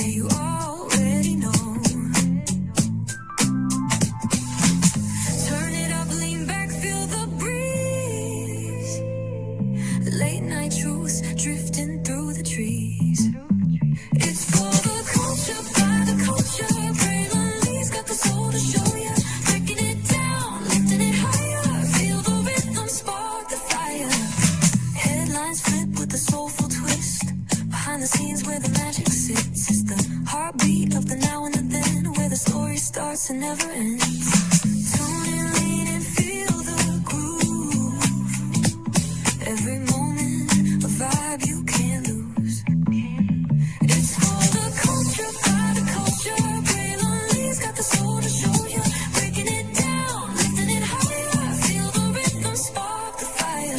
you already know. Turn it up, lean back, feel the breeze. Late night truths drifting through the trees. It's for the culture, by the culture. Braylon Lee's got the soul to show ya. Breaking it down, lifting it higher. Feel the rhythm, spark the fire. Headlines flip with a soulful twist. Behind the scenes where the magic sits. It's the heartbeat of the now and the then, where the story starts and never ends. Tune in, lean and feel the groove. Every moment, a vibe you can't lose. It's for the culture, by the culture. Braylon Lee's got the soul to show you. Breaking it down, lifting it higher. Feel the rhythm, spark the fire.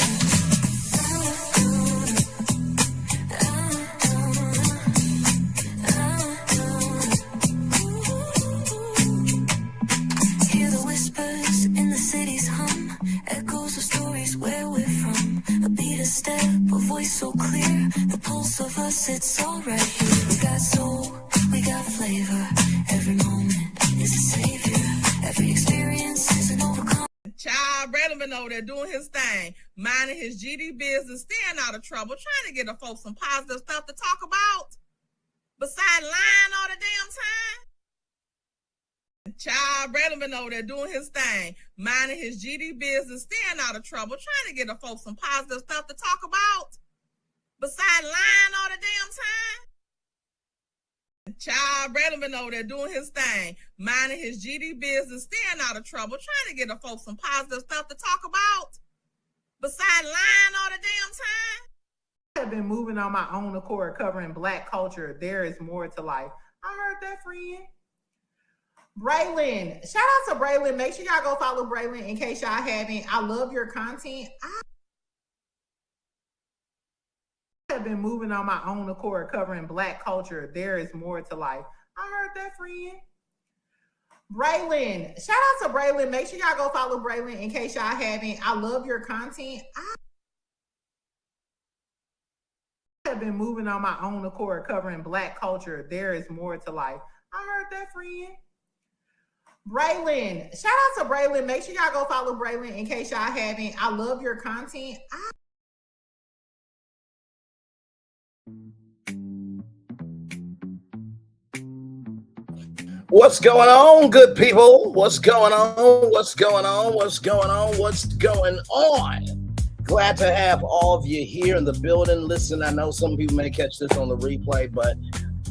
Hear the whispers in the city's hum. Echoes of stories where we're from. A beat, a step, a voice so clear. The pulse of us, it's all right here. We got soul, we got flavor. Every moment is a savior. Every experience is an overcome. Child, Braylon been over there doing his thing, minding his GD business, staying out of trouble, trying to get the folks some positive stuff to talk about. Besides lying all the damn time. Child, Braylon been over there doing his thing, minding his GD business, staying out of trouble, trying to get the folks some positive stuff to talk about. Besides lying all the damn time. Child, Braylon been over there doing his thing, minding his GD business, staying out of trouble, trying to get the folks some positive stuff to talk about. Besides lying all the damn time. I have been moving on my own accord, covering Black culture. There is more to life. I heard that, friend. Braylon, shout out to Braylon. Make sure y'all go follow Braylon in case y'all haven't. I love your content. I have been moving on my own accord, covering Black culture. There is more to life. I heard that, friend. Braylon, shout out to Braylon. Make sure y'all go follow Braylon in case y'all haven't. I love your content. I have been moving on my own accord, covering Black culture. There is more to life. I heard that, friend. Braylon, shout out to Braylon. Make sure y'all go follow Braylon in case y'all haven't. I love your content. What's going on, good people? What's going on? What's going on? What's going on? What's going on? Glad to have all of you here in the building. Listen, I know some people may catch this on the replay, but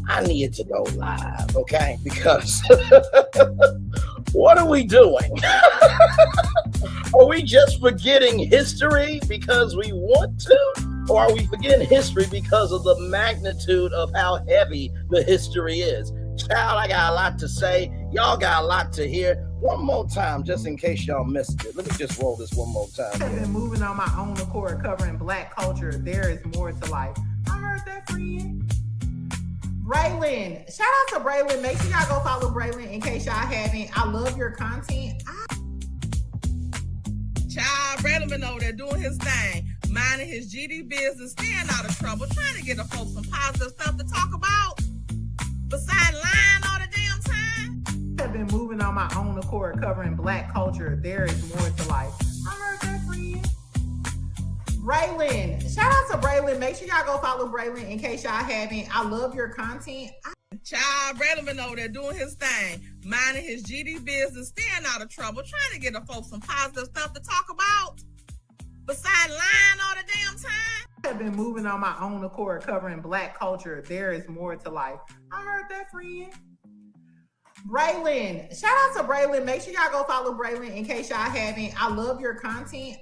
I need to go live, okay? Because what are we doing? Are we just forgetting history because we want to? Or are we forgetting history because of the magnitude of how heavy the history is? Child, I got a lot to say. Y'all got a lot to hear. One more time, just in case y'all missed it. Let me just roll this one more time. I have been moving on my own accord, covering Black culture. There is more to life. I heard that, friend. Braylon, shout out to Braylon. Make sure y'all go follow Braylon in case y'all haven't. I love your content. Child, Braylon been over there doing his thing, minding his GD business, staying out of trouble, trying to get the folks some positive stuff to talk about. Besides lying all the damn time. I have been moving on my own accord, covering Black culture. There is more to life. I heard that, friend. Braylon, shout out to Braylon. Make sure y'all go follow Braylon in case y'all haven't. I love your content. Child, Braylon been over there doing his thing, minding his GD business, staying out of trouble, trying to get the folks some positive stuff to talk about. Besides lying all the damn time. I have been moving on my own accord, covering Black culture. There is more to life. I heard that, friend. Braylon, shout out to Braylon. Make sure y'all go follow Braylon in case y'all haven't. I love your content.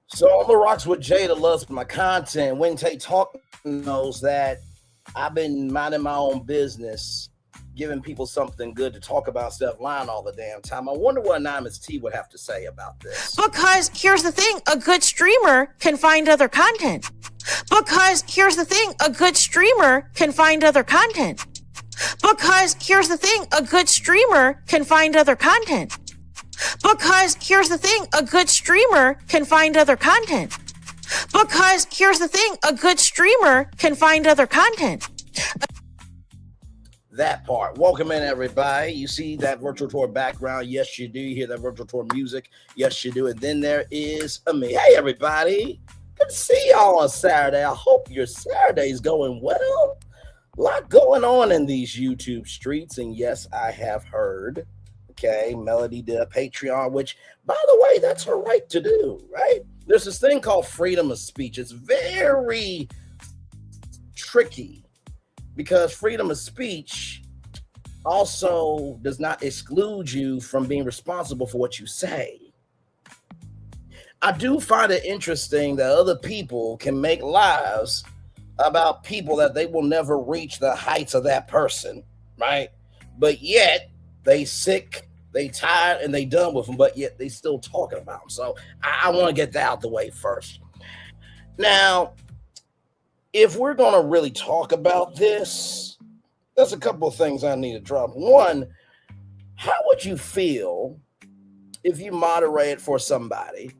So on the rocks with Jada loves my content. When Tay Talk knows that I've been minding my own business, giving people something good to talk about, instead of lying all the damn time. I wonder what Anonymous T would have to say about this. Because here's the thing, a good streamer can find other content. Because here's the thing, a good streamer can find other content. Because here's the thing, a good streamer can find other content. Because here's the thing, a good streamer can find other content. Because here's the thing, a good streamer can find other content. That part. Welcome in, everybody. You see that virtual tour background? Yes, you do. You hear that virtual tour music? Yes, you do. And then there is me. Hey, everybody. Good to see y'all on Saturday. I hope your Saturday's going well. A lot going on in these YouTube streets. And yes, I have heard, okay, Melody did a Patreon, which, by the way, that's her right to do, right? There's this thing called freedom of speech. It's very tricky, because freedom of speech also does not exclude you from being responsible for what you say. I do find it interesting that other people can make lives about people that they will never reach the heights of that person, right? But yet they sick, they tired, and they done with them, but yet they still talking about them. So I want to get that out the way first. Now, if we're going to really talk about this, there's a couple of things I need to drop. One, how would you feel if you moderated for somebody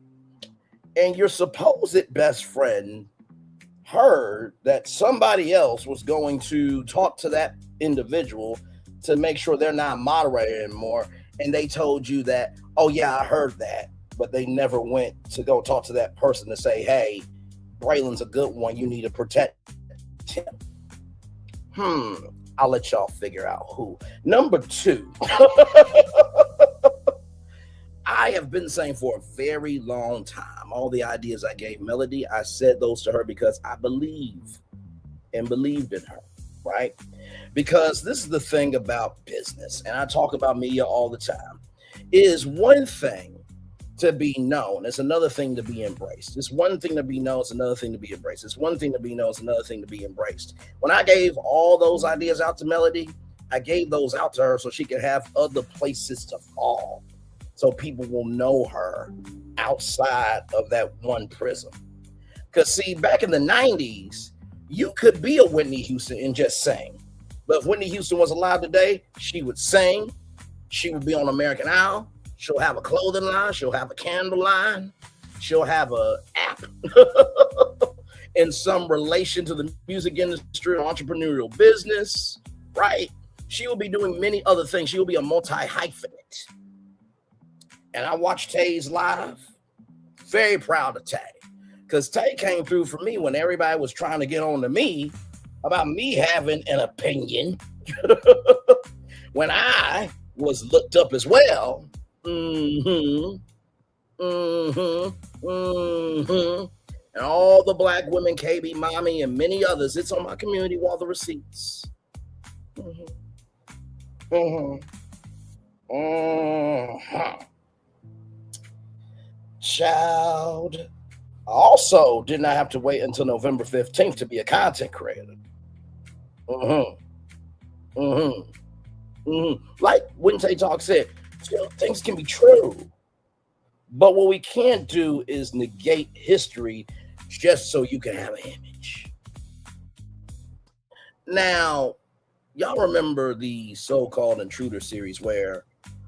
and your supposed best friend heard that somebody else was going to talk to that individual to make sure they're not moderated anymore, and they told you that, oh yeah, I heard that, but they never went to go talk to that person to say, hey, Braylon's a good one, you need to protect him. I'll let y'all figure out who. Number two, I have been saying for a very long time, all the ideas I gave Melody, I said those to her because I believed in her, right? Because this is the thing about business, and I talk about media all the time. It is one thing to be known, it's another thing to be embraced. It's one thing to be known, it's another thing to be embraced. It's one thing to be known, it's another thing to be embraced. When I gave all those ideas out to Melody, I gave those out to her so she could have other places to fall, so people will know her outside of that one prism. Because see, back in the 90s, you could be a Whitney Houston and just sing. But if Whitney Houston was alive today, she would sing, she would be on American Idol, she'll have a clothing line, she'll have a candle line, she'll have an app in some relation to the music industry or entrepreneurial business, right? She will be doing many other things. She will be a multi-hyphenate. And I watched Tay's live. Very proud of Tay. Because Tay came through for me when everybody was trying to get on to me about me having an opinion. When I was looked up as well. And all the black women, KB, Mommy, and many others. It's on my community wall, the receipts. Child. I also did not have to wait until November 15th to be a content creator. Like Wednesday Talk said, things can be true. But what we can't do is negate history just so you can have an image. Now, y'all remember the so-called Intruder series where,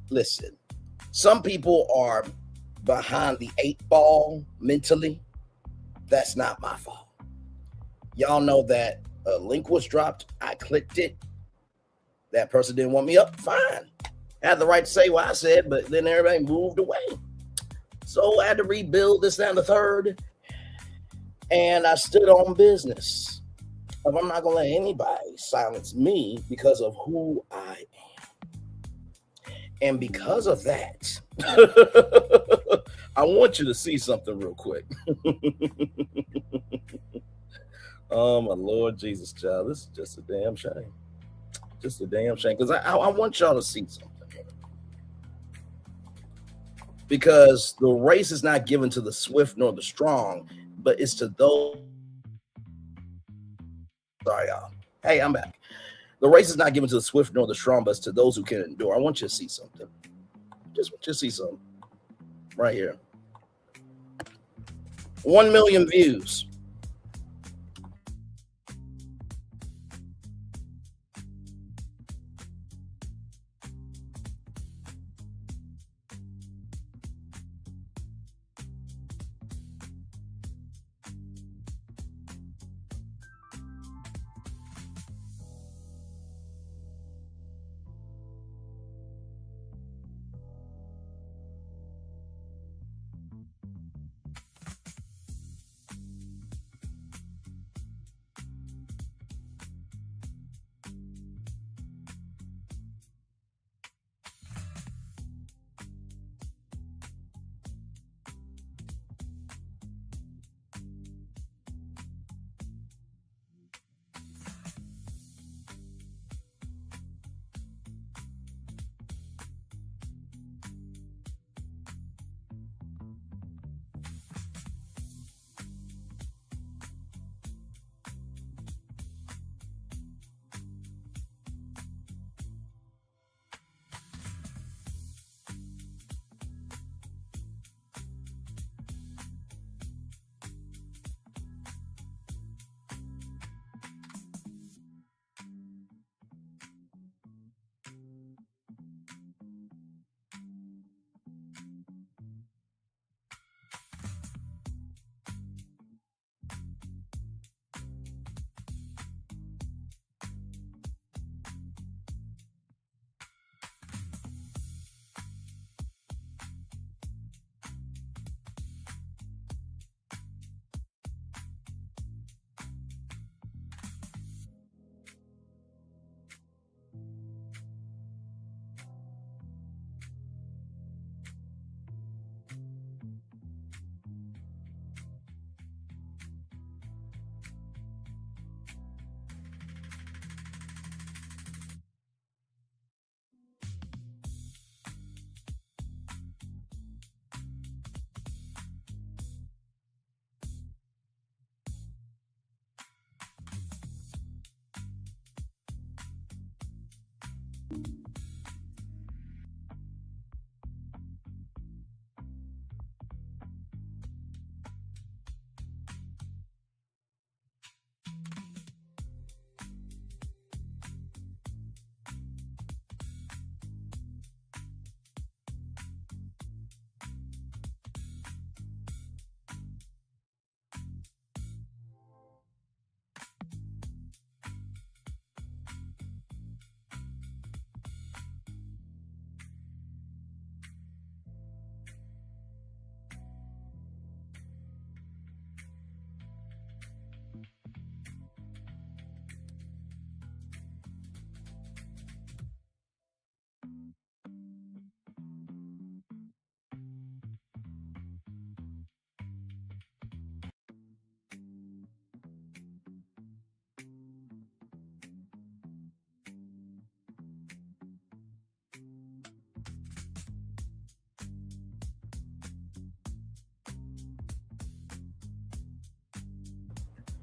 listen, some people are behind the 8 ball mentally. That's not my fault. Y'all know that a link was dropped. I clicked it. That person didn't want me up. Fine. I had the right to say what I said, but then everybody moved away. So I had to rebuild this, that, and the third. And I stood on business. I'm not going to let anybody silence me because of who I am. And because of that, I want you to see something real quick. Oh, my Lord Jesus, child. This is just a damn shame. Just a damn shame. Because I want y'all to see something. Because the race is not given to the swift nor the strong, but it's to those. Sorry, y'all. Hey, I'm back. The race is not given to the swift nor the strong, but it's to those who can endure. I want you to see something. Just want you to see something. Right here. 1 million views.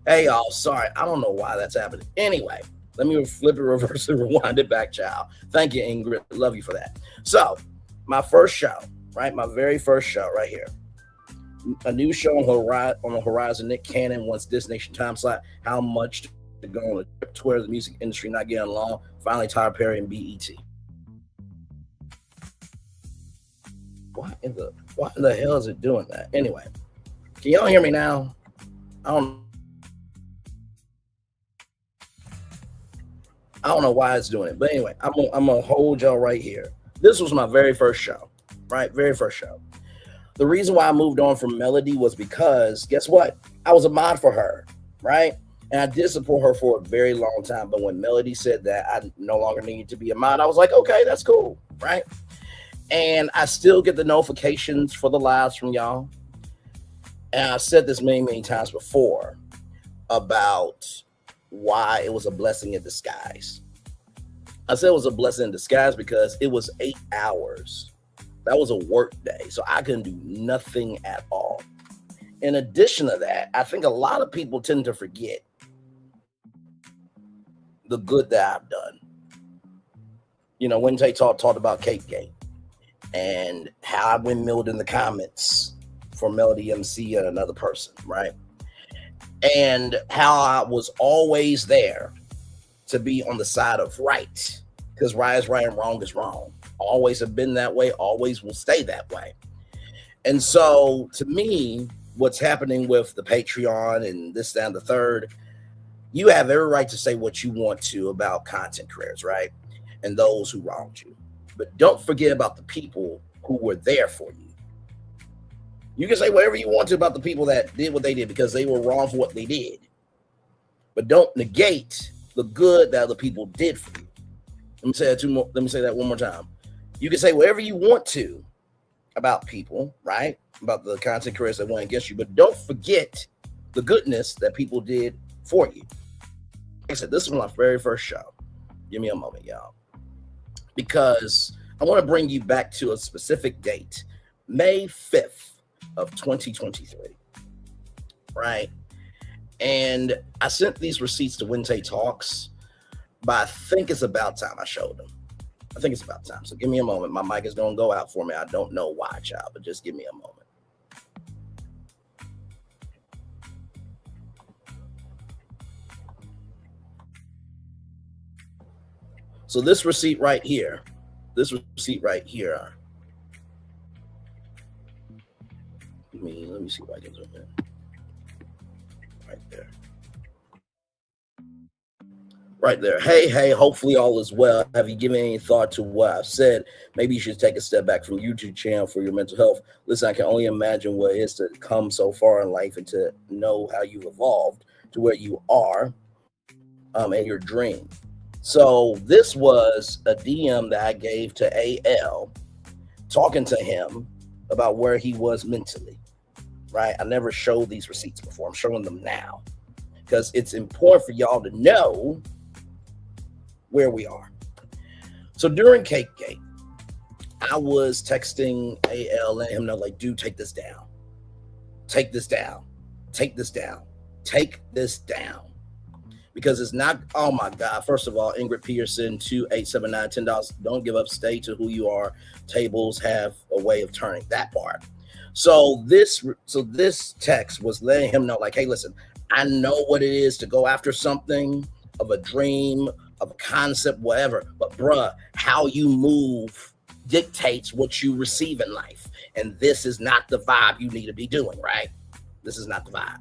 Hey, y'all. Sorry, I don't know why that's happening. Anyway, let me flip it, reverse it, rewind it back, child. Thank you, Ingrid. Love you for that. So, my first show, right? My very first show right here. A new show on the horizon. Nick Cannon wants Destination Time Slot. How much to go on a trip to where the music industry not getting along? Finally, Tyler Perry and BET. Why in the hell is it doing that? Anyway, can y'all hear me now? I don't know why it's doing it, but anyway, I'm gonna hold y'all right here. This was my very first show, right? Very first show. The reason why I moved on from Melody was because guess what? I was a mod for her, right? And I did support her for a very long time. But when Melody said that I no longer needed to be a mod, I was like, okay, that's cool, right? And I still get the notifications for the lives from y'all. And I've said this many, many times before about why it was a blessing in disguise. I said it was a blessing in disguise because it was 8 hours. That was a work day, so I couldn't do nothing at all. In addition to that, I think a lot of people tend to forget the good that I've done. You know, Wednesday talked about Cake Gate and how I windmilled in the comments for Melody MC and another person, right? And how I was always there to be on the side of right, because right is right and wrong is wrong. Always have been that way, always will stay that way. And so to me, what's happening with the Patreon and this, that, and the third, you have every right to say what you want to about content creators, right? And those who wronged you. But don't forget about the people who were there for you. You can say whatever you want to about the people that did what they did because they were wrong for what they did. But don't negate the good that other people did for you. Let me say that one more time. You can say whatever you want to about people, right? About the content creators that went against you, but don't forget the goodness that people did for you. Like I said, this is my very first show. Give me a moment, y'all. Because I want to bring you back to a specific date, May 5th of 2023, right? And I sent these receipts to Wednesday Talks, but I think it's about time I showed them. I think it's about time. So give me a moment. My mic is going to go out for me. I don't know why, child, but just give me a moment. So this receipt right here, let me see if I can zoom in. Right there. Right there. Hey, hopefully all is well. Have you given any thought to what I've said? Maybe you should take a step back from YouTube channel for your mental health. Listen, I can only imagine what it is to come so far in life and to know how you evolved to where you are and your dream. So this was a DM that I gave to AL, talking to him about where he was mentally, right? I never showed these receipts before. I'm showing them now because it's important for y'all to know where we are. So during Cake Gate, I was texting AL, letting him know, like, dude, take this down. Take this down. Take this down. Take this down. because it's not. Oh my God! First of all, Ingrid Peterson, 2879, $10. Don't give up. Stay to who you are. Tables have a way of turning. That part. So this text was letting him know, like, hey, listen, I know what it is to go after something, of a dream, of a concept, whatever. But bruh, how you move dictates what you receive in life. And this is not the vibe you need to be doing, right? This is not the vibe.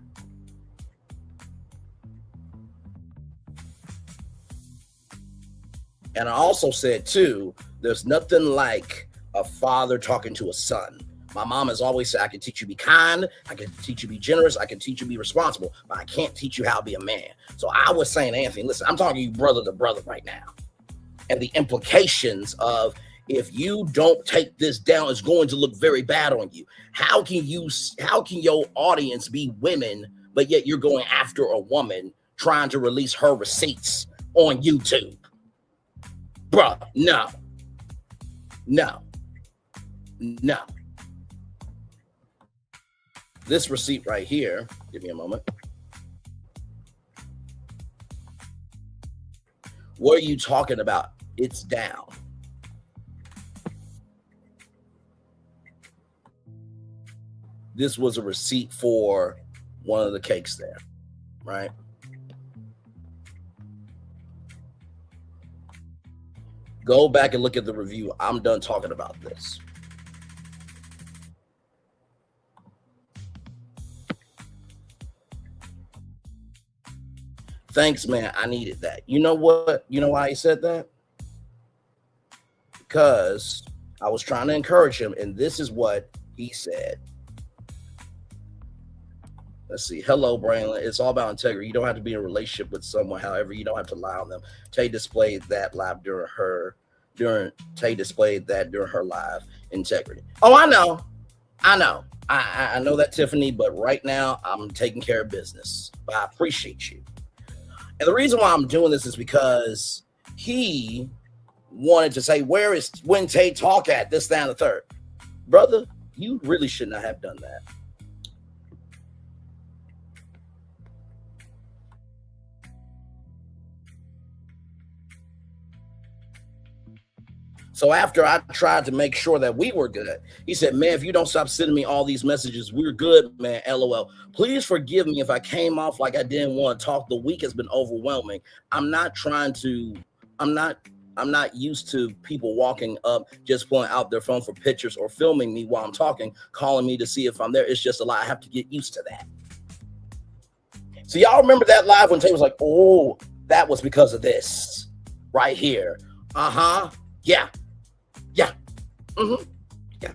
And I also said, too, there's nothing like a father talking to a son. My mom has always said, I can teach you to be kind, I can teach you to be generous, I can teach you to be responsible, but I can't teach you how to be a man. So I was saying, Anthony, listen, I'm talking to you brother to brother right now. And the implications of, if you don't take this down, it's going to look very bad on you. How can your audience be women, but yet you're going after a woman trying to release her receipts on YouTube? Bruh, no. This receipt right here, give me a moment. What are you talking about? It's down. This was a receipt for one of the cakes there, right? Go back and look at the review. I'm done talking about this. Thanks, man. I needed that. You know what? You know why he said that? Because I was trying to encourage him, and this is what he said. Let's see. Hello, Braylon. It's all about integrity. You don't have to be in a relationship with someone. However, you don't have to lie on them. Tay displayed that live during her live integrity. Oh, I know. I know that, Tiffany, but right now I'm taking care of business. But I appreciate you. And the reason why I'm doing this is because he wanted to say, where is when Tay talk at this, that, and the third? Brother, you really should not have done that. So after I tried to make sure that we were good, he said, man, if you don't stop sending me all these messages, we're good, man, LOL. Please forgive me if I came off like I didn't want to talk. The week has been overwhelming. I'm not used to people walking up, just pulling out their phone for pictures or filming me while I'm talking, calling me to see if I'm there. It's just a lot. I have to get used to that. So y'all remember that live when Tay was like, oh, that was because of this right here. Uh-huh. Yeah. Mm-hmm. Yeah.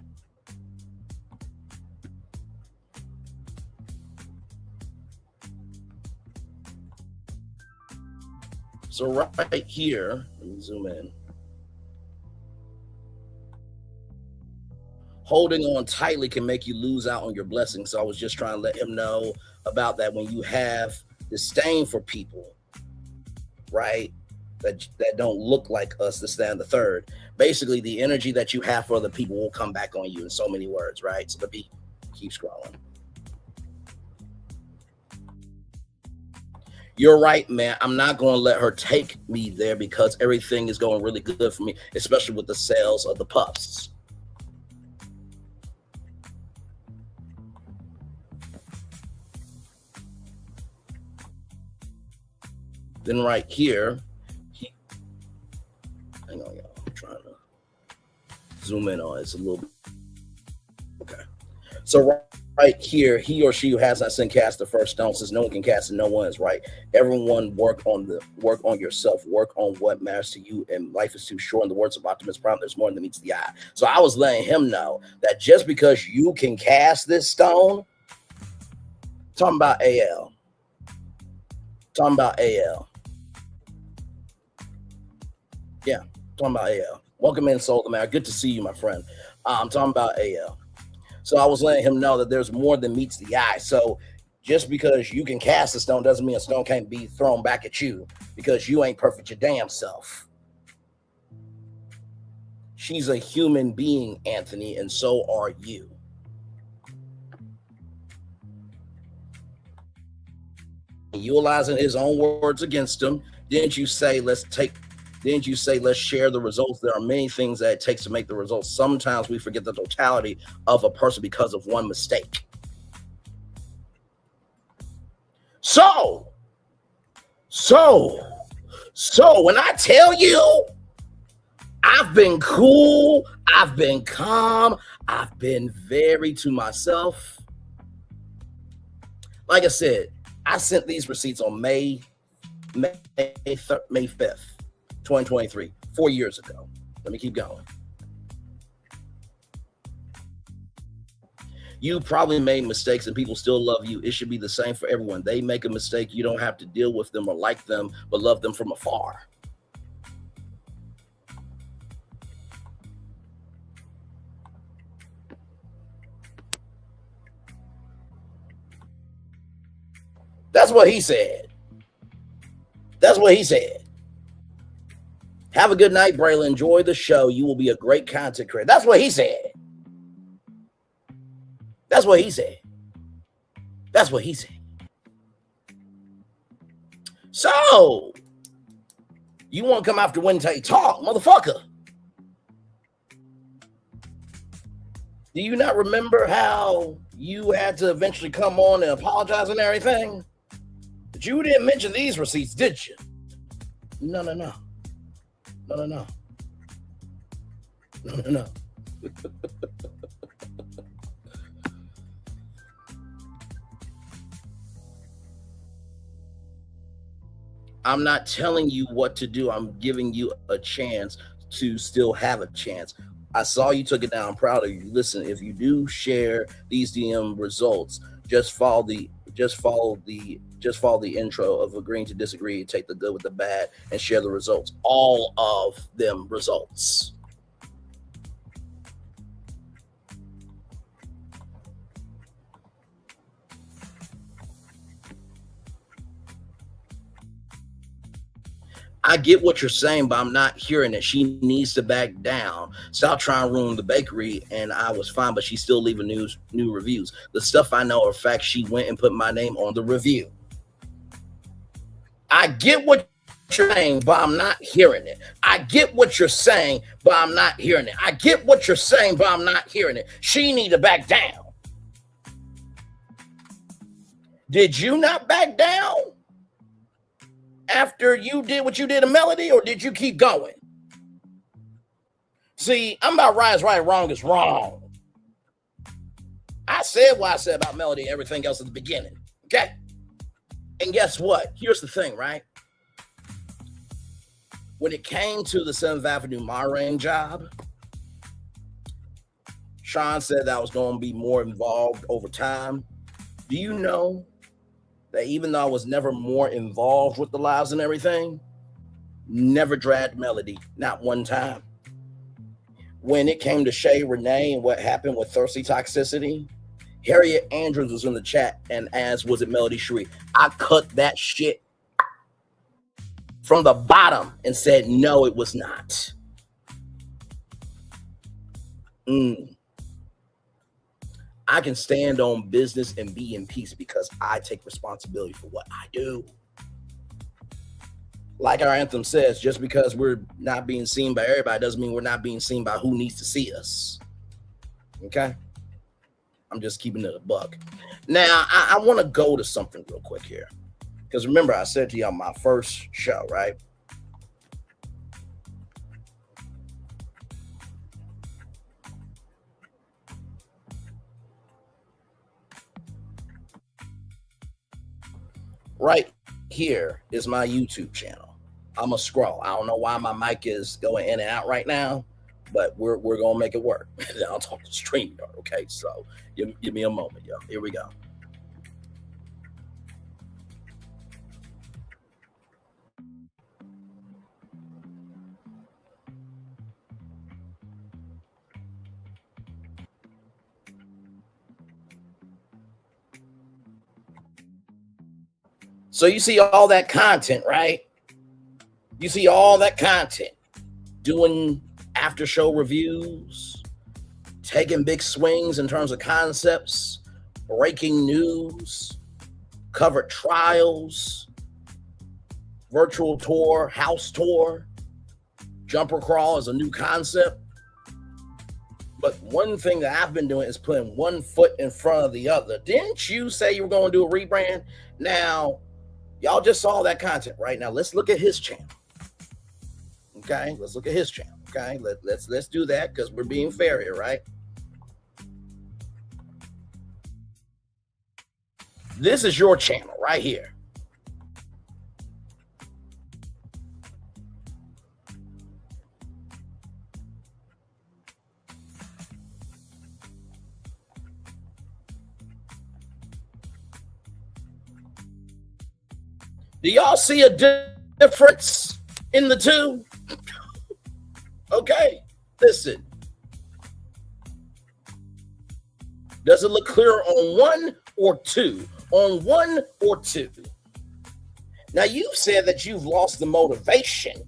So right here, let me zoom in. Holding on tightly can make you lose out on your blessings. So I was just trying to let him know about that. When you have disdain for people, right, that don't look like us, this, that, and the third, basically the energy that you have for other people will come back on you in so many words, right? So keep scrolling. You're right, man. I'm not going to let her take me there because everything is going really good for me, especially with the sales of the puffs. Then right here, hang on, y'all. I'm trying to zoom in on it. It's a little bit. Okay. So right here, he or she who has not sinned cast the first stone, since no one can cast and no one is right. Everyone work on yourself, work on what matters to you, and life is too short. In the words of Optimus Prime, there's more than meets the eye. So I was letting him know that just because you can cast this stone, talking about AL. Yeah, talking about AL. Welcome in, Soul Man. Good to see you, my friend. I'm talking about AL. So I was letting him know that there's more than meets the eye. So just because you can cast a stone doesn't mean a stone can't be thrown back at you, because you ain't perfect your damn self. She's a human being, Anthony, and so are you. utilizing his own words against him. Didn't you say let's share the results? There are many things that it takes to make the results. Sometimes we forget the totality of a person because of one mistake. So when I tell you I've been cool, I've been calm, I've been very to myself. Like I said, I sent these receipts on May 5th, 2023, 4 years ago. Let me keep going. You probably made mistakes and people still love you. It should be the same for everyone. They make a mistake. You don't have to deal with them or like them, but love them from afar. That's what he said. That's what he said. Have a good night, Braylon. Enjoy the show. You will be a great content creator. That's what he said. That's what he said. That's what he said. So, you want to come after Wednesday talk, motherfucker? Do you not remember how you had to eventually come on and apologize and everything? But you didn't mention these receipts, did you? No. I'm not telling you what to do. I'm giving you a chance to still have a chance. I saw you took it down. I'm proud of you. Listen, if you do share these DM results, just follow the intro of agreeing to disagree, take the good with the bad, and share the results. All of them results. I get what you're saying, but I'm not hearing it. She needs to back down. Stop trying to ruin the bakery, and I was fine, but she's still leaving new reviews. The stuff I know are facts. She went and put my name on the review. I get what you're saying, but I'm not hearing it. I get what you're saying, but I'm not hearing it. I get what you're saying, but I'm not hearing it. She need to back down. Did you not back down after you did what you did to Melody, or did you keep going? See, I'm about right is right, wrong is wrong. I said what I said about Melody and everything else at the beginning, okay? And guess what? Here's the thing, right? When it came to the 7th Avenue Marraine job, Sean said that I was going to be more involved over time. Do you know that even though I was never more involved with the lives and everything, never dragged Melody, not one time. When it came to Shay Renee and what happened with Thirsty Toxicity, Harriet Andrews was in the chat, and as was it Melody Cherie. I cut that shit from the bottom and said, no, it was not. I can stand on business and be in peace because I take responsibility for what I do. Like our anthem says, just because we're not being seen by everybody doesn't mean we're not being seen by who needs to see us. Okay? I'm just keeping it a buck. Now, I want to go to something real quick here. Because remember, I said to you on my first show, right? Right here is my YouTube channel. I'm going to scroll. I don't know why my mic is going in and out right now, but we're going to make it work. I'll talk to StreamYard, okay? So give me a moment, yo. Here we go. So you see all that content, right? You see all that content, doing after show reviews, taking big swings in terms of concepts, breaking news, covered trials, virtual tour, house tour. Jumper crawl is a new concept. But one thing that I've been doing is putting one foot in front of the other. Didn't you say you were going to do a rebrand? Now, y'all just saw that content right now. Let's look at his channel. Okay, let's look at his channel. Okay, let's do that because we're being fair here, right? This is your channel right here. Do y'all see a difference in the two? Okay, listen. Does it look clearer on one or two? On one or two? Now, you've said that you've lost the motivation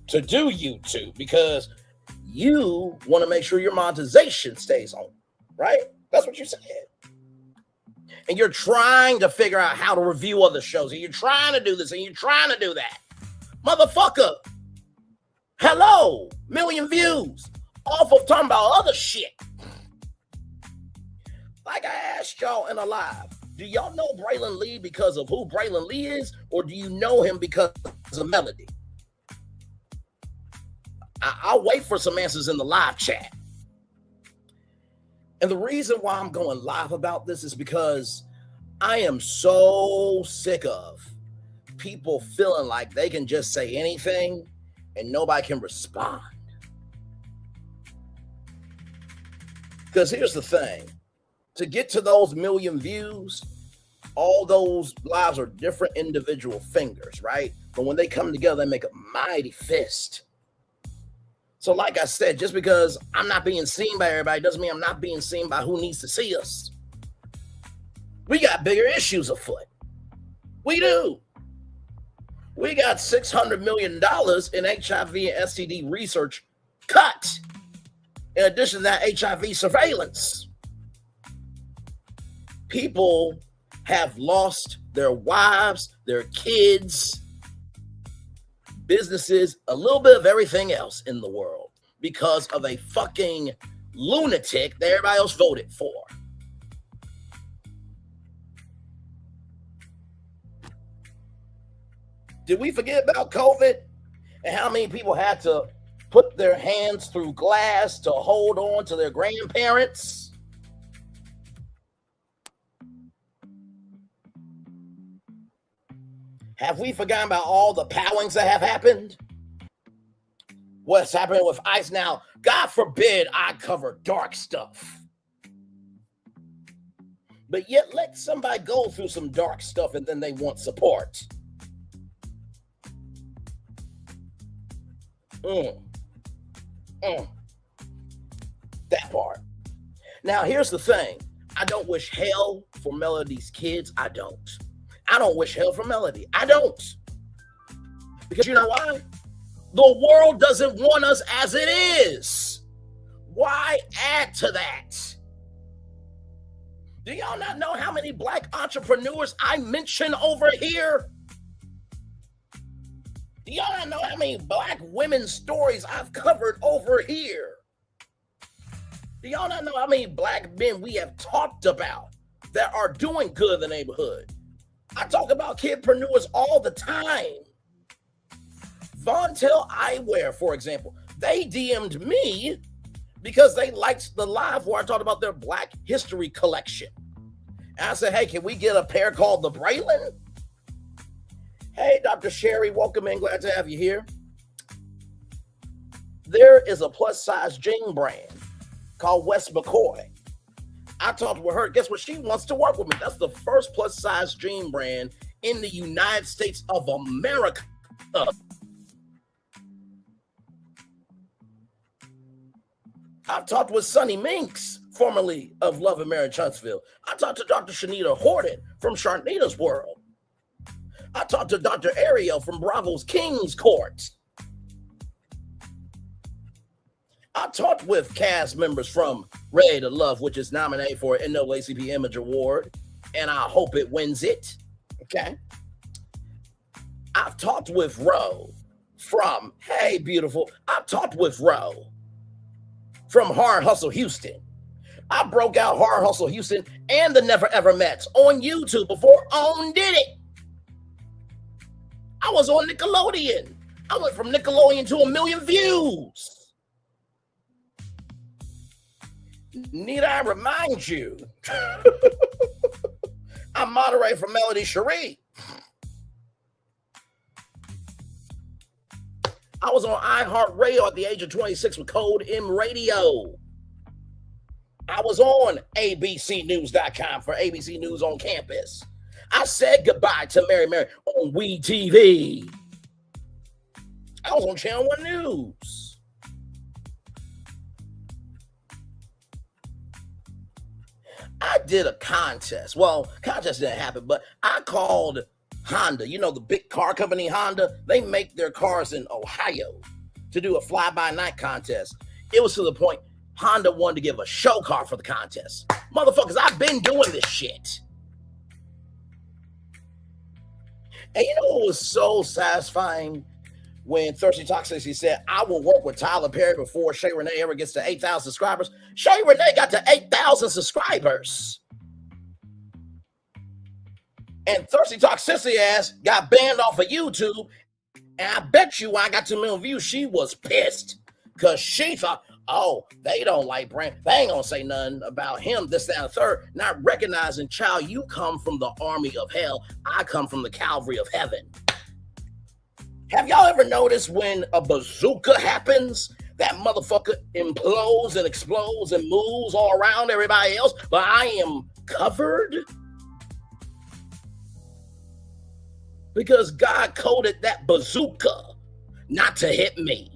to do YouTube because you want to make sure your monetization stays on, right? That's what you said. And you're trying to figure out how to review other shows. And you're trying to do this and you're trying to do that. Motherfucker. Hello. 1,000,000 views. Off of talking about other shit. Like I asked y'all in a live. Do y'all know Braylon Lee because of who Braylon Lee is? Or do you know him because of Melody? I'll wait for some answers in the live chat. And the reason why I'm going live about this is because I am so sick of people feeling like they can just say anything and nobody can respond. Because here's the thing. To get to those 1,000,000 views, all those lives are different individual fingers, right? But when they come together, they make a mighty fist. So like I said, just because I'm not being seen by everybody doesn't mean I'm not being seen by who needs to see us. We got bigger issues afoot. We do. We got $600 million in HIV and STD research cut. In addition to that, HIV surveillance. People have lost their wives, their kids, businesses, a little bit of everything else in the world because of a fucking lunatic that everybody else voted for. Did we forget about COVID and how many people had to put their hands through glass to hold on to their grandparents? Have we forgotten about all the powings that have happened? What's happening with ICE now? God forbid I cover dark stuff. But yet let somebody go through some dark stuff and then they want support. That part. Now, here's the thing. I don't wish hell for Melody's kids. I don't wish hell for Melody. I don't. Because you know why? The world doesn't want us as it is. Why add to that? Do y'all not know how many black entrepreneurs I mention over here? Do y'all not know how many black women's stories I've covered over here? Do y'all not know how many black men we have talked about that are doing good in the neighborhood? I talk about kidpreneurs all the time. Vontel Eyewear, for example, they DM'd me because they liked the live where I talked about their Black History collection. And I said, hey, can we get a pair called the Braylon? Hey, Dr. Sherry, welcome in. Glad to have you here. There is a plus-size jean brand called West McCoy. I talked with her. Guess what? She wants to work with me. That's the first plus-size jean brand in the United States of America. I've talked with Sonny Minks, formerly of Love and Marriage Huntsville. I talked to Dr. Shanita Horton from Sharnita's World. I talked to Dr. Ariel from Bravo's King's Court. I talked with cast members from Ready to Love, which is nominated for an NAACP Image Award, and I hope it wins it. Okay. I've talked with Ro from, hey, beautiful. I've talked with Ro from Hard Hustle Houston. I broke out Hard Hustle Houston and the Never Ever Mets on YouTube before OWN did it. I was on Nickelodeon. I went from Nickelodeon to 1 million views. Need I remind you? I'm moderating for Melody Cherie. I was on iHeartRadio at the age of 26 with Code M Radio. I was on abcnews.com for ABC News on Campus. I said goodbye to Mary Mary on We TV. I was on Channel 1 News. I did a contest. Well, contest didn't happen, but I called Honda. You know, the big car company Honda, they make their cars in Ohio to do a fly-by-night contest. It was to the point Honda wanted to give a show car for the contest. Motherfuckers, I've been doing this shit. And you know what was so satisfying? When Thirsty Toxicity said, I will work with Tyler Perry before Shay Renee ever gets to 8,000 subscribers. Shay Renee got to 8,000 subscribers. And Thirsty Toxicity ass got banned off of YouTube. And I bet you when I got 2 million views, she was pissed. Because she thought, oh, they don't like Brand. They ain't going to say nothing about him, this, that, and the third. Not recognizing, child, you come from the army of hell. I come from the Calvary of heaven. Have y'all ever noticed when a bazooka happens, that motherfucker implodes and explodes and moves all around everybody else, but I am covered? Because God coded that bazooka not to hit me.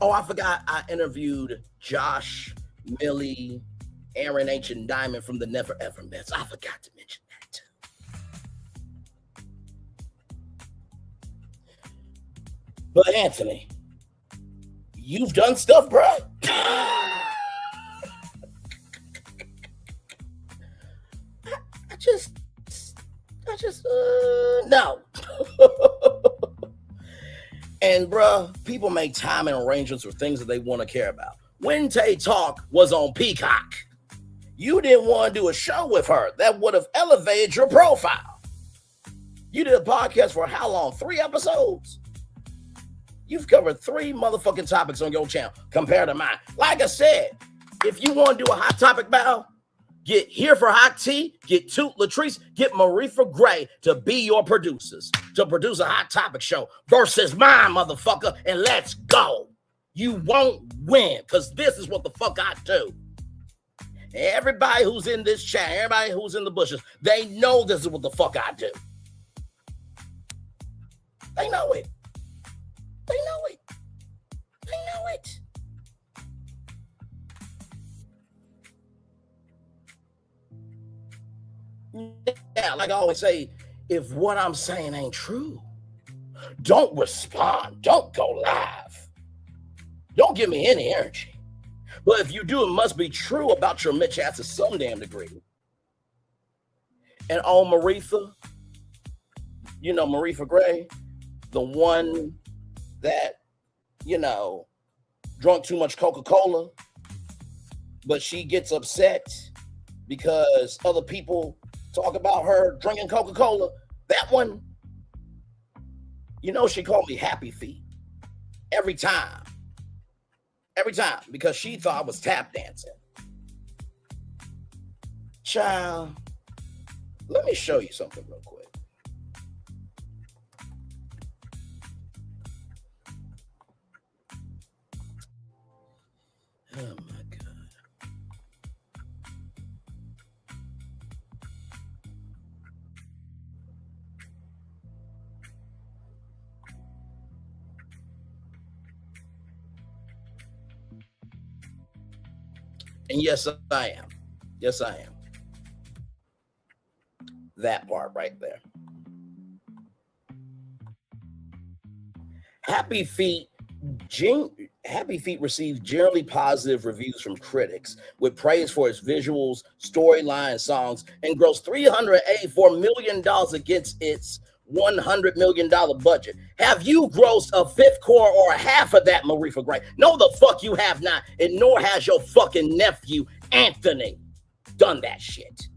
Oh, I forgot I interviewed Josh, Millie, Aaron H. and Diamond from the Never Ever Mets. I forgot to mention that too. But Anthony, you've done stuff, bro. I just, no. And bruh, people make time and arrangements for things that they want to care about. When Tay Talk was on Peacock, you didn't want to do a show with her that would have elevated your profile. You did a podcast for how long? 3 episodes? You've covered 3 motherfucking topics on your channel compared to mine. Like I said, if you want to do a hot topic battle, get Here for Hot Tea, get Toot Latrice, get Marifa Gray to be your producers, to produce a hot topic show versus mine, motherfucker, and let's go. You won't win, because this is what the fuck I do. Everybody who's in this chat, everybody who's in the bushes, they know this is what the fuck I do. They know it. They know it. They know it. Yeah, like I always say, if what I'm saying ain't true, don't respond. Don't go live. Don't give me any energy. But if you do, it must be true about your Mitch ass to some damn degree. And oh, Marifa, you know, Marifa Gray, the one that, you know, drunk too much Coca-Cola, but she gets upset because other people talk about her drinking Coca-Cola. That one, you know, she called me Happy Feet every time. Every time, because she thought I was tap dancing. Child, let me show you something real quick. Oh my God. And yes, I am. Yes, I am. That part right there. Happy Feet, Happy Feet received generally positive reviews from critics, with praise for its visuals, storyline, and songs, and grossed $384 million against its $100 million budget. Have you grossed a fifth core or a half of that, Marifa Gray? No, the fuck you have not, and nor has your fucking nephew, Anthony, done that shit.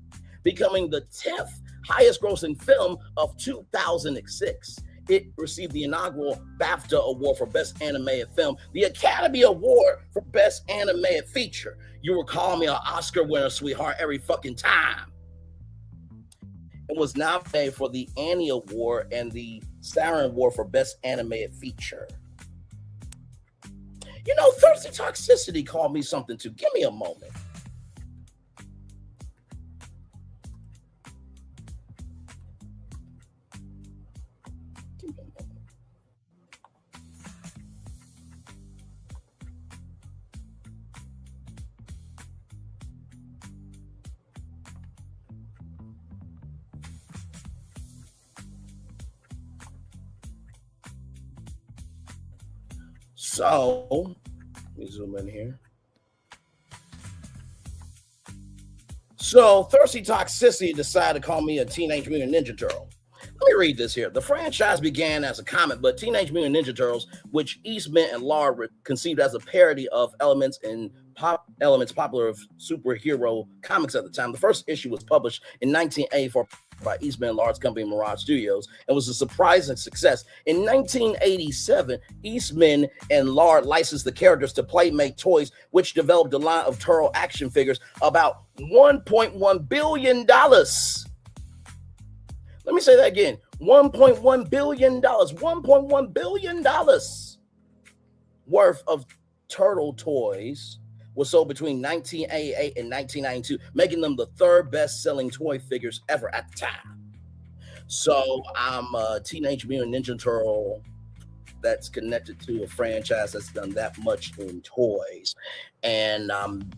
Becoming the 10th highest grossing film of 2006. It received the inaugural BAFTA Award for Best Animated Film, the Academy Award for Best Animated Feature. You will call me an Oscar winner, sweetheart, every fucking time. It was nominated for the Annie Award and the Saturn Award for Best Animated Feature. You know, Thirsty Toxicity called me something too. Give me a moment. So, let me zoom in here. So, Thirsty Toxicity decided to call me a Teenage Mutant Ninja Turtle. Let me read this here. The franchise began as a comic, but Teenage Mutant Ninja Turtles, which Eastman and Lahr conceived as a parody of elements popular of superhero comics at the time. The first issue was published in 1984 by Eastman and Lahr's company Mirage Studios and was a surprising success. In 1987, Eastman and Lahr licensed the characters to Playmate Toys, which developed a line of Turtle action figures about $1.1 billion. Let me say that again. $1.1 billion. $1.1 billion worth of turtle toys was sold between 1988 and 1992, making them the third best-selling toy figures ever at the time. So I'm a Teenage Mutant Ninja Turtle that's connected to a franchise that's done that much in toys. And I'm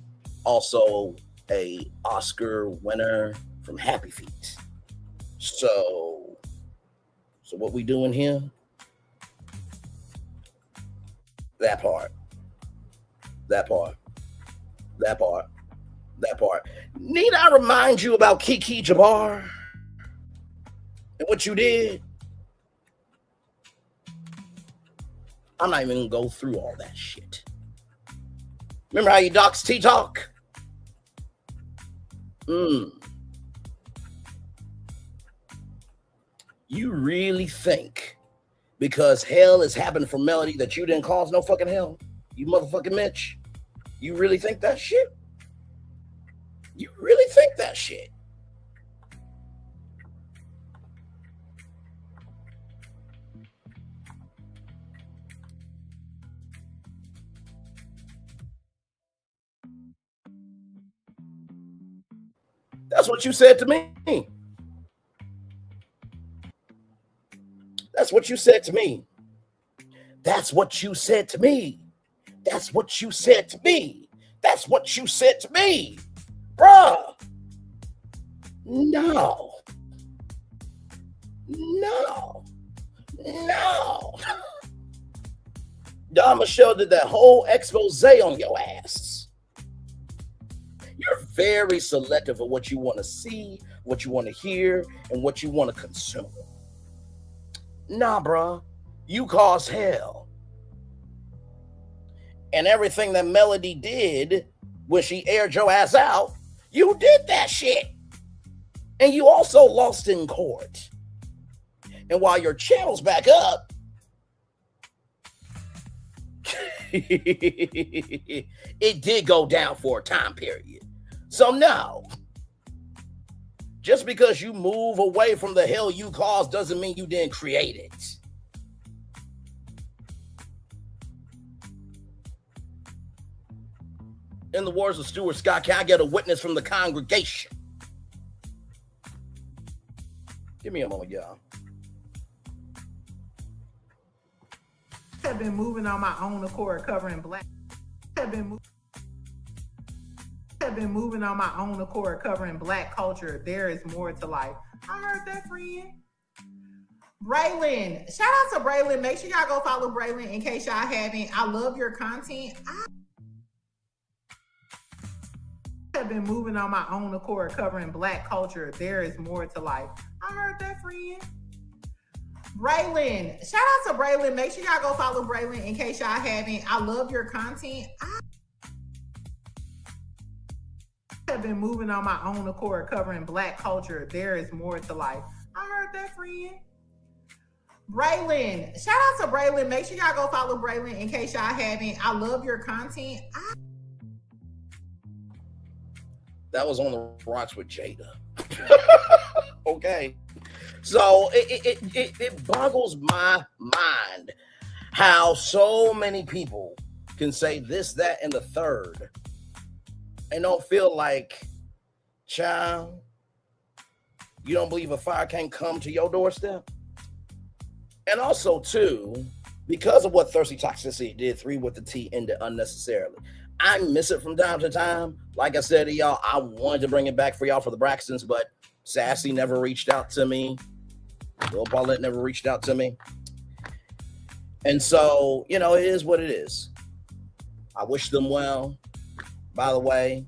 also a Oscar winner from Happy Feet. So what we doing here? That part. Need I remind you about Kiki Jabbar and what you did? I'm not even gonna go through all that shit. Remember how you doxed T-Talk? You really think because hell is happening for Melody that you didn't cause no fucking hell? You motherfucking Mitch. You really think that shit? You really think that shit? That's what you said to me. That's what you said to me. That's what you said to me. That's what you said to me. That's what you said to me. Bruh. No. Don Michelle did that whole expose on your ass. You're very selective of what you want to see, what you want to hear, and what you want to consume. Nah, bruh. You caused hell. And everything that Melody did when she aired your ass out, you did that shit. And you also lost in court. And while your channel's back up, it did go down for a time period. So no, just because you move away from the hell you caused doesn't mean you didn't create it. In the words of Stuart Scott, can I get a witness from the congregation? Give me a moment, y'all. Have been moving on my own accord, covering black. Have been moving on my own accord, covering black culture. There is more to life. I heard that, friend. Braylon, shout out to Braylon. Make sure y'all go follow Braylon in case y'all haven't. I love your content. I have been moving on my own accord, covering Black culture. There is more to life. I heard that, friend. Braylon, shout out to Braylon. Make sure y'all go follow Braylon in case y'all haven't. I love your content. I have been moving on my own accord, covering Black culture. There is more to life. I heard that, friend. Braylon, shout out to Braylon. Make sure y'all go follow Braylon in case y'all haven't. I love your content. That was On the Rocks with Jada. Okay. So it boggles my mind how so many people can say this, that, and the third and don't feel like, child, you don't believe a fire can't come to your doorstep? And also, too, because of what Thirsty Toxicity did, 3 with the T ended unnecessarily. I miss it from time to time. Like I said to y'all, I wanted to bring it back for y'all for the Braxtons, but Sassy never reached out to me. Will Paulette never reached out to me. And so, it is what it is. I wish them well. By the way,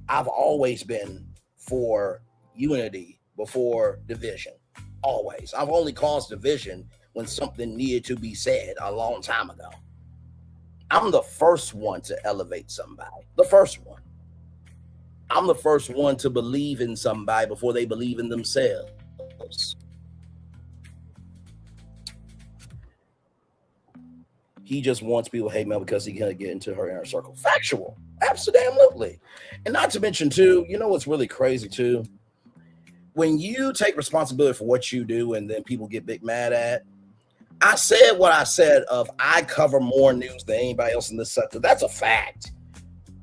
I've always been for unity before division. Always. I've only caused division when something needed to be said a long time ago. I'm the first one to elevate somebody. The first one. I'm the first one to believe in somebody before they believe in themselves. He just wants people to hate Mel because he can't get into her inner circle. Factual. Absolutely. And not to mention, too, what's really crazy, too? When you take responsibility for what you do and then people get big mad at, I said what I said of I cover more news than anybody else in this sector. That's a fact.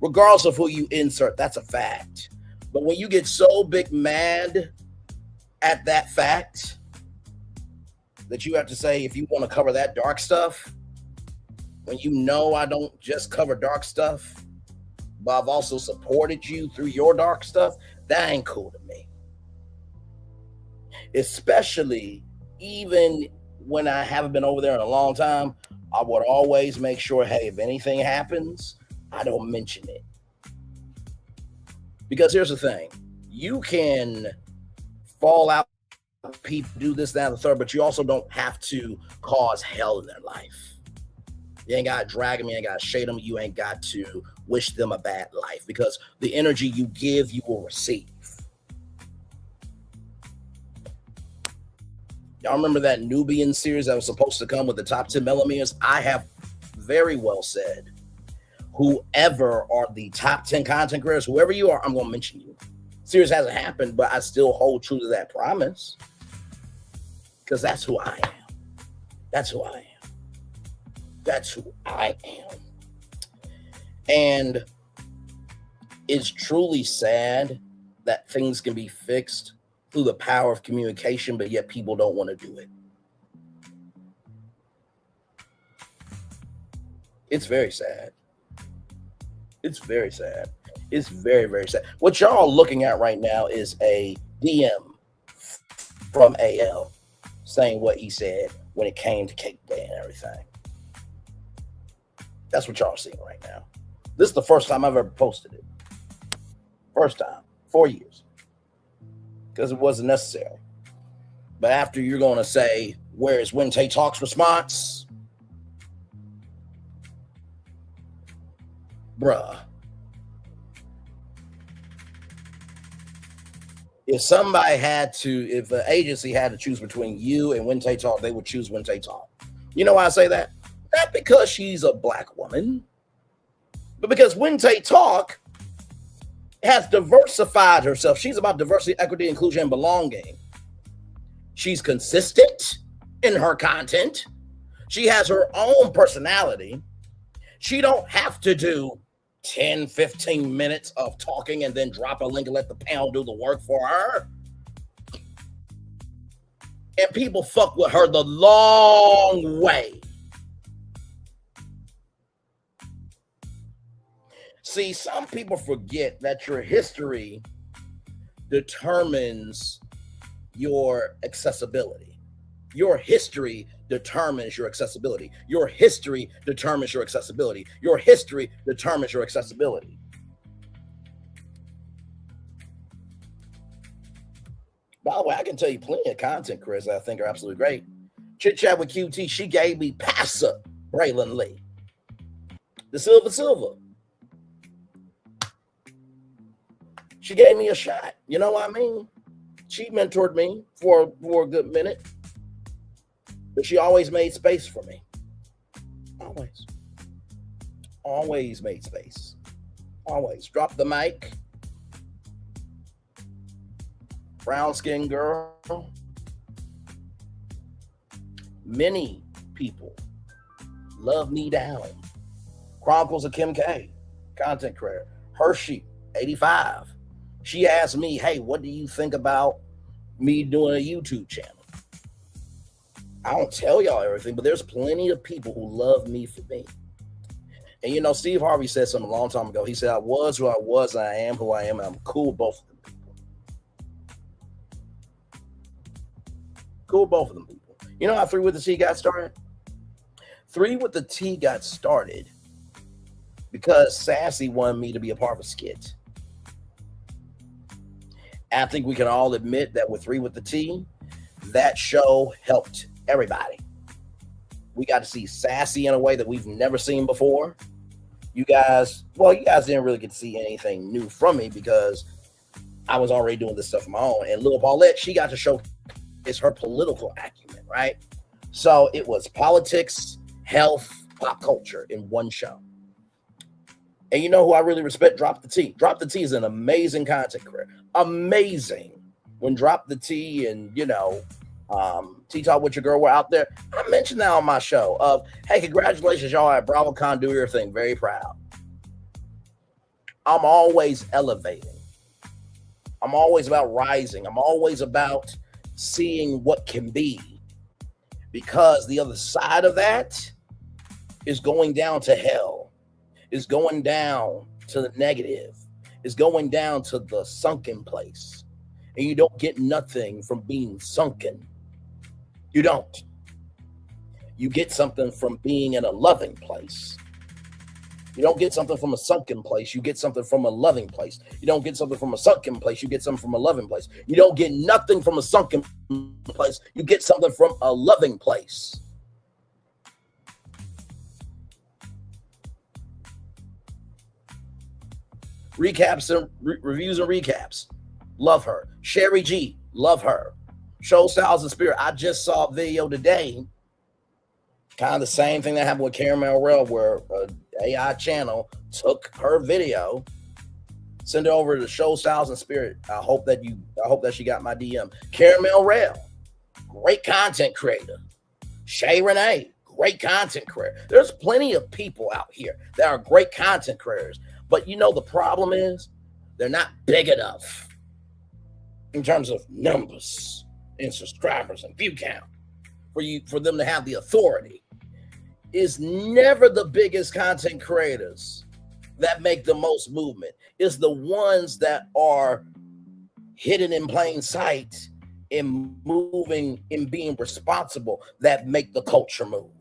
Regardless of who you insert, that's a fact. But when you get so big mad at that fact that you have to say, if you want to cover that dark stuff, when I don't just cover dark stuff, but I've also supported you through your dark stuff, that ain't cool to me. Especially even when I haven't been over there in a long time, I would always make sure, hey, if anything happens, I don't mention it. Because here's the thing. You can fall out, people do this, that, and the third, but you also don't have to cause hell in their life. You ain't got to drag them, you ain't got to shade them, you ain't got to wish them a bad life, because the energy you give, you will receive. Y'all remember that Nubian series that was supposed to come with the top 10 millimeters? I have very well said, whoever are the top 10 content creators, whoever you are, I'm going to mention you. Series hasn't happened, but I still hold true to that promise. Because that's who I am. That's who I am. That's who I am. And it's truly sad that things can be fixed through the power of communication, but yet people don't want to do it. It's very sad. It's very sad. It's very, very sad. What y'all are looking at right now is a DM from AL saying what he said when it came to Cake Day and everything. That's what y'all are seeing right now. This is the first time I've ever posted it. First time. 4 years. Because it wasn't necessary. But after you're going to say, where's Wente Talk's response? Bruh. If an agency had to choose between you and Wente Talk, they would choose Wente Talk. You know why I say that? Not because she's a black woman, but because Wente Talk has diversified herself. She's about diversity, equity, inclusion, and belonging. She's consistent in her content. She has her own personality. She don't have to do 10, 15 minutes of talking and then drop a link and let the panel do the work for her. And people fuck with her the long way. See, some people forget that your history determines your accessibility. Your history determines your accessibility. Your history determines your accessibility. Your history determines your accessibility. By the way, I can tell you plenty of content creators that I think are absolutely great. Chit Chat with QT, she gave me Pastor Braylon Lee, the Silver. She gave me a shot. You know what I mean? She mentored me for a good minute. But she always made space for me. Always made space. Always. Drop the mic. Brown skin girl. Many people love me down. Chronicles of Kim K, content creator. Hershey, 85. She asked me, hey, what do you think about me doing a YouTube channel? I don't tell y'all everything, but there's plenty of people who love me for me. And you know, Steve Harvey said something a long time ago. He said, I was who I was, and I am who I am, and I'm cool with both of them people. Cool with both of them people. You know how 3 with the T got started? 3 with the T got started because Sassy wanted me to be a part of a skit. I think we can all admit that with 3 with the T, that show helped everybody. We got to see Sassy in a way that we've never seen before. You guys didn't really get to see anything new from me because I was already doing this stuff on my own. And Lil Paulette, she got to show it's her political acumen, right? So it was politics, health, pop culture in one show. And you know who I really respect? Drop the T. Drop the T is an amazing content creator. Amazing. When Drop the T and, you know, T-Talk with your girl were out there. I mentioned that on my show of, hey, congratulations, y'all at BravoCon, do your thing. Very proud. I'm always elevating. I'm always about rising. I'm always about seeing what can be. Because the other side of that is going down to hell. Is going down to the negative. Is going down to the sunken place. And you don't get nothing from being sunken. You don't. You get something from being in a loving place. You don't get something from a sunken place. You get something from a loving place. You don't get something from a sunken place. You get something from a loving place. You don't get nothing from a sunken place. You get something from a loving place. Recaps and reviews and recaps. Love her. Sherry G. Love her. Show Styles and Spirit. I just saw a video today. Kind of the same thing that happened with Caramel Rail, where an AI channel took her video, send it over to Show Styles and Spirit. I hope that she got my DM. Caramel Rail, great content creator. Shay Renee, great content creator. There's plenty of people out here that are great content creators. But you know the problem is they're not big enough in terms of numbers and subscribers and view count for them to have the authority. Is never the biggest content creators that make the most movement. It's the ones that are hidden in plain sight and moving and being responsible that make the culture move.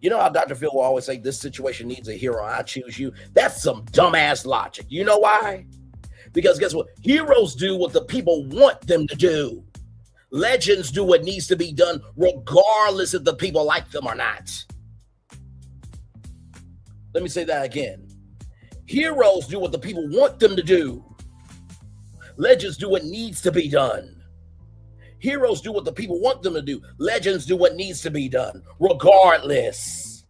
You know how Dr. Phil will always say this situation needs a hero, I choose you? That's some dumbass logic. You know why? Because guess what? Heroes do what the people want them to do. Legends do what needs to be done regardless if the people like them or not. Let me say that again. Heroes do what the people want them to do. Legends do what needs to be done. Heroes do what the people want them to do. Legends do what needs to be done, regardless.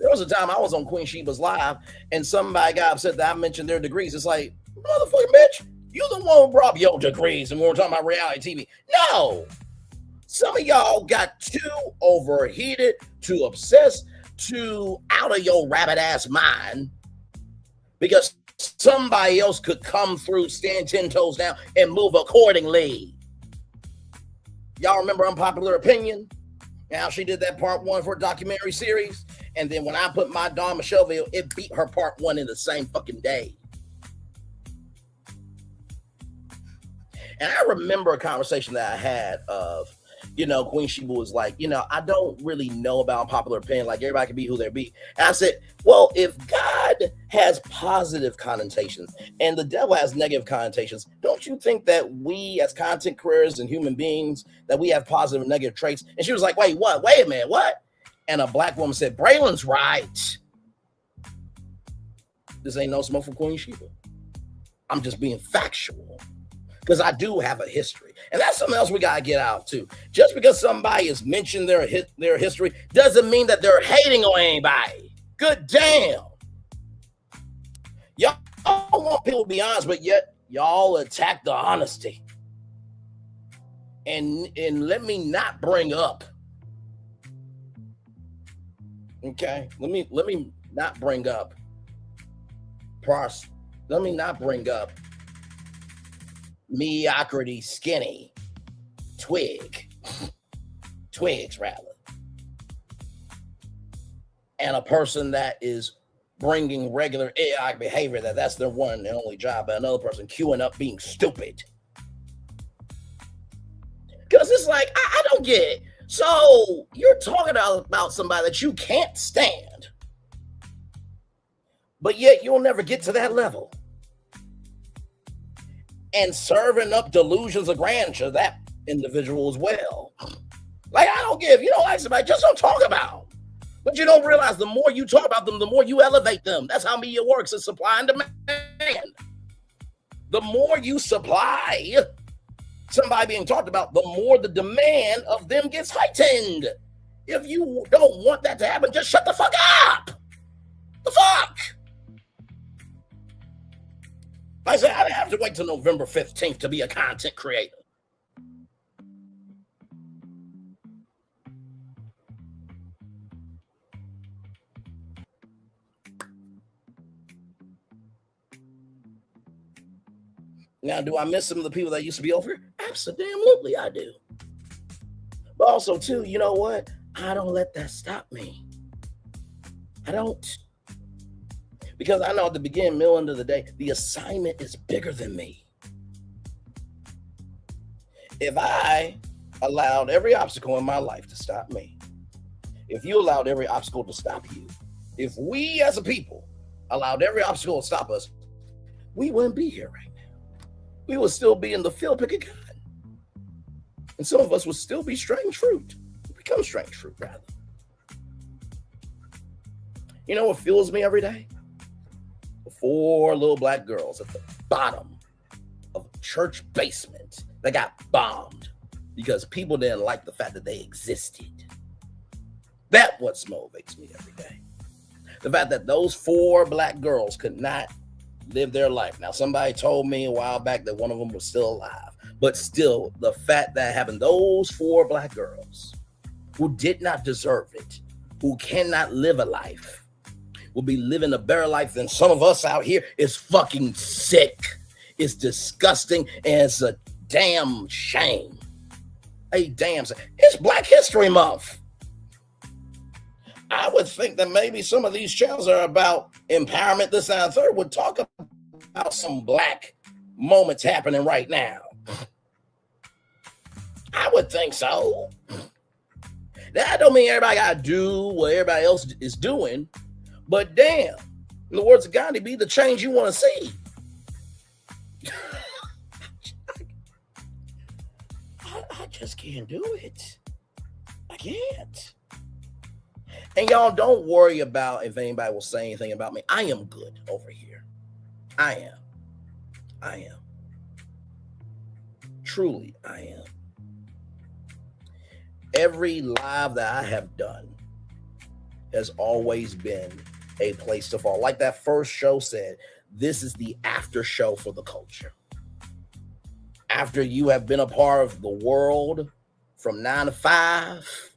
There was a time I was on Queen Sheba's Live, and somebody got upset that I mentioned their degrees. It's like, motherfucking bitch, you the one who brought up your degrees, and we were talking about reality TV. No. Some of y'all got too overheated, too obsessed, too out of your rabbit-ass mind, because somebody else could come through, stand 10 toes down, and move accordingly. Y'all remember Unpopular Opinion? Now she did that part 1 for a documentary series, and then when I put my Dawn Michelle video, it beat her part 1 in the same fucking day. And I remember a conversation that I had of, Queen Sheba was like, I don't really know about popular opinion. Like everybody can be who they be. And I said, well, if God has positive connotations and the devil has negative connotations, don't you think that we as content creators and human beings, that we have positive and negative traits? And she was like, wait, what? Wait a minute, what? And a black woman said, Braylon's right. This ain't no smoke from Queen Sheba. I'm just being factual. Because I do have a history. And that's something else we got to get out too. Just because somebody has mentioned their history doesn't mean that they're hating on anybody. Good damn. Y'all want people to be honest, but yet y'all attack the honesty. And let me not bring up. Okay? Let me not bring up. Let me not bring up mediocrity skinny twigs rather, and a person that is bringing regular AI behavior, that's their one and only job, but another person queuing up being stupid. Because it's like, I don't get it. So you're talking about somebody that you can't stand, but yet you'll never get to that level. And serving up delusions of grandeur, that individual as well. Like, I don't give, you don't like somebody, just don't talk about them. But you don't realize the more you talk about them, the more you elevate them. That's how media works, it's supply and demand. The more you supply somebody being talked about, the more the demand of them gets heightened. If you don't want that to happen, just shut the fuck up. The fuck? Like I said, I didn't have to wait till November 15th to be a content creator. Now, do I miss some of the people that used to be over here? Absolutely, I do. But also, too, you know what? I don't let that stop me. I don't. Because I know at the beginning, middle, end of the day, the assignment is bigger than me. If I allowed every obstacle in my life to stop me, if you allowed every obstacle to stop you, if we as a people allowed every obstacle to stop us, we wouldn't be here right now. We would still be in the field picking cotton. And some of us would still be strange fruit. Become strange fruit, rather. You know what fuels me every day? 4 little black girls at the bottom of a church basement that got bombed because people didn't like the fact that they existed. That's what motivates me every day. The fact that those 4 black girls could not live their life. Now, somebody told me a while back that one of them was still alive, but still, the fact that having those 4 black girls who did not deserve it, who cannot live a life, will be living a better life than some of us out here is fucking sick. It's disgusting, and it's a damn shame. A damn shame. It's Black History Month. I would think that maybe some of these channels are about empowerment, this and third, would talk about some black moments happening right now. I would think so. That don't mean everybody got to do what everybody else is doing. But damn, in the words of Kandi, be the change you want to see. I just can't do it. I can't. And y'all don't worry about if anybody will say anything about me. I am good over here. I am. Truly, I am. Every live that I have done has always been a place to fall. Like that first show said, this is the after show for the culture. After you have been a part of the world from 9 to 5,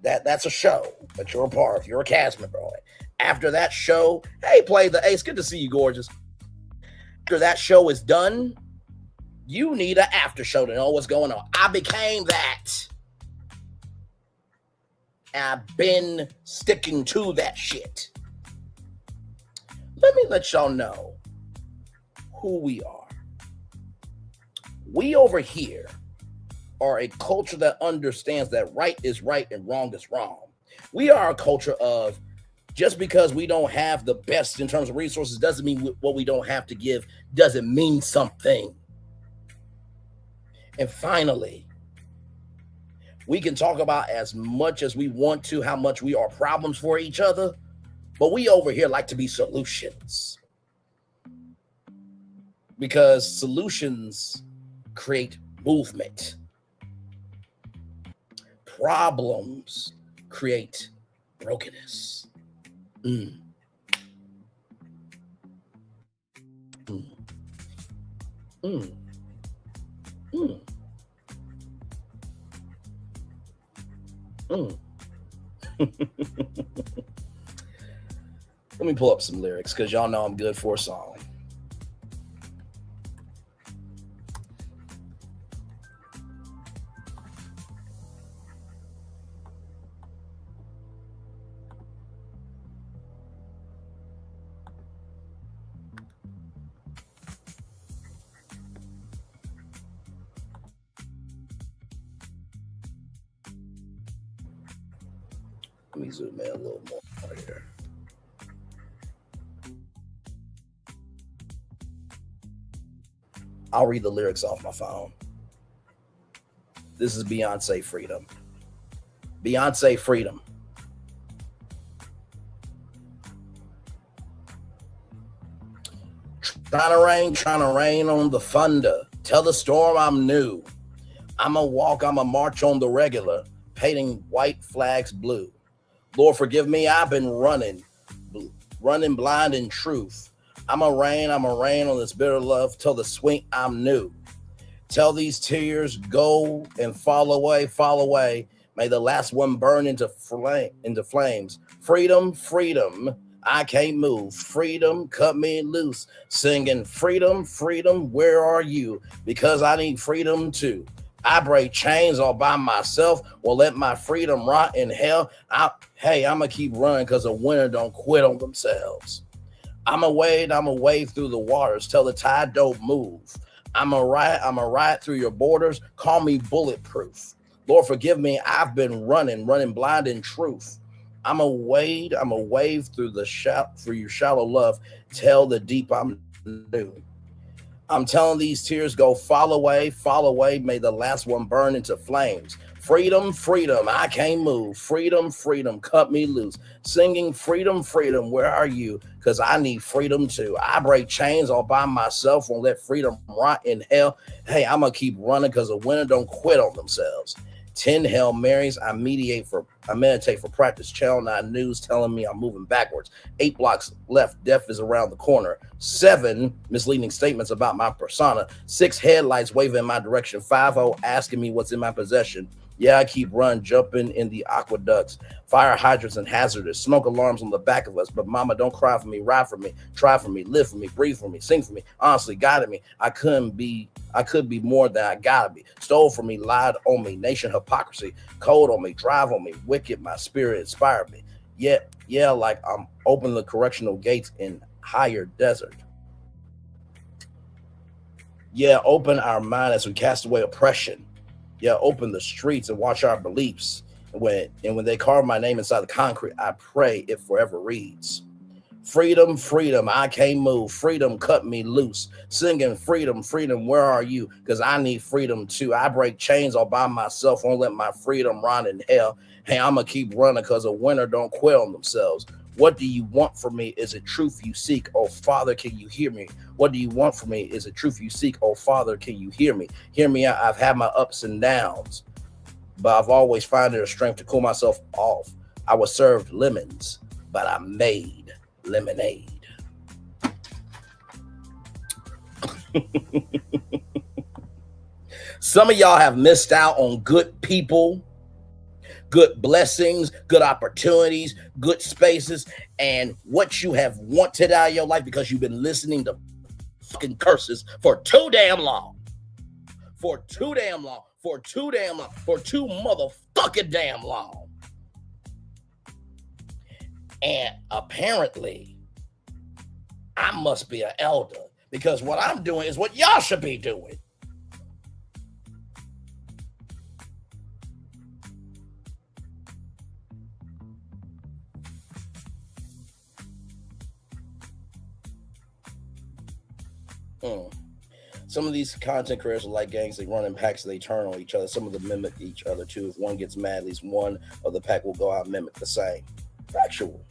that's a show that you're a part of. You're a cast member on it. After that show, hey, play the ace. Good to see you, gorgeous. After that show is done, you need an after show to know what's going on. I became that. And I've been sticking to that shit. Let me let y'all know who we are, We over here are a culture that understands that right is right and wrong is wrong. We are a culture of just because we don't have the best in terms of resources doesn't mean what we don't have to give doesn't mean something. And finally, we can talk about as much as we want to how much we are problems for each other, but we over here like to be solutions. Because solutions create movement. Problems create brokenness. Mm. Mm. Mm. Mm. Mm. Let me pull up some lyrics because y'all know I'm good for a song. Let me zoom in a little more here. I'll read the lyrics off my phone. This is Beyonce Freedom. Beyonce Freedom. Trying to rain on the thunder. Tell the storm I'm new. I'ma march on the regular, painting white flags blue. Lord, forgive me, I've been running blind in truth. I'ma rain on this bitter love till the sweet I'm new. Tell these tears go and fall away. May the last one burn into flames. Freedom, freedom, I can't move. Freedom, cut me loose. Singing freedom, freedom, where are you? Because I need freedom too. I break chains all by myself. Well, let my freedom rot in hell. I'ma keep running because a winner don't quit on themselves. I'ma wade through the waters till the tide don't move. I'ma ride through your borders. Call me bulletproof. Lord, forgive me. I've been running blind in truth. I'ma wade through your shallow love. Tell the deep I'm new. I'm telling these tears go fall away. May the last one burn into flames. Freedom, freedom, I can't move. Freedom, freedom, cut me loose. Singing freedom, freedom, where are you? Because I need freedom too. I break chains all by myself. Won't let freedom rot in hell. Hey, I'm going to keep running because a winner don't quit on themselves. 10 Hail Marys, I meditate for practice. Channel 9 News telling me I'm moving backwards. 8 blocks left, death is around the corner. 7 misleading statements about my persona. 6 headlights waving in my direction. 5-0 asking me what's in my possession. Yeah, I keep jumping in the aqueducts. Fire hydrants and hazardous. Smoke alarms on the back of us. But mama, don't cry for me, ride for me, try for me, live for me, breathe for me, sing for me. Honestly, guided me. I could be more than I gotta be. Stole from me, lied on me, nation hypocrisy, cold on me, drive on me, wicked, my spirit inspired me. Yeah, like I'm opening the correctional gates in higher desert. Yeah, open our mind as we cast away oppression. Yeah, open the streets and watch our beliefs. When they carve my name inside the concrete, I pray it forever reads. Freedom, freedom, I can't move. Freedom, cut me loose. Singing freedom, freedom, where are you? Because I need freedom too. I break chains all by myself. Won't let my freedom rot in hell. Hey, I'm going to keep running because a winner don't quit on themselves. What do you want from me? Is it truth you seek? Oh, Father, can you hear me? What do you want from me? Is it truth you seek? Oh, Father, can you hear me? Hear me out. I've had my ups and downs, but I've always found the strength to cool myself off. I was served lemons, but I made lemonade. Some of y'all have missed out on good people, good blessings, good opportunities, good spaces, and what you have wanted out of your life because you've been listening to fucking curses for too damn long. For too motherfucking damn long. And apparently, I must be an elder because what I'm doing is what y'all should be doing. Some of these content creators are like gangs. They run in packs and they turn on each other. Some of them mimic each other too. If one gets mad, at least one of the pack will go out and mimic the same. Factual.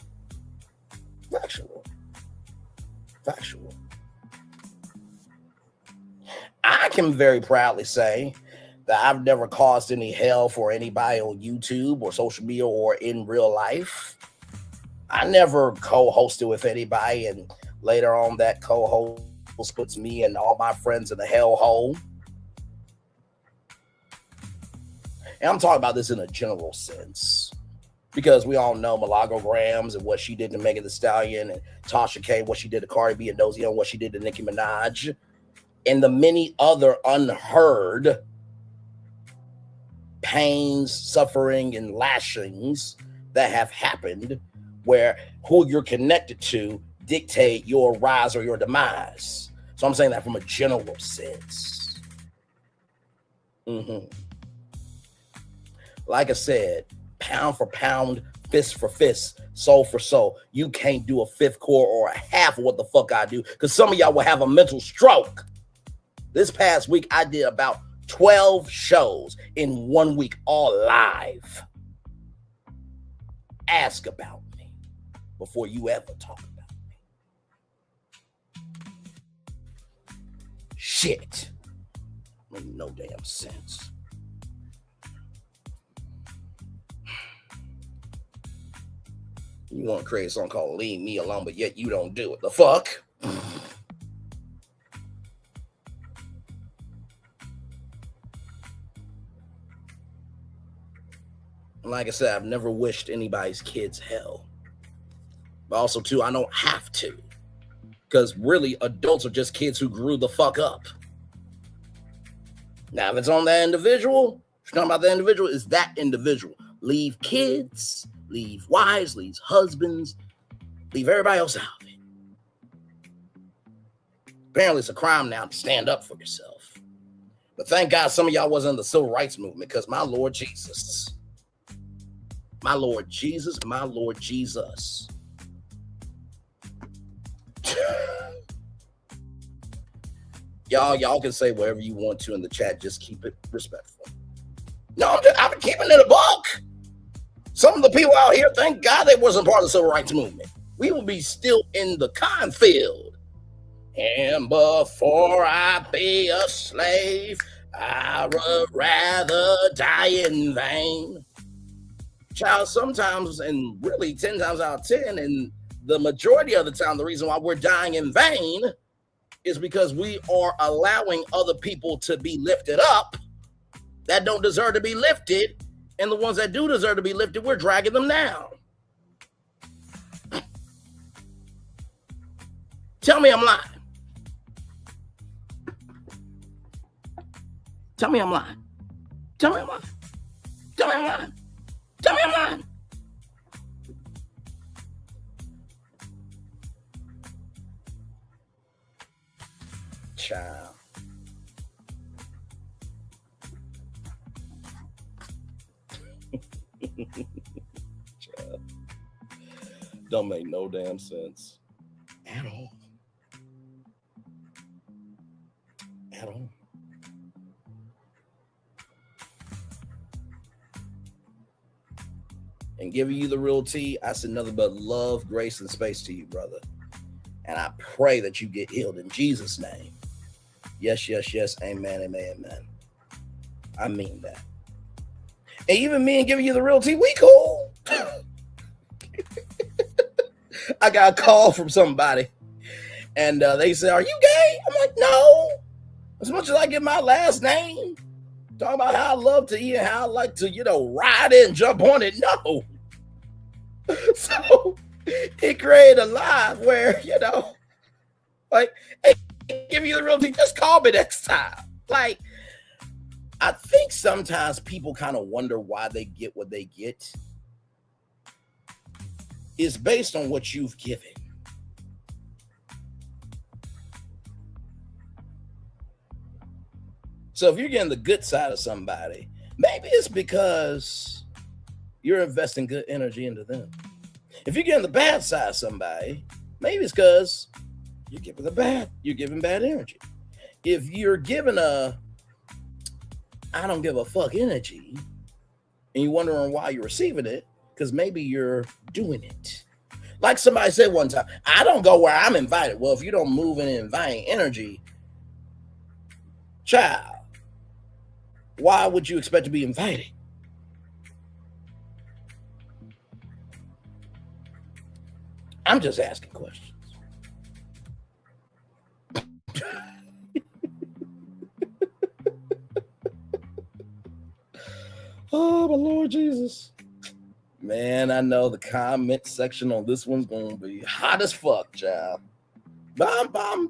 I can very proudly say that I've never caused any hell for anybody on YouTube or social media or in real life. I never co-hosted with anybody, and later on that co-host puts me and all my friends in the hellhole. And I'm talking about this in a general sense, because we all know Milagograms and what she did to Megan Thee Stallion, and Tasha K, what she did to Cardi B, and Dozy on what she did to Nicki Minaj, and the many other unheard pains, suffering, and lashings that have happened, where who you're connected to dictate your rise or your demise. So I'm saying that from a general sense. Like I said, pound for pound, fist for fist, soul for soul. You can't do a fifth core or a half of what the fuck I do, because some of y'all will have a mental stroke. This past week, I did about 12 shows in 1 week, all live. Ask about me before you ever talk about me. Shit. Make no damn sense. You want to create a song called Leave Me Alone, but yet you don't do it. The fuck? Like I said, I've never wished anybody's kids hell. But also, too, I don't have to. Because really, adults are just kids who grew the fuck up. Now, if it's on that individual, if you're talking about that individual, it's that individual. Leave kids, leave wives, leave husbands, leave everybody else out of it. Apparently, it's a crime now to stand up for yourself. But thank God some of y'all wasn't in the civil rights movement, because my Lord Jesus. My Lord Jesus, my Lord Jesus. Y'all can say whatever you want to in the chat. Just keep it respectful. No, I'm keeping it a buck. Some of the people out here, thank God they wasn't part of the civil rights movement. We would be still in the cornfield. And before I be a slave, I would rather die in vain. Child, sometimes, and really 10 times out of 10, and the majority of the time, the reason why we're dying in vain is because we are allowing other people to be lifted up that don't deserve to be lifted, and the ones that do deserve to be lifted, we're dragging them down. Tell me I'm lying. Tell me I'm lying. Tell me I'm lying. Tell me I'm lying. Tell me I'm lying. Child. Child. Don't make no damn sense at all. At all. And giving you the real tea, I said nothing but love, grace, and space to you, brother. And I pray that you get healed in Jesus' name. Yes, yes, yes. Amen, amen, amen. I mean that. And even me and giving you the real tea, we cool. I got a call from somebody. And they said, are you gay? I'm like, no. As much as I get my last name. Talking about how I love to eat and how I like to, ride it and jump on it. No. So it created a lie where, like, hey, give you the real thing. Just call me next time. Like, I think sometimes people kind of wonder why they get what they get. It's based on what you've given. So if you're getting the good side of somebody, maybe it's because you're investing good energy into them. If you're getting the bad side of somebody, maybe it's because You're giving bad energy. If you're giving a I don't give a fuck energy, and you're wondering why you're receiving it, because maybe you're doing it. Like somebody said one time, I don't go where I'm invited. Well, if you don't move in inviting energy, child, why would you expect to be invited? I'm just asking questions. Oh, my Lord Jesus. Man, I know the comment section on this one's going to be hot as fuck, child. But I'm fine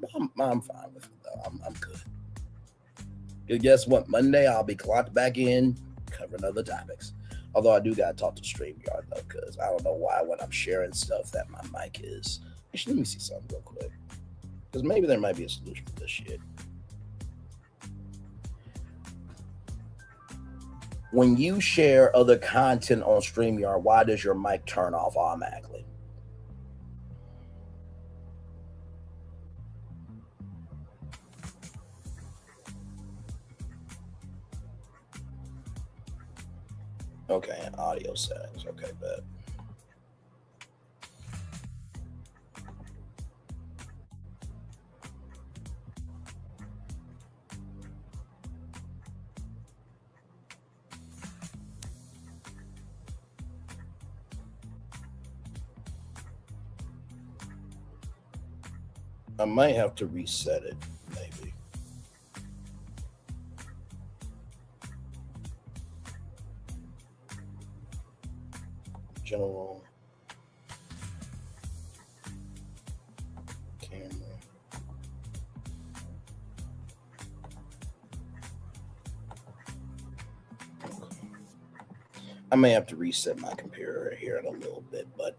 with it, though. I'm good. Because guess what? Monday, I'll be clocked back in, covering other topics. Although I do got to talk to StreamYard, though, because I don't know why when I'm sharing stuff that my mic is. Actually, let me see something real quick. Because maybe there might be a solution for this shit. When you share other content on StreamYard, why does your mic turn off automatically? Okay, audio settings. Okay, bet. I might have to reset it, maybe. General camera. Okay. I may have to reset my computer here in a little bit, but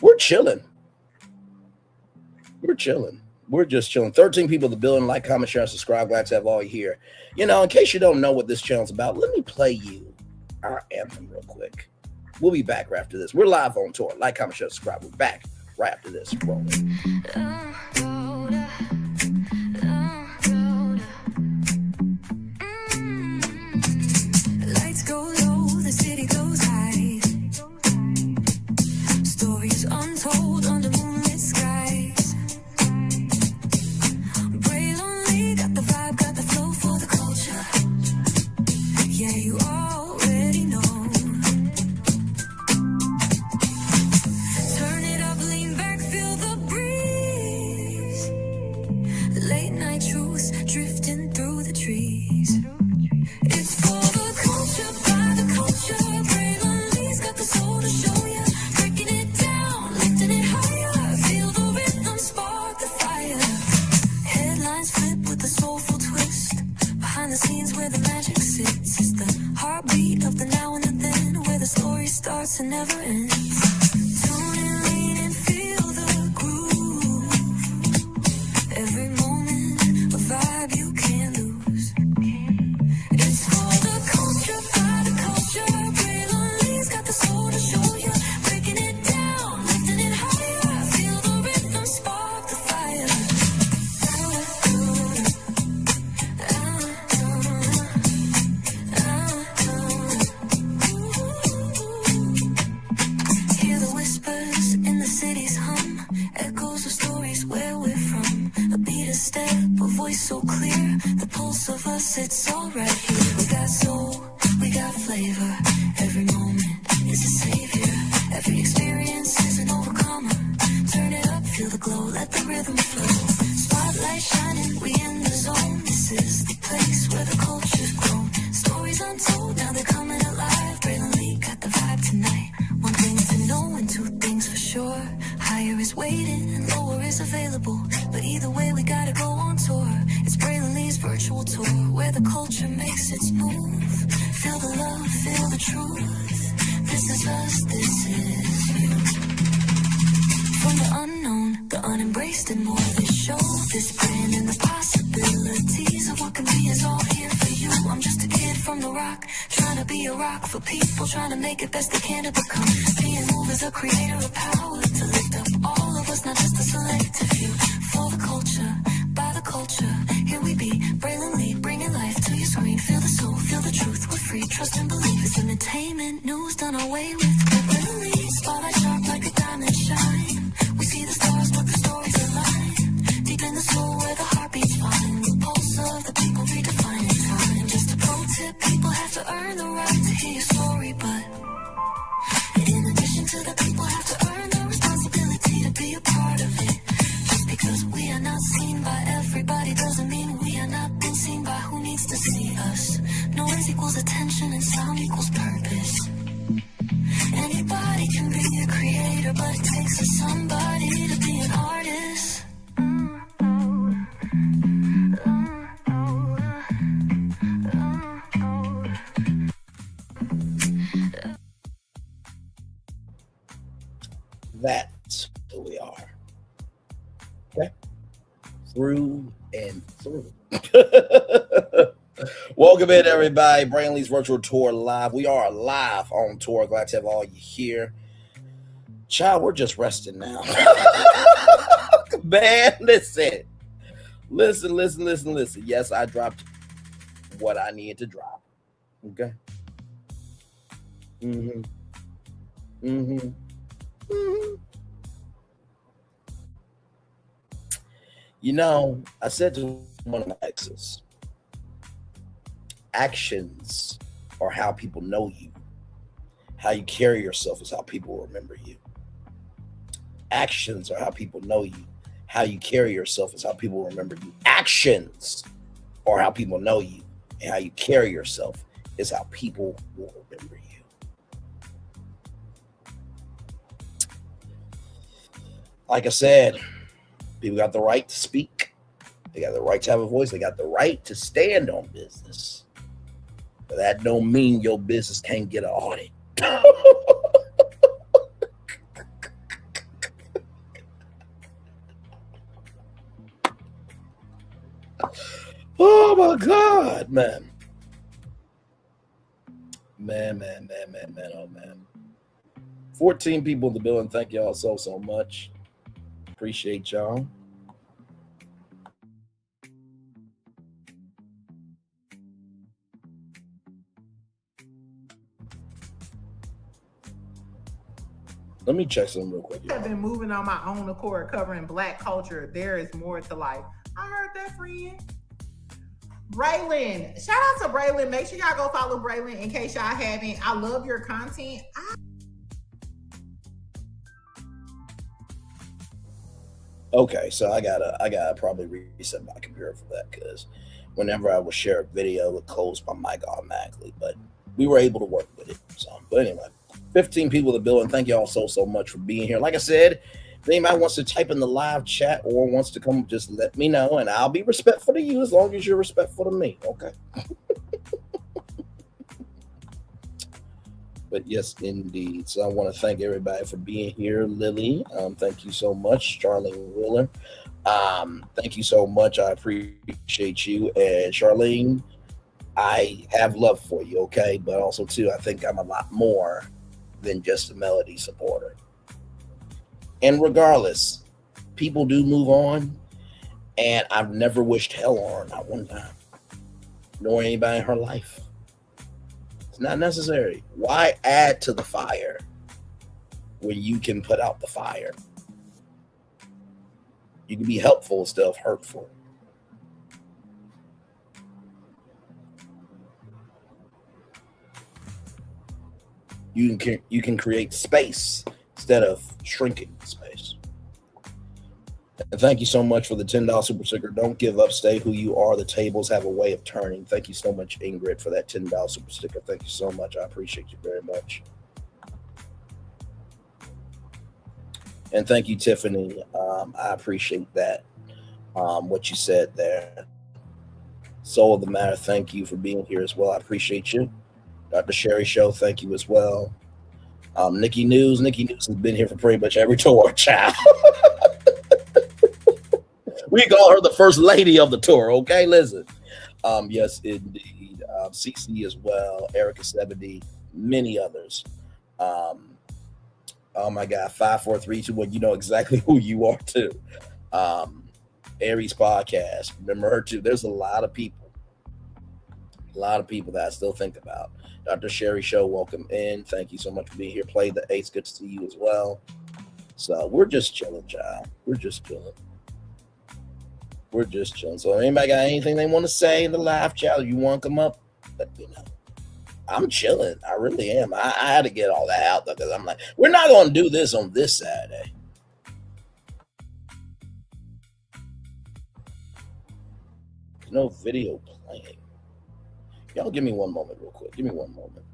we're chilling. We're just chilling. 13 people in the building. Like, comment, share, and subscribe. Glad to have all you here. You know, in case you don't know what this channel's about, let me play you our anthem real quick. We'll be back right after this. We're live on tour. Like, comment, share, subscribe. We're back right after this. Rolling. Lights go low, the city goes high. Stories untold under moonlit skies. Brave lonely, got the vibe, got the flow for the culture. Yeah, you already know. Turn it up, lean back, feel the breeze. Late night truths drifting through the trees. It's for the culture, by the culture. Brave lonely's got the soul to show ya. Breaking it down, lifting it higher. Feel the rhythm, spark the fire. Headlines flip with a soulful twist. Behind the scenes where the magic sits. It's the heartbeat of the now and the then, where the story starts and never ends. Tune in, lean and feel the groove. Every moment, a vibe you can't lose. It's for the culture, by the culture. Brave lonely's got the soul to show ya. Breaking it down, lifting it higher. Feel the rhythm, spark the fire. Hear the whispers in the city's hum. Echoes of stories where we're from. A beat, a step, a voice so clear. The pulse of us, it's all right here. We got soul, we got flavor. Every moment is a savior. Every experience is an overcomer. Turn it up, feel the glow, let the rhythm flow. Spotlight shining, we in the zone. This is the place where the culture's grown. Stories untold, now they're coming alive. Braylon Lee got the vibe tonight. One thing to know and two things for sure. Higher is waiting and lower is available. But either way, we gotta go on tour. It's Braylon Lee's virtual tour, where the culture makes its move. Feel the love, feel the truth. This is us, this is you. From the unknown, the unembraced and more. This show, this brand and the possibilities of what can be is all here for you. I'm just a kid from the rock, trying to be a rock for people, trying to make it best they can to become. Being moved as a creator of power to lift up all of us, not just a selective few. For the culture. culture, by the culture. Here we be, brilliantly bringing life to your screen. Feel the soul, feel the truth. We're free, trust and believe. It's entertainment, news done away with. Brilliantly, spotlight sharp like a diamond shine. We see the stars, but the stories align. Deep in the soul, where the heart beats fine. The pulse of the people redefining time. Just a pro tip, people have to earn the right to hear your story, but in addition to the people have to earn the responsibility to be a part of it. Just because we are not seen by everybody doesn't mean we are not been seen by who needs to see us. Noise equals attention and sound equals purpose. Anybody can be a creator, but it takes a somebody to be an artist. That's who we are. Okay? Through and through. Welcome in, everybody. Brainley's virtual tour live. We are live on tour. Glad to have all you here. Child, we're just resting now. Man, listen. Listen. Yes, I dropped what I needed to drop. Okay? You know, I said to one of my exes, actions are how people know you. How you carry yourself is how people remember you. Actions are how people know you. How you carry yourself is how people remember you. Actions are how people know you. And how you carry yourself is how people will remember you. Like I said, people got the right to speak. They got the right to have a voice. They got the right to stand on business. But that don't mean your business can't get an audit. Oh my God, man. Man, oh man. 14 people in the building. Thank y'all so much. Appreciate y'all. Let me check something real quick. I've been moving on my own accord, covering Black culture. There is more to life. I heard that, friend. Braylon, shout out to Braylon. Make sure y'all go follow Braylon in case y'all haven't. I love your content. Okay, so I gotta probably reset my computer for that, because whenever I would share a video, it would close my mic automatically. But we were able to work with it. So, but anyway, 15 people in the building. Thank y'all so much for being here. Like I said, if anybody wants to type in the live chat or wants to come, just let me know, and I'll be respectful to you as long as you're respectful to me. Okay. But yes, indeed. So I want to thank everybody for being here. Lily, thank you so much. Charlene Wheeler, thank you so much. I appreciate you. And Charlene, I have love for you, okay? But also, too, I think I'm a lot more than just a melody supporter. And regardless, people do move on, and I've never wished hell on her, not one time, nor anybody in her life. It's not necessary. Why add to the fire when you can put out the fire? You can be helpful instead of hurtful. You can create space instead of shrinking space. And thank you so much for the $10 super sticker. Don't give up. Stay who you are. The tables have a way of turning. Thank you so much, Ingrid, for that $10 super sticker. Thank you so much. I appreciate you very much. And thank you, Tiffany. I appreciate that, what you said there. Soul of the Matter, thank you for being here as well. I appreciate you. Dr. Sherry Show, thank you as well. Nikki News has been here for pretty much every tour, child. We call her the first lady of the tour, okay? Listen. Yes, indeed. CC as well, Erica 70, many others. Oh my God, 5, 4, 3, 2, 1. You know exactly who you are too. Aries podcast. Remember her too. There's a lot of people that I still think about. Dr. Sherry Show, welcome in. Thank you so much for being here. Play the Ace. Good to see you as well. So we're just chilling, child. We're just chilling. So anybody got anything they want to say in the live chat? You want to come up? But, I'm chilling. I really am. I had to get all that out there because I'm like, we're not going to do this on this Saturday. There's no video playing. Y'all give me one moment real quick. Give me one moment.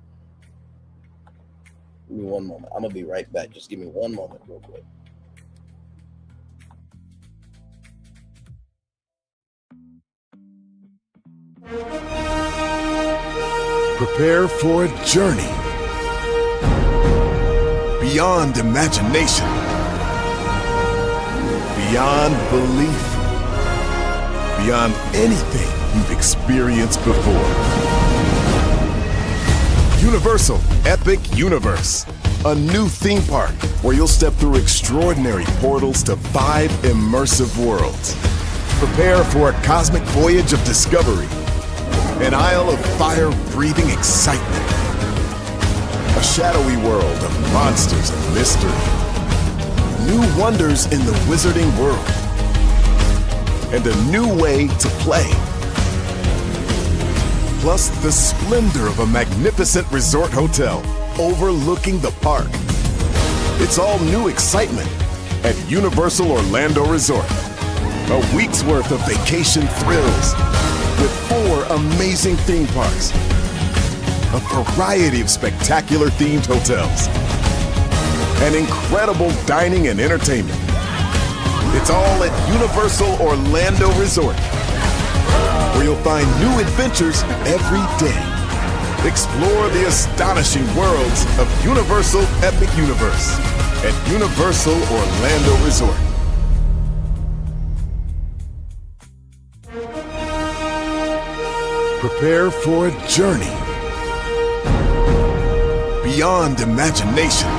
I'm going to be right back. Just give me one moment real quick. Prepare for a journey beyond imagination, beyond belief, beyond anything you've experienced before. Universal Epic Universe, a new theme park where you'll step through extraordinary portals to 5 immersive worlds. Prepare for a cosmic voyage of discovery, an isle of fire-breathing excitement, a shadowy world of monsters and mystery, new wonders in the wizarding world, and a new way to play. Plus the splendor of a magnificent resort hotel overlooking the park. It's all new excitement at Universal Orlando Resort. A week's worth of vacation thrills with 4 amazing theme parks, a variety of spectacular themed hotels, and incredible dining and entertainment. It's all at Universal Orlando Resort, where you'll find new adventures every day. Explore the astonishing worlds of Universal Epic Universe at Universal Orlando Resort. Prepare for a journey beyond imagination,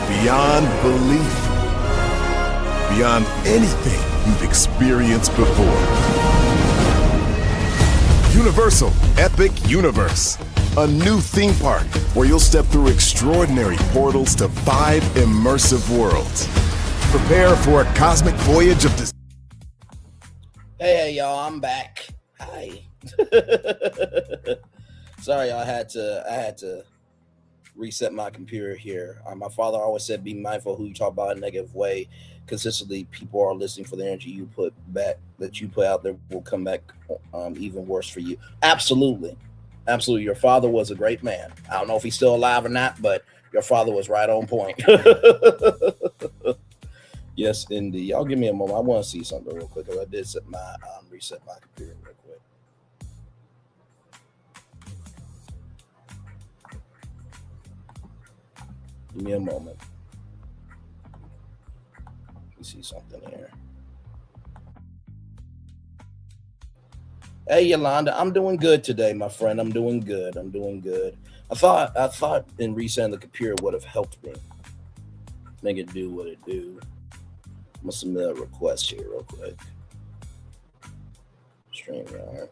beyond belief, beyond anything you've experienced before. Universal Epic Universe, a new theme park where you'll step through extraordinary portals to 5 immersive worlds. Prepare for a cosmic voyage of Hey, y'all, I'm back. Hi. Sorry, I had to reset my computer here. My father always said, be mindful who you talk about in a negative way. Consistently, people are listening for the energy you put out there will come back even worse for you. Absolutely. Your father was a great man. I don't know if he's still alive or not, but your father was right on point. Yes, indeed. Y'all give me a moment. I want to see something real quick because I did reset my computer real quick. Give me a moment. Let me see something here. Hey, Yolanda, I'm doing good today, my friend. I'm doing good. I thought in resetting the computer would have helped me make it do what it do. I'm gonna submit a request here real quick. StreamYard.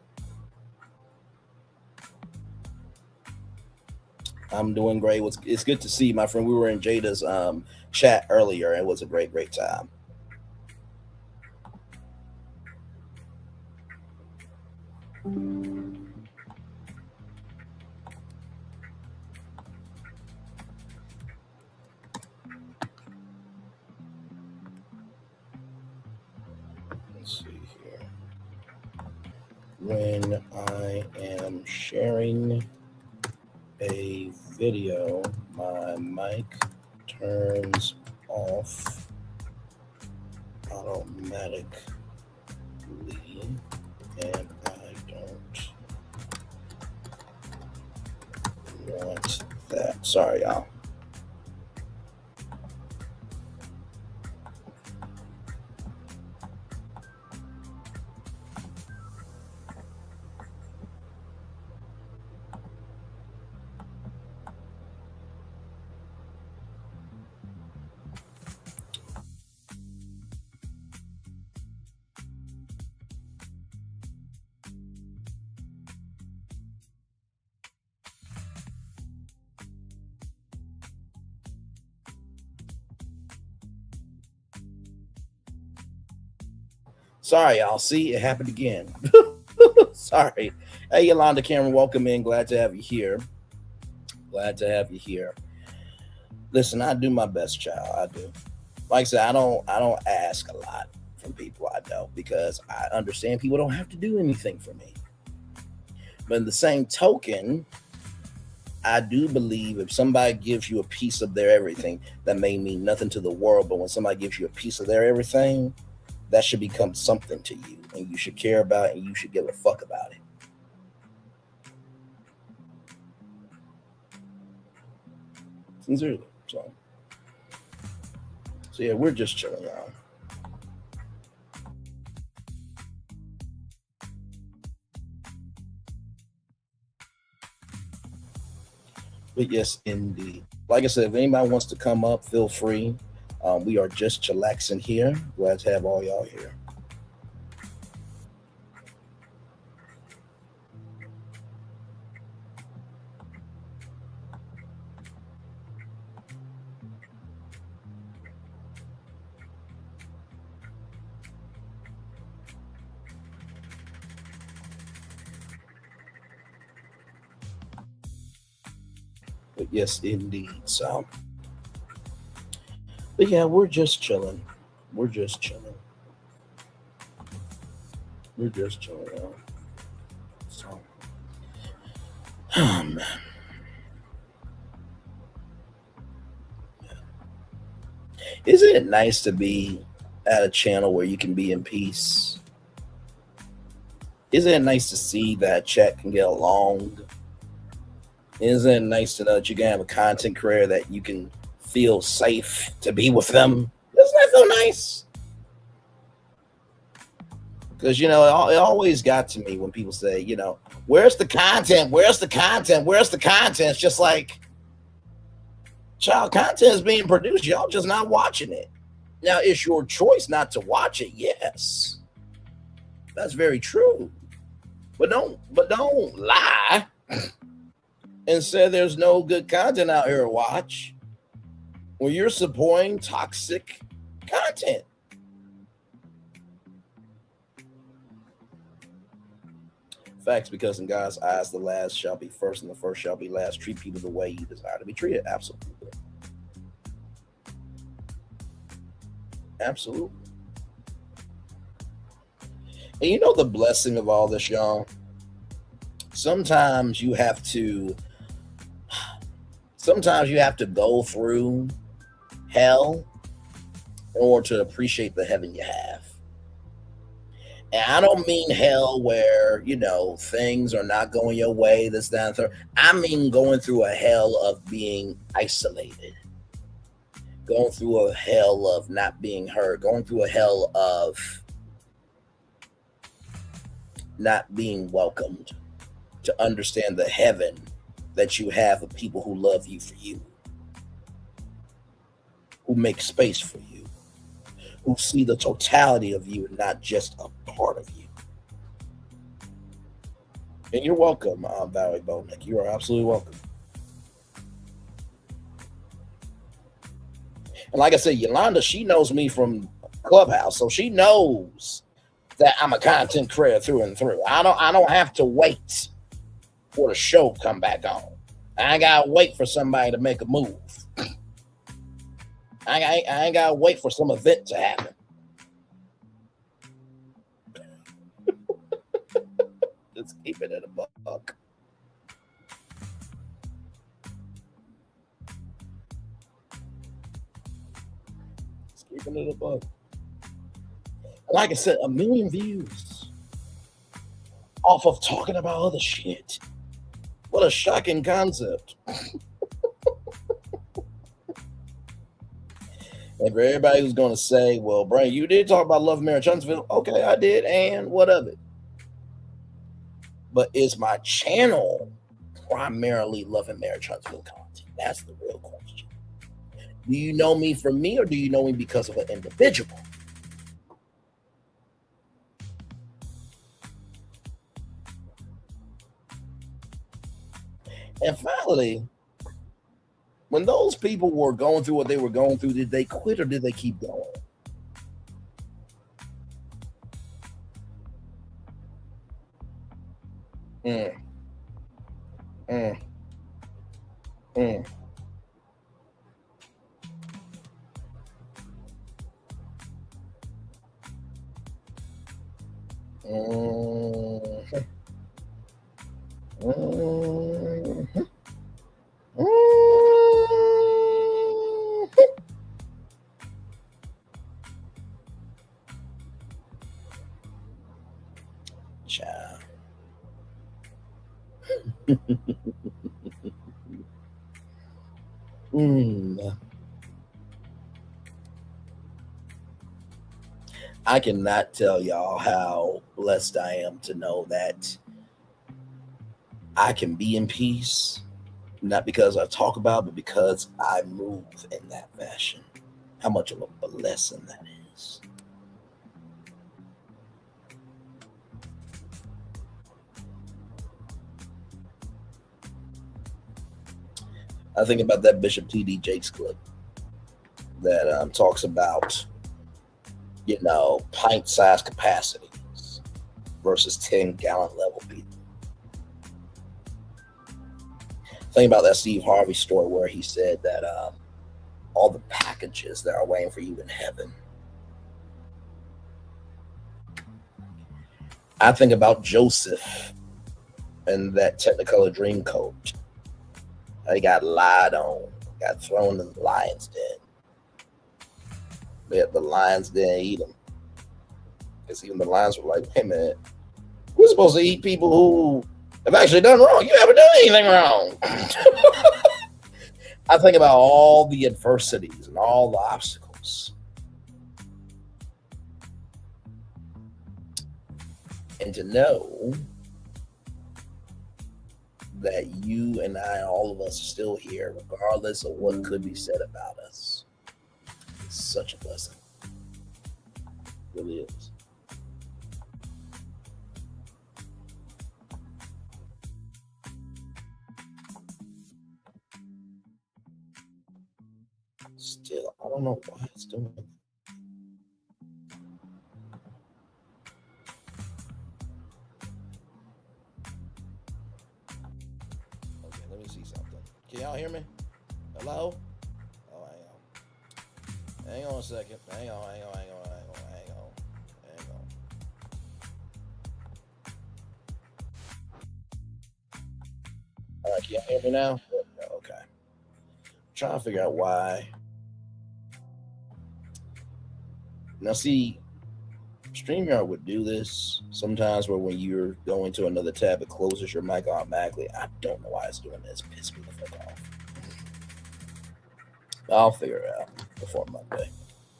I'm doing great. It's good to see you, my friend. We were in Jada's chat earlier. It was a great time. Let's see here. When I am sharing a video, my mic turns off automatically, and I don't want that. Sorry, y'all. Sorry, y'all. See, it happened again. Sorry. Hey, Yolanda Cameron, welcome in. Glad to have you here. Glad to have you here. Listen, I do my best, child. I do. Like I said, I don't ask a lot from people I know because I understand people don't have to do anything for me. But in the same token, I do believe if somebody gives you a piece of their everything, that may mean nothing to the world. But when somebody gives you a piece of their everything, that should become something to you, and you should care about it, and you should give a fuck about it. Sincerely. So yeah, we're just chilling, y'all. But yes, indeed. Like I said, if anybody wants to come up, feel free. We are just chillaxing here. Glad to have all y'all here. But yes, indeed. So, but yeah, we're just chilling. We're just chilling. We're just chilling, y'all. So, oh man. Isn't it nice to be at a channel where you can be in peace? Isn't it nice to see that chat can get along? Isn't it nice to know that you can have a content creator that you can feel safe to be with them? Doesn't that feel nice? Because, you know, it always got to me when people say, you know, where's the content? Where's the content? Where's the content? It's just like, child, content is being produced. Y'all just not watching it. Now, it's your choice not to watch it. Yes, that's very true. But don't lie and say there's no good content out here to watch when you're supporting toxic content. Facts, because in God's eyes, the last shall be first and the first shall be last. Treat people the way you desire to be treated. Absolutely. Absolutely. And you know the blessing of all this, y'all? Sometimes you have to go through hell in order to appreciate the heaven you have. And I don't mean hell where, you know, things are not going your way, this, that, and third. I mean going through a hell of being isolated, going through a hell of not being heard, going through a hell of not being welcomed, to understand the heaven that you have of people who love you for you, who make space for you, who see the totality of you and not just a part of you. And you're welcome, Valerie Bownick. You are absolutely welcome. And like I said, Yolanda, she knows me from Clubhouse, so she knows that I'm a content creator through and through. I don't have to wait for the show to come back on. I ain't gotta wait for somebody to make a move. I ain't gotta wait for some event to happen. Just keep it in a buck. Just keep it in a buck. Like I said, 1 million views off of talking about other shit. What a shocking concept. And for everybody who's going to say, well, Brian, you did talk about Love, Marriage, Huntsville. Okay, I did. And what of it? But is my channel primarily Love and Marriage, Huntsville content? That's the real question. Do you know me for me, or do you know me because of an individual? And finally, when those people were going through what they were going through, did they quit or did they keep going? Mm, mm, mm. Mm, mm, mm. Child. Mm. I cannot tell y'all how blessed I am to know that I can be in peace, not because I talk about, but because I move in that fashion. How much of a blessing that is. I think about that Bishop T.D. Jakes clip that talks about, pint-sized capacities versus 10-gallon level people. Think about that Steve Harvey story where he said that all the packages that are waiting for you in heaven. I think about Joseph and that Technicolor Dreamcoat. He got lied on, got thrown in the lion's den. But the lions didn't eat him. Because even the lions were like, hey man, we're supposed to eat people who have actually done wrong. You haven't done anything wrong. I think about all the adversities and all the obstacles. And to know that you and I, all of us, are still here, regardless of what could be said about us. It's such a blessing. It really is. Still, I don't know why it's doing it. Okay, let me see something. Can y'all hear me? Hello? Oh, hang on. Hang on a second. Hang on. All right, can y'all hear me now? Okay. I'm trying to figure out why. Now, see, StreamYard would do this sometimes where when you're going to another tab, it closes your mic automatically. I don't know why it's doing this. Piss me the fuck off. I'll figure it out before Monday.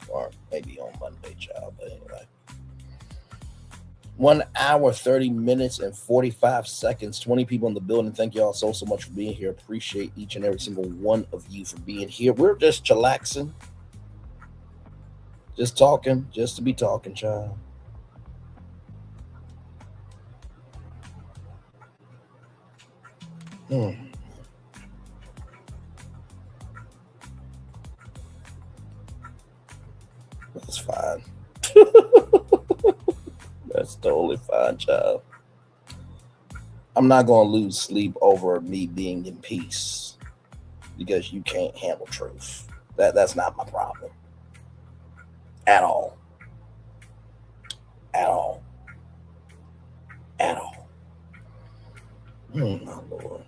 Or maybe on Monday, child. But anyway. 1 hour, 30 minutes, and 45 seconds. 20 people in the building. Thank y'all so much for being here. Appreciate each and every single one of you for being here. We're just chillaxing. Just talking, just to be talking, child. That's fine. That's totally fine, child. I'm not going to lose sleep over me being in peace because you can't handle truth. That's not my problem. At all. At all. At all. Oh, my Lord.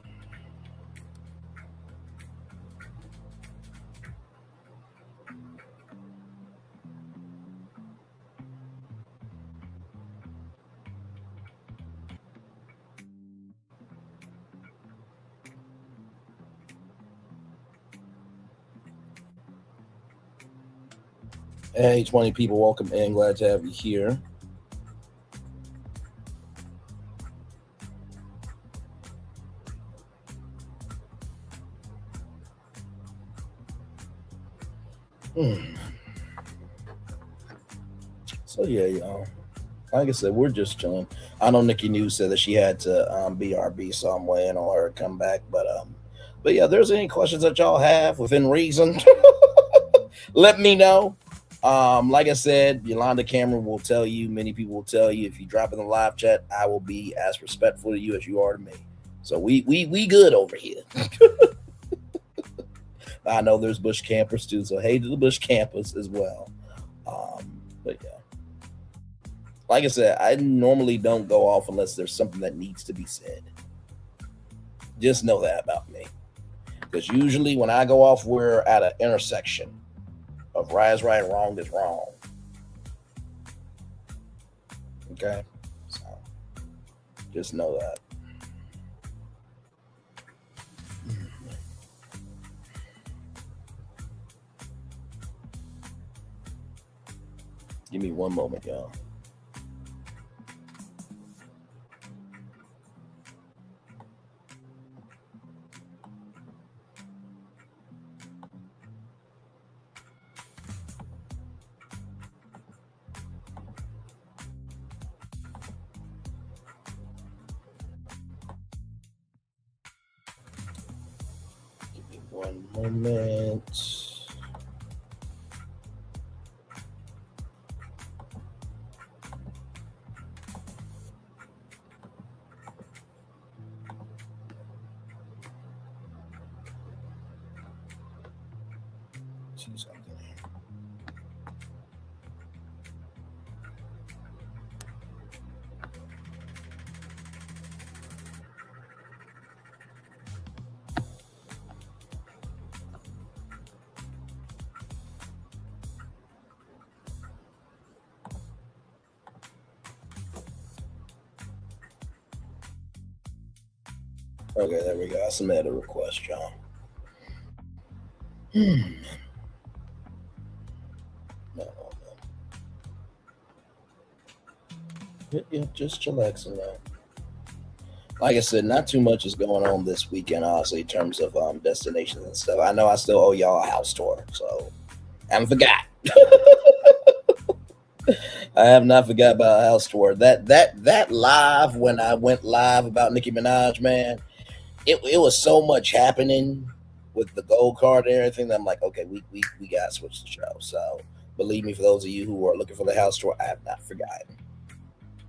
Hey, 20 people, welcome in. Glad to have you here. So yeah, y'all. Like I said, we're just chilling. I know Nikki News said that she had to BRB, so I'm waiting on her to come back. But yeah, if there's any questions that y'all have within reason, let me know. Like I said, Yolanda Cameron will tell you, many people will tell you, if you drop in the live chat, I will be as respectful to you as you are to me. So we good over here. I know there's bush campers too, so hey to the bush campers as well. But yeah, like I said, I normally don't go off unless there's something that needs to be said. Just know that about me, because usually when I go off, we're at an intersection of right is right, wrong is wrong. Okay, so just know that. Give me one moment, y'all. Give me one moment. See something here. Okay, there we go. I submitted a request, y'all. No. Yeah, just chillaxing now. Like I said, not too much is going on this weekend, honestly, in terms of destinations and stuff. I know I still owe y'all a house tour, so I haven't forgot. I have not forgot about a house tour. That live, when I went live about Nicki Minaj, man, it was so much happening with the gold card and everything that I'm like, okay, we gotta switch the show. So believe me, for those of you who are looking for the house tour, I have not forgotten.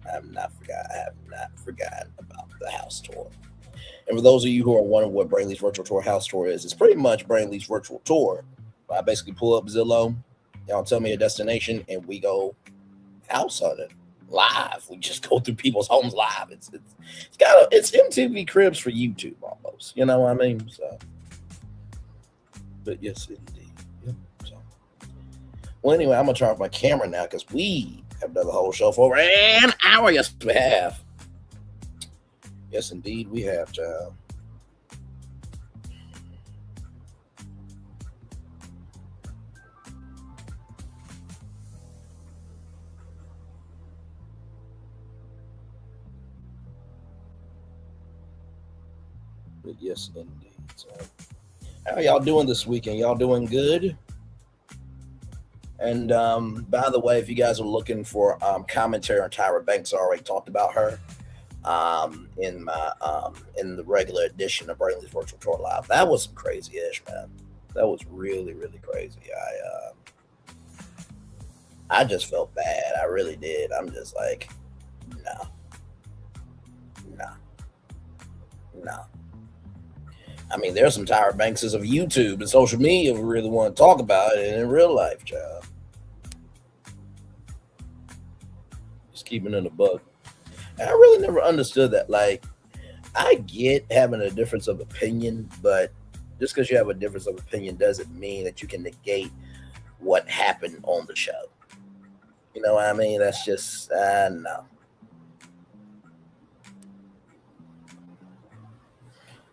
I have not forgotten about the house tour. And for those of you who are wondering what Brainley's virtual tour house tour is, it's pretty much Brainley's virtual tour. I basically pull up Zillow, y'all tell me a destination, and we go house on it live. We just go through people's homes live. It's MTV Cribs for YouTube almost. You know what I mean? So, but yes, indeed. Yeah, so. Well, anyway, I'm gonna turn off my camera now because we have done the whole show for over an hour. Yes, we have. Yes, indeed, we have, child. But yes, indeed. So, how are y'all doing this weekend? Y'all doing good? And by the way, if you guys are looking for commentary on Tyra Banks, I already talked about her in the regular edition of Brainley's Virtual Tour Live. That was some crazy-ish, man. That was really, really crazy. I just felt bad. I really did. I'm just like, no. I mean, there's some Tyra Bankses of YouTube and social media if we really want to talk about it in real life, child. Just keeping it a buck. And I really never understood that. Like, I get having a difference of opinion, but just because you have a difference of opinion doesn't mean that you can negate what happened on the show. You know what I mean? That's just, no.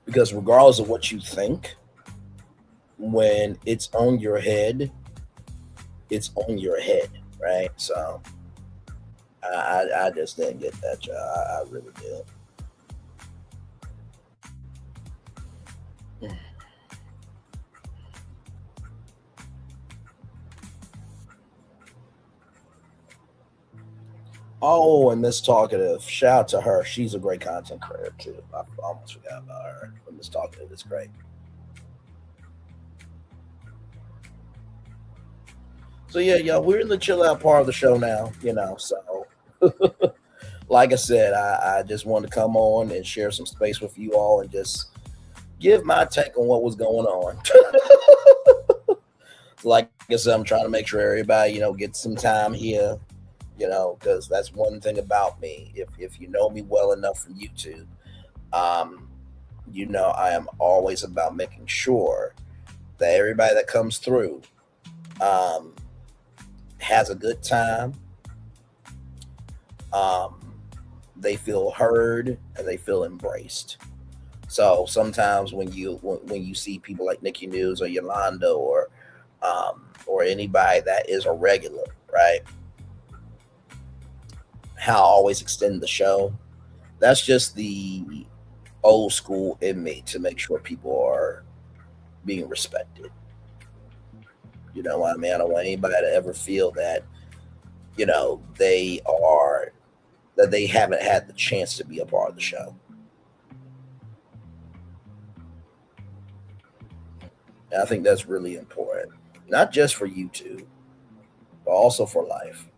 Because regardless of what you think, when it's on your head, it's on your head, right? So I just didn't get that, y'all. I really did. Oh, and Miss Talkative. Shout out to her. She's a great content creator too. I almost forgot about her. But Miss Talkative is great. So yeah, y'all, we're in the chill out part of the show now, so like I said, I just wanted to come on and share some space with you all and just give my take on what was going on. Like I said, I'm trying to make sure everybody, gets some time here, because that's one thing about me. If you know me well enough from YouTube, um, I am always about making sure that everybody that comes through um, has a good time. Um, they feel heard and they feel embraced. So sometimes when you see people like Nikki News or Yolanda or anybody that is a regular, right? How I always extend the show. That's just the old school in me to make sure people are being respected. You know what I mean? I don't want anybody to ever feel that, they are that they haven't had the chance to be a part of the show. And I think that's really important. Not just for YouTube, but also for life.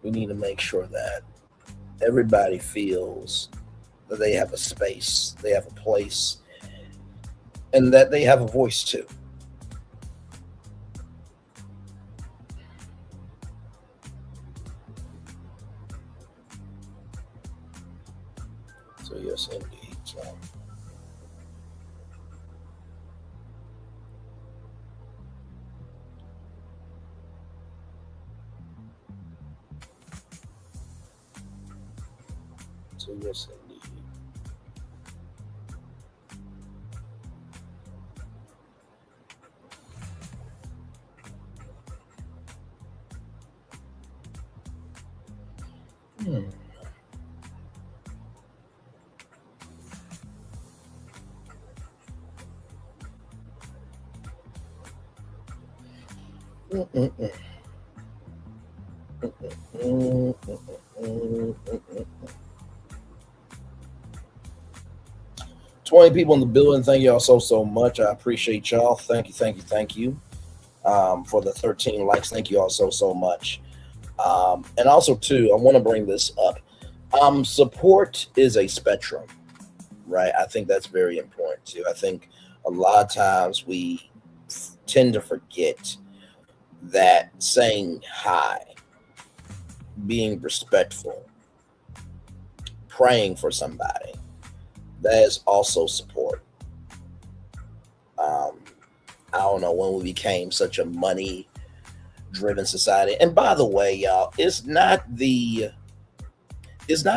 We need to make sure that everybody feels that they have a space, they have a place, and that they have a voice too. So yes, indeed. So yes, indeed. Hmm. Mm-mm-mm. Mm-mm-mm. 20 people in the building. Thank y'all so much. I appreciate y'all. Thank you. For the 13 likes. Thank you all so much. And also too, I want to bring this up. Support is a spectrum, right? I think that's very important too. I think a lot of times we tend to forget that saying hi, being respectful, praying for somebody, that is also support. Um, I don't know when we became such a money driven society. And by the way, y'all, it's not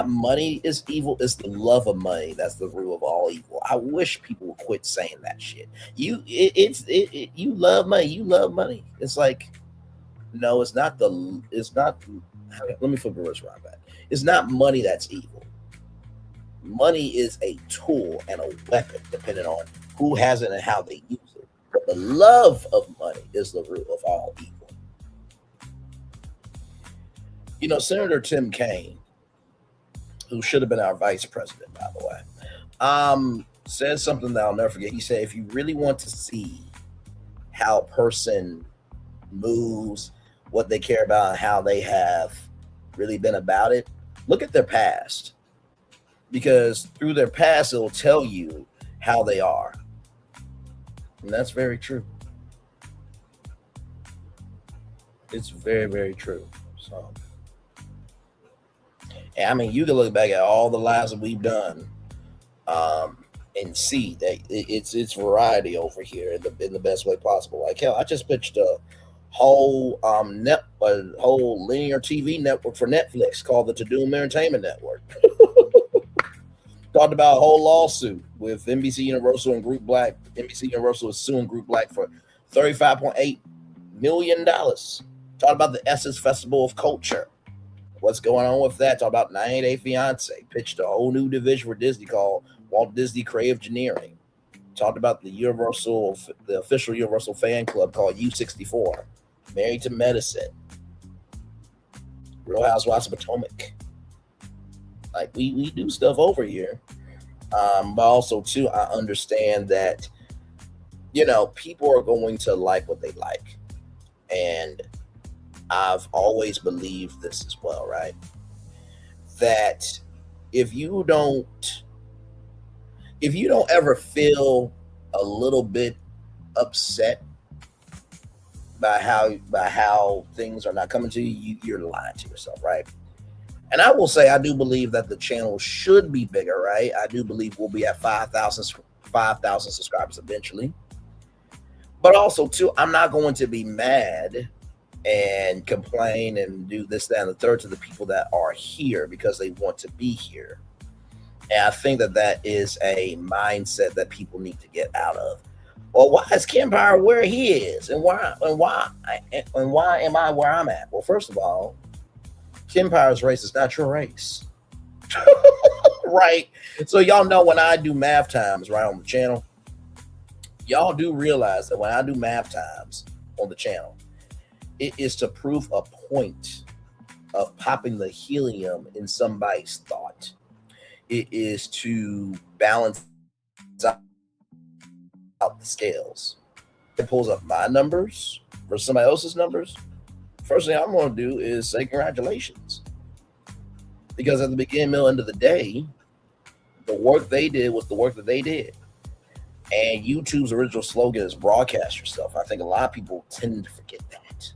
money is evil, it's the love of money that's the root of all evil. I wish people would quit saying that shit. You love money, It's like, no, it's not let me flip the words around back. It's not money that's evil. Money is a tool and a weapon depending on who has it and how they use it. But the love of money is the root of all evil. Senator Tim Kaine, who should have been our vice president, by the way, said something that I'll never forget. He said, if you really want to see how a person moves, what they care about, and how they have really been about it, look at their past. Because through their past, it'll tell you how they are. And that's very true. It's very, very true. So, and I mean, you can look back at all the lives that we've done, and see that it's variety over here in the best way possible. Like hell, I just pitched a whole whole linear TV network for Netflix called the To Doom Entertainment Network. Talked about a whole lawsuit with NBC Universal and Group Black. NBC Universal is suing Group Black for $35.8 million. Talked about the Essence Festival of Culture. What's going on with that? Talked about 90 Day Fiance. Pitched a whole new division for Disney called Walt Disney Creative Engineering. Talked about the official Universal fan club called U64. Married to Medicine. Real Housewives of Potomac. Like we do stuff over here. But also too, I understand that people are going to like what they like. And I've always believed this as well, right? That if you don't ever feel a little bit upset by how things are not coming to you, you're lying to yourself, right? And I will say, I do believe that the channel should be bigger, right? I do believe we'll be at 5,000 subscribers eventually. But also, too, I'm not going to be mad and complain and do this, that, and the third to the people that are here because they want to be here. And I think that is a mindset that people need to get out of. Well, why is Kempire where he is, and why am I where I'm at? Well, first of all, Kempire's race is not your race, right? So y'all know when I do math times right on the channel, y'all do realize that when I do math times on the channel, it is to prove a point of popping the helium in somebody's thought. It is to balance out the scales. It pulls up my numbers versus somebody else's numbers. First thing I'm going to do is say congratulations. Because at the beginning, middle, end of the day, the work they did was the work that they did. And YouTube's original slogan is broadcast yourself. I think a lot of people tend to forget that.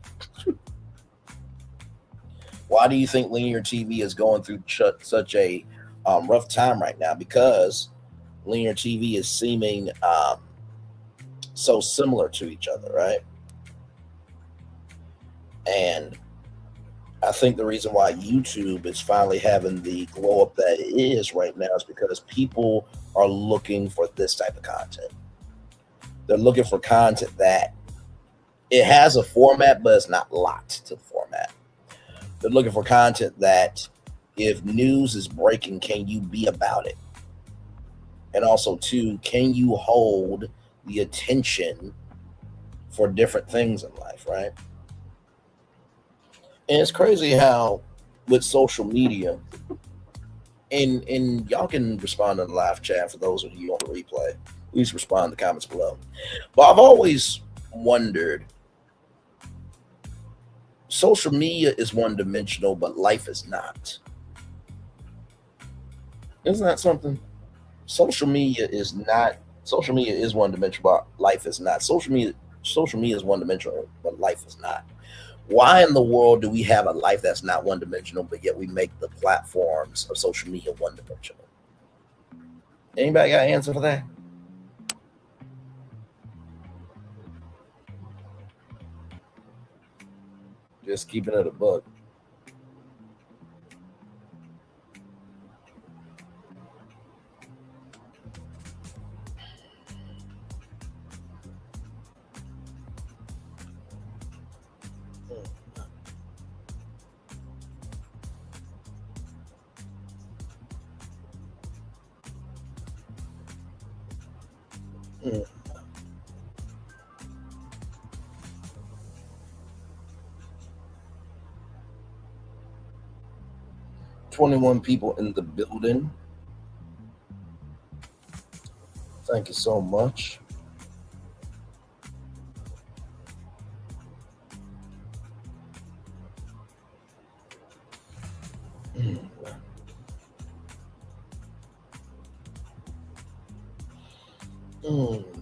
Why do you think linear TV is going through such a rough time right now? Because linear TV is seeming so similar to each other, right? And I think the reason why YouTube is finally having the glow up that it is right now is because people are looking for this type of content. They're looking for content that it has a format, but it's not locked to the format. They're looking for content that if news is breaking, can you be about it? And also, too, can you hold the attention for different things in life, right? And it's crazy how with social media, and y'all can respond in the live chat for those of you on the replay. Please respond in the comments below. But I've always wondered, social media is one-dimensional, but life is not. Isn't that something? Social media is one-dimensional, but life is not. Social media is one-dimensional, but life is not. Why in the world do we have a life that's not one-dimensional, but yet we make the platforms of social media one-dimensional? Anybody got an answer for that? Just keeping it a buck. Mm. 21 people in the building. Thank you so much. Man.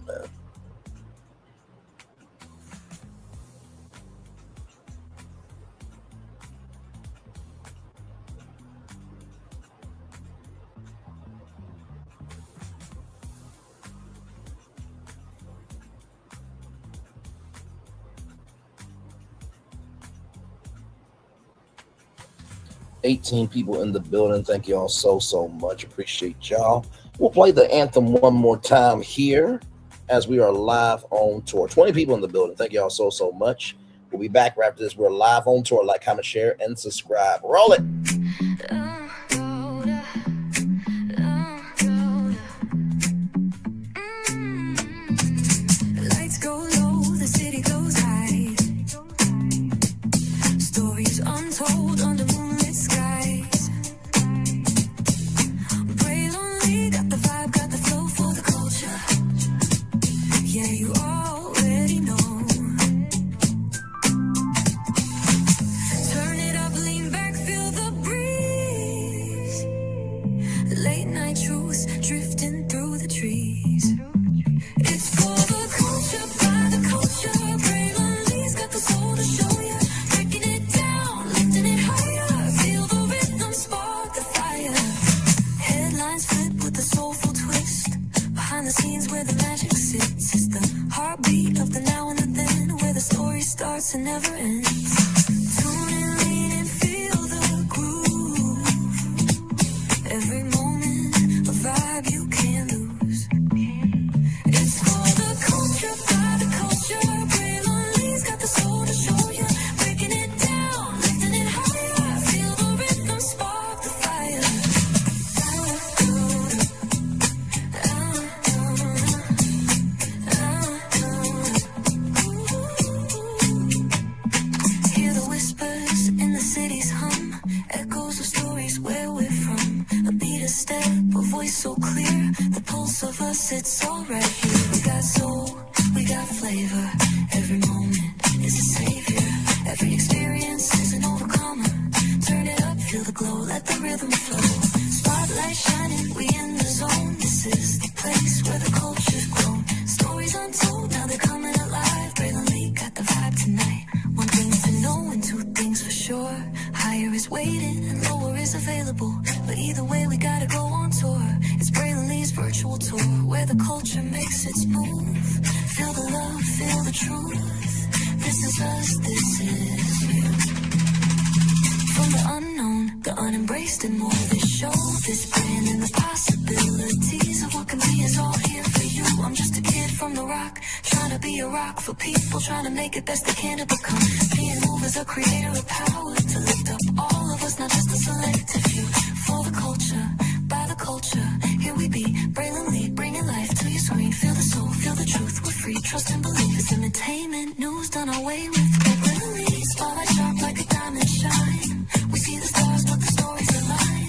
18 people in the building. Thank you all so much. Appreciate y'all. We'll play the anthem one more time here as we are live on tour. 20 people in the building. Thank you all so much. We'll be back right after this. We're live on tour. Like, comment, share, and subscribe. Roll it. Lights go low, the city goes high. Stories untold under moonlit skies. Pray lonely, got the vibe, got the flow for the culture. Yeah, you are. Feel the glow, let the rhythm flow. Spotlight shining, we in the zone. This is the place where the culture's grown. Stories untold, now they're coming alive. Braylon Lee got the vibe tonight. One thing to know and two things for sure. Higher is waiting and lower is available. But either way, we gotta go on tour. It's Braylon Lee's virtual tour, where the culture makes its move. Feel the love, feel the truth. This is us, this is you. From the unknown, the unembraced and more. This show, this brand and the possibilities of what can be is all here for you. I'm just a kid from the rock, trying to be a rock for people, trying to make it best they can to become. Being moved as a creator of power, to lift up all of us, not just a selective few. For the culture, by the culture, here we be. Braylon Lee, bringing life to your screen. Feel the soul, feel the truth, we're free. Trust and believe it's entertainment, news done our way with. Braylon Lee, spotlight sharp like a diamond shine. We see the stars, but the stories align.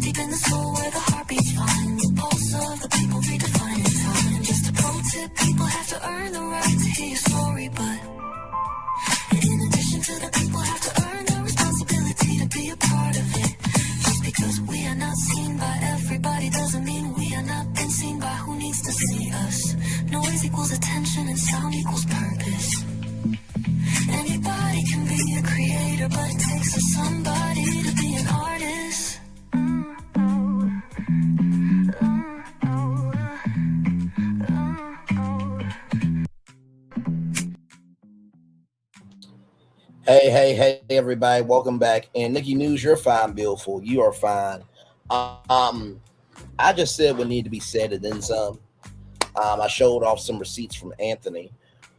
Deep in the soul where the heartbeats find. The pulse of the people redefining time. Just a pro tip, people have to earn the right to hear your story, but in addition to that, people have to earn the responsibility to be a part of it. Just because we are not seen by everybody doesn't mean we are not been seen by who needs to see us. Noise equals attention and sound equals purpose. Anybody can be a creator, but it takes a somebody to be an artist. Hey, everybody. Welcome back. And Nikki News, you're fine, beautiful. You are fine. I just said what needed to be said and then some. I showed off some receipts from Anthony.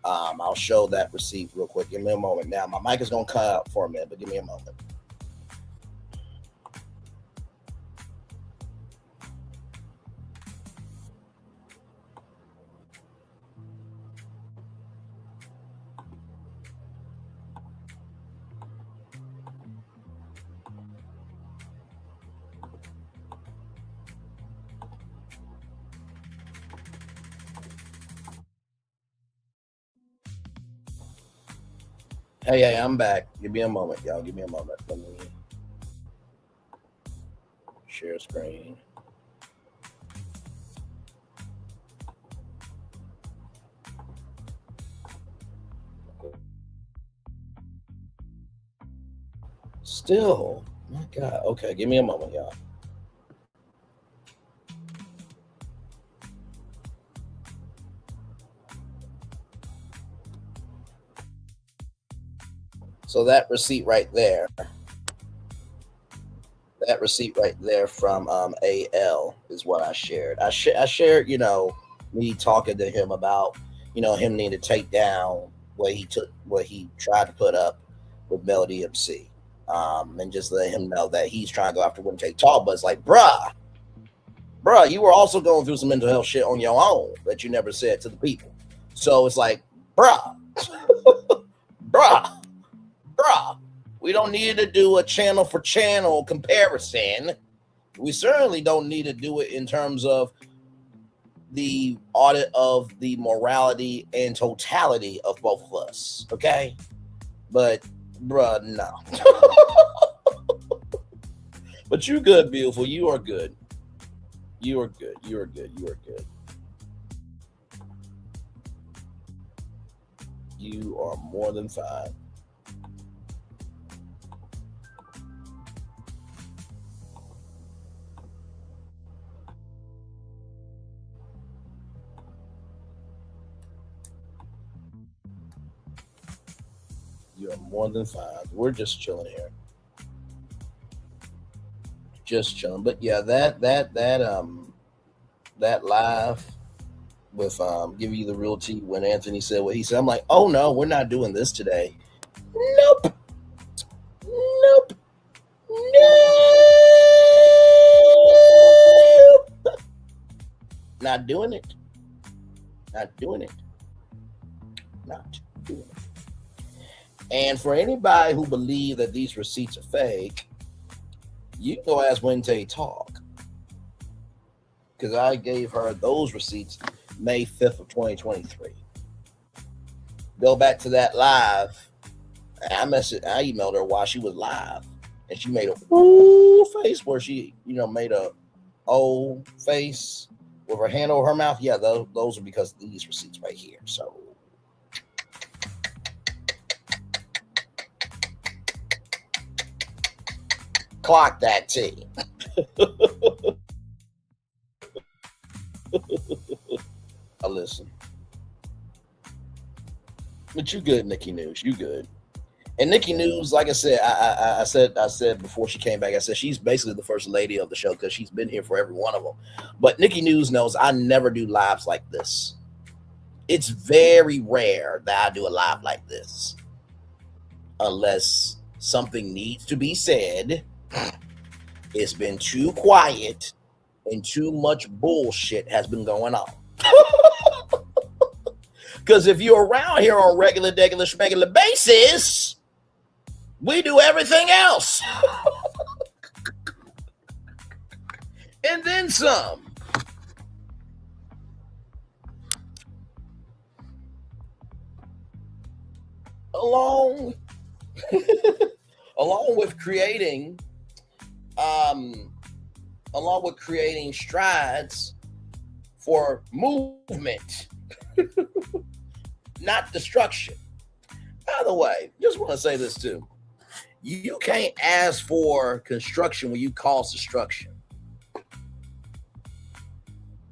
I'll show that receipt real quick. Give me a moment. Now, my mic is going to cut out for a minute, but give me a moment. Hey, I'm back. Give me a moment, y'all. Give me a moment. Let me share screen. Still, my God. Okay, give me a moment, y'all. So that receipt right there from AL is what I shared. I shared, me talking to him about, him needing to take down what he tried to put up with Melody MC, and just let him know that he's trying to go after Wouldn't Take Tall. But it's like, bruh, you were also going through some mental health shit on your own that you never said to the people. So it's like, bruh, we don't need to do a channel for channel comparison. We certainly don't need to do it in terms of the audit of the morality and totality of both of us. Okay? But, bruh, no. But you're good, beautiful. You are good. You are good. You are good. You are good. You are more than fine. You're more than fine. We're just chilling here. Just chilling. But yeah, that live with giving you the real tea when Anthony said what he said. I'm like, oh no, we're not doing this today. Nope. Not doing it. And for anybody who believe that these receipts are fake, you can go ask Wente Talk, because I gave her those receipts May 5th of 2023. Go back to that live. I emailed her while she was live. and she made a ooh face where she, made a O face with her hand over her mouth. Yeah, those are because of these receipts right here. So clock that T. Listen. But you good, Nikki News. You good. And Nikki News, like I said, I said before she came back, I said she's basically the first lady of the show because she's been here for every one of them. But Nikki News knows I never do lives like this. It's very rare that I do a live like this, unless something needs to be said. It's been too quiet and too much bullshit has been going on. Because if you're around here on regular basis, we do everything else. And then some. Along with creating strides for movement, not destruction. By the way, just want to say this too. You can't ask for construction when you cause destruction.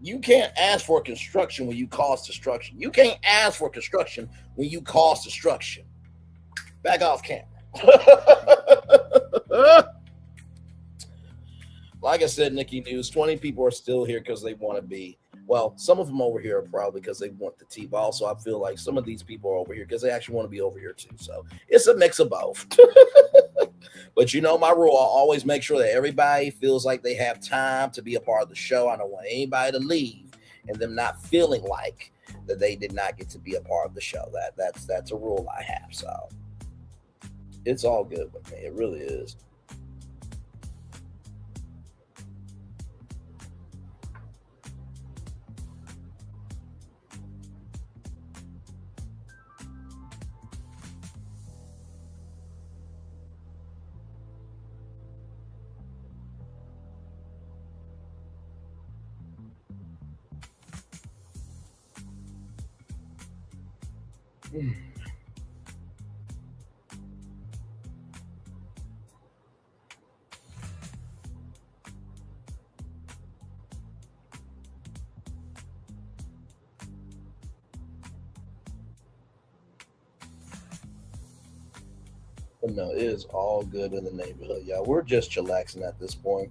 You can't ask for construction when you cause destruction. You can't ask for construction when you cause destruction. Back off camera. Like I said, Nikki News, 20 people are still here because they want to be. Well, some of them over here are probably because they want the tea, but also I feel like some of these people are over here because they actually want to be over here too. So it's a mix of both. But my rule, I always make sure that everybody feels like they have time to be a part of the show. I don't want anybody to leave and them not feeling like that they did not get to be a part of the show. That's a rule I have. So it's all good with me. It really is. But no, it is all good in the neighborhood, y'all. We're just chillaxing at this point.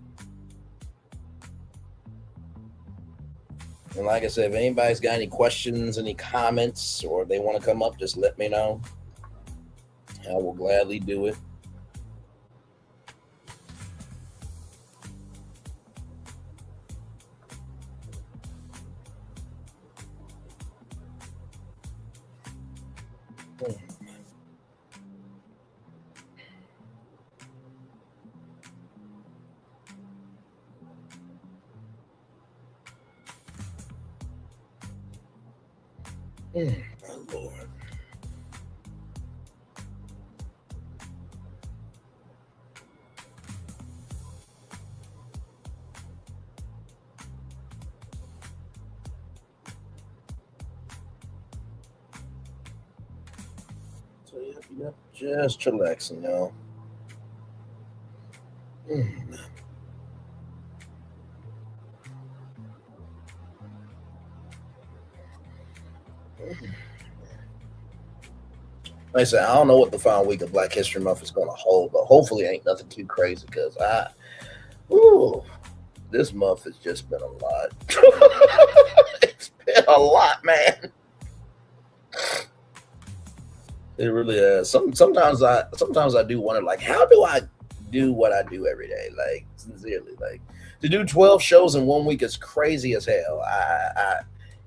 And like I said, if anybody's got any questions, any comments, or they want to come up, just let me know. I will gladly do it. My Lord. So yep, just chillaxing, y'all. Like I said, I don't know what the final week of Black History Month is going to hold, but hopefully it ain't nothing too crazy because this month has just been a lot. It's been a lot, man. It really is. Sometimes I do wonder, like, how do I do what I do every day? Like, sincerely, like, to do 12 shows in 1 week is crazy as hell.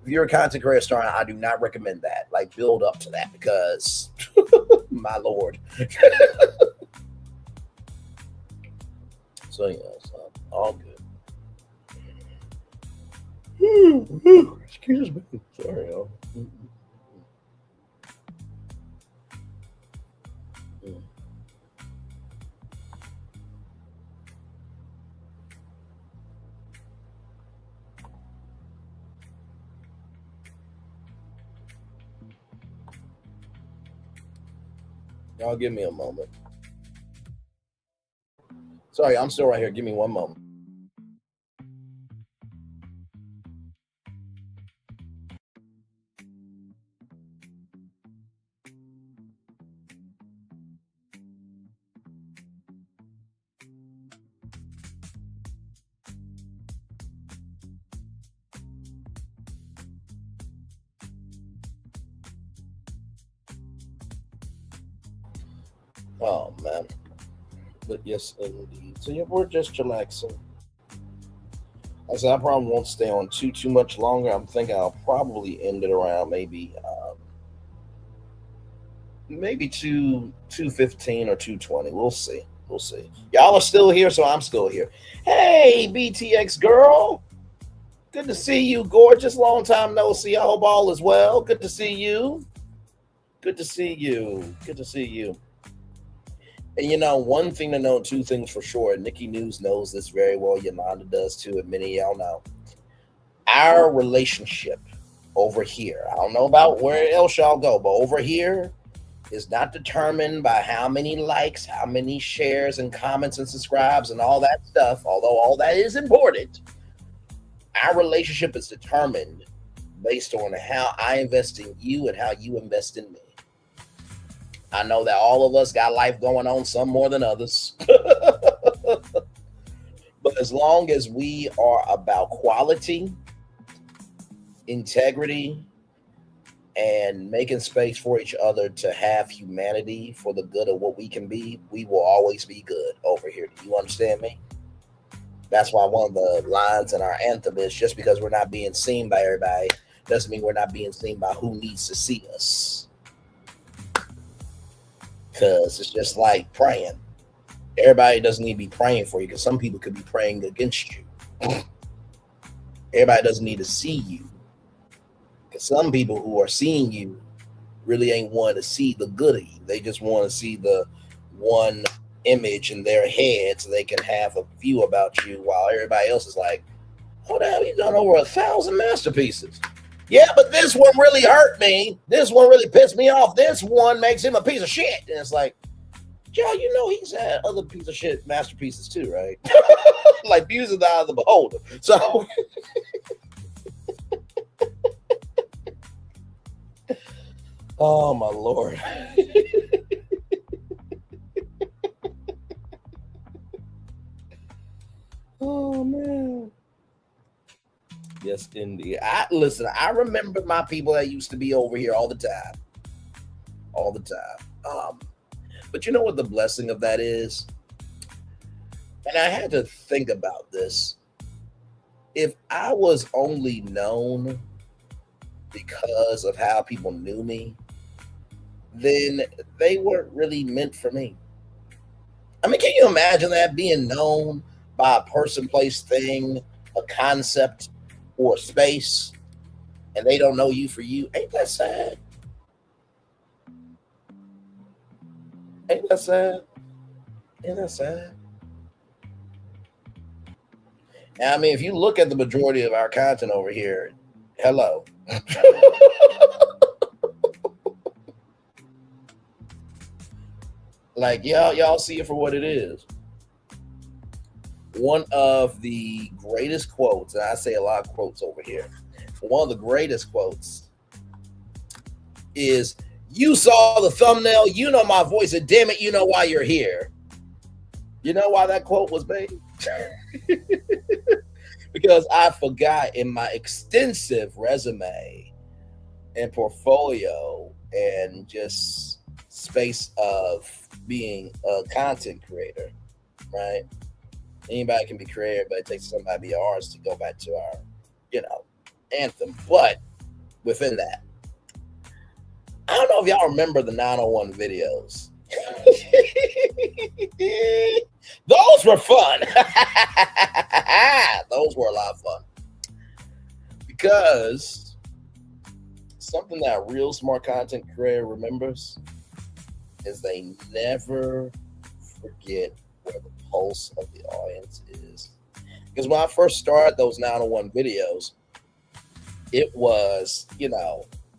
If you're a content creator starting, I do not recommend that. Like, build up to that because, my Lord. So, so all good. Excuse me. Sorry, y'all. Y'all give me a moment. Sorry, I'm still right here. Give me one moment. Oh man. But yes, indeed. So yeah, we're just chillaxing. I said I probably won't stay on too much longer. I'm thinking I'll probably end it around maybe 2:15 or 2:20. We'll see. We'll see. Y'all are still here, so I'm still here. Hey, BTX girl. Good to see you, gorgeous. Long time no see. I hope all is well. Good to see you. Good to see you. Good to see you. And you know, one thing to know, two things for sure. Nikki News knows this very well. Yolanda does too, and many of y'all know. Our relationship over here, I don't know about where else y'all go, but over here is not determined by how many likes, how many shares and comments and subscribes and all that stuff, although all that is important. Our relationship is determined based on how I invest in you and how you invest in me. I know that all of us got life going on, some more than others. But as long as we are about quality, integrity, and making space for each other to have humanity for the good of what we can be, we will always be good over here. Do you understand me? That's why one of the lines in our anthem is, just because we're not being seen by everybody doesn't mean we're not being seen by who needs to see us. Because it's just like praying. Everybody doesn't need to be praying for you, because some people could be praying against you. Everybody doesn't need to see you, because some people who are seeing you really ain't wanting to see the good of you. They just want to see the one image in their head so they can have a view about you, while everybody else is like, oh, damn, he's done over 1,000 masterpieces. Yeah, but this one really hurt me. This one really pissed me off. This one makes him a piece of shit. And it's like, Joe, you know he's had other piece of shit masterpieces too, right? Like, beauty is the eye of the beholder. So oh my Lord. Oh man. Yes, indeed. Listen, I remember my people that used to be over here all the time. All the time. But you know what the blessing of that is? And I had to think about this. If I was only known because of how people knew me, then they weren't really meant for me. I mean, can you imagine that, being known by a person, place, thing, a concept, or a space, and they don't know you for you? Ain't that sad? Ain't that sad? Ain't that sad? Now, I mean, if you look at the majority of our content over here, hello. Like, y'all see it for what it is. One of the greatest quotes, and I say a lot of quotes over here, one of the greatest quotes is, you saw the thumbnail, you know my voice, and damn it, you know why you're here. You know why that quote was made? Because I forgot in my extensive resume and portfolio and just space of being a content creator, right? Anybody can be creative, but it takes somebody to be an artist to go back to our, anthem. But within that, I don't know if y'all remember the 901 videos. Those were fun. Those were a lot of fun. Because something that a real smart content creator remembers is they never forget where the pulse of the audience is. Because when I first started those 901 videos, it was,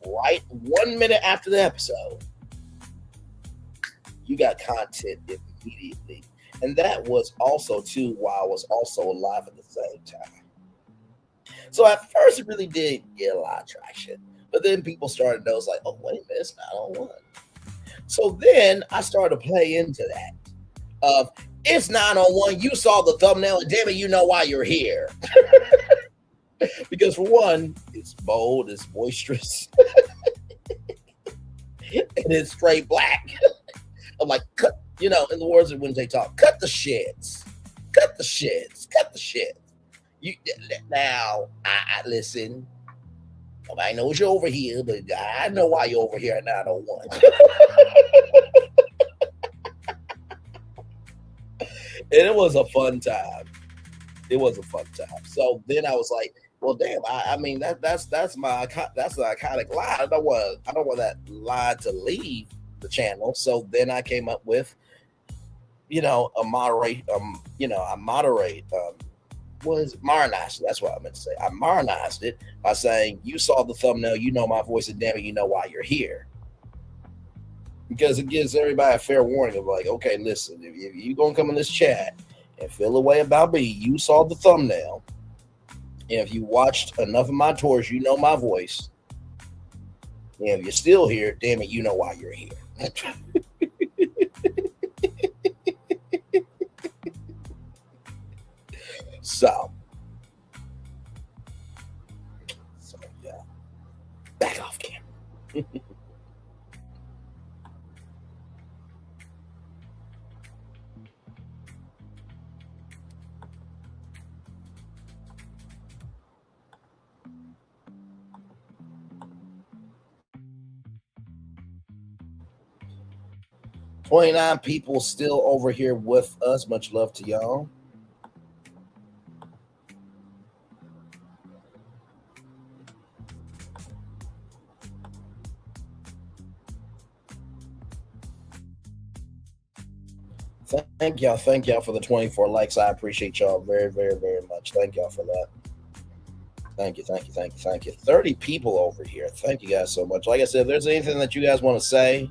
right 1 minute after the episode, you got content immediately. And that was also too while I was also alive at the same time. So at first it really did get a lot of traction. But then people started to notice like, oh wait a minute, it's 901. So then I started to play into that of it's 901, you saw the thumbnail, and damn it, you know why you're here. Because for one, it's bold, it's boisterous, and it's straight black. I'm like, cut, in the words of when they talk, cut the sheds, cut the sheds, cut the sheds. You now, I listen. Nobody knows you're over here, but I know why you're over here at 901. And it was a fun time. It was a fun time. So then I was like, well, damn. I mean that's an iconic line. I don't want that line to leave the channel. So then I came up with, a moderate. Modernized. That's what I meant to say. I modernized it by saying, you saw the thumbnail, you know my voice, and damn it, you know why you're here. Because it gives everybody a fair warning of like, okay, listen, if you're going to come in this chat and feel a way about me, you saw the thumbnail. And if you watched enough of my tours, you know my voice. And if you're still here, damn it, you know why you're here. So yeah, back off camera. 29 people still over here with us. Much love to y'all. Thank y'all for the 24 likes. I appreciate y'all very, very, very much. Thank y'all for that. Thank you. 30 people over here. Thank you guys so much. Like I said, if there's anything that you guys want to say,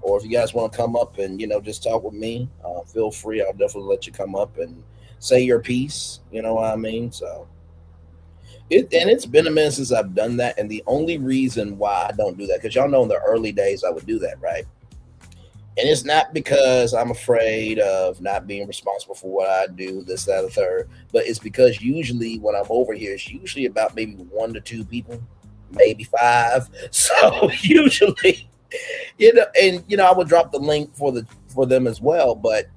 or if you guys want to come up and just talk with me, feel free. I'll definitely let you come up and say your piece. You know what I mean? So it's been a minute since I've done that, and the only reason why I don't do that, because y'all know in the early days I would do that, right? And it's not because I'm afraid of not being responsible for what I do, this, that, or third, but it's because usually when I'm over here, it's usually about maybe 1 to 2 people, maybe 5. So usually, I would drop the link for them as well. But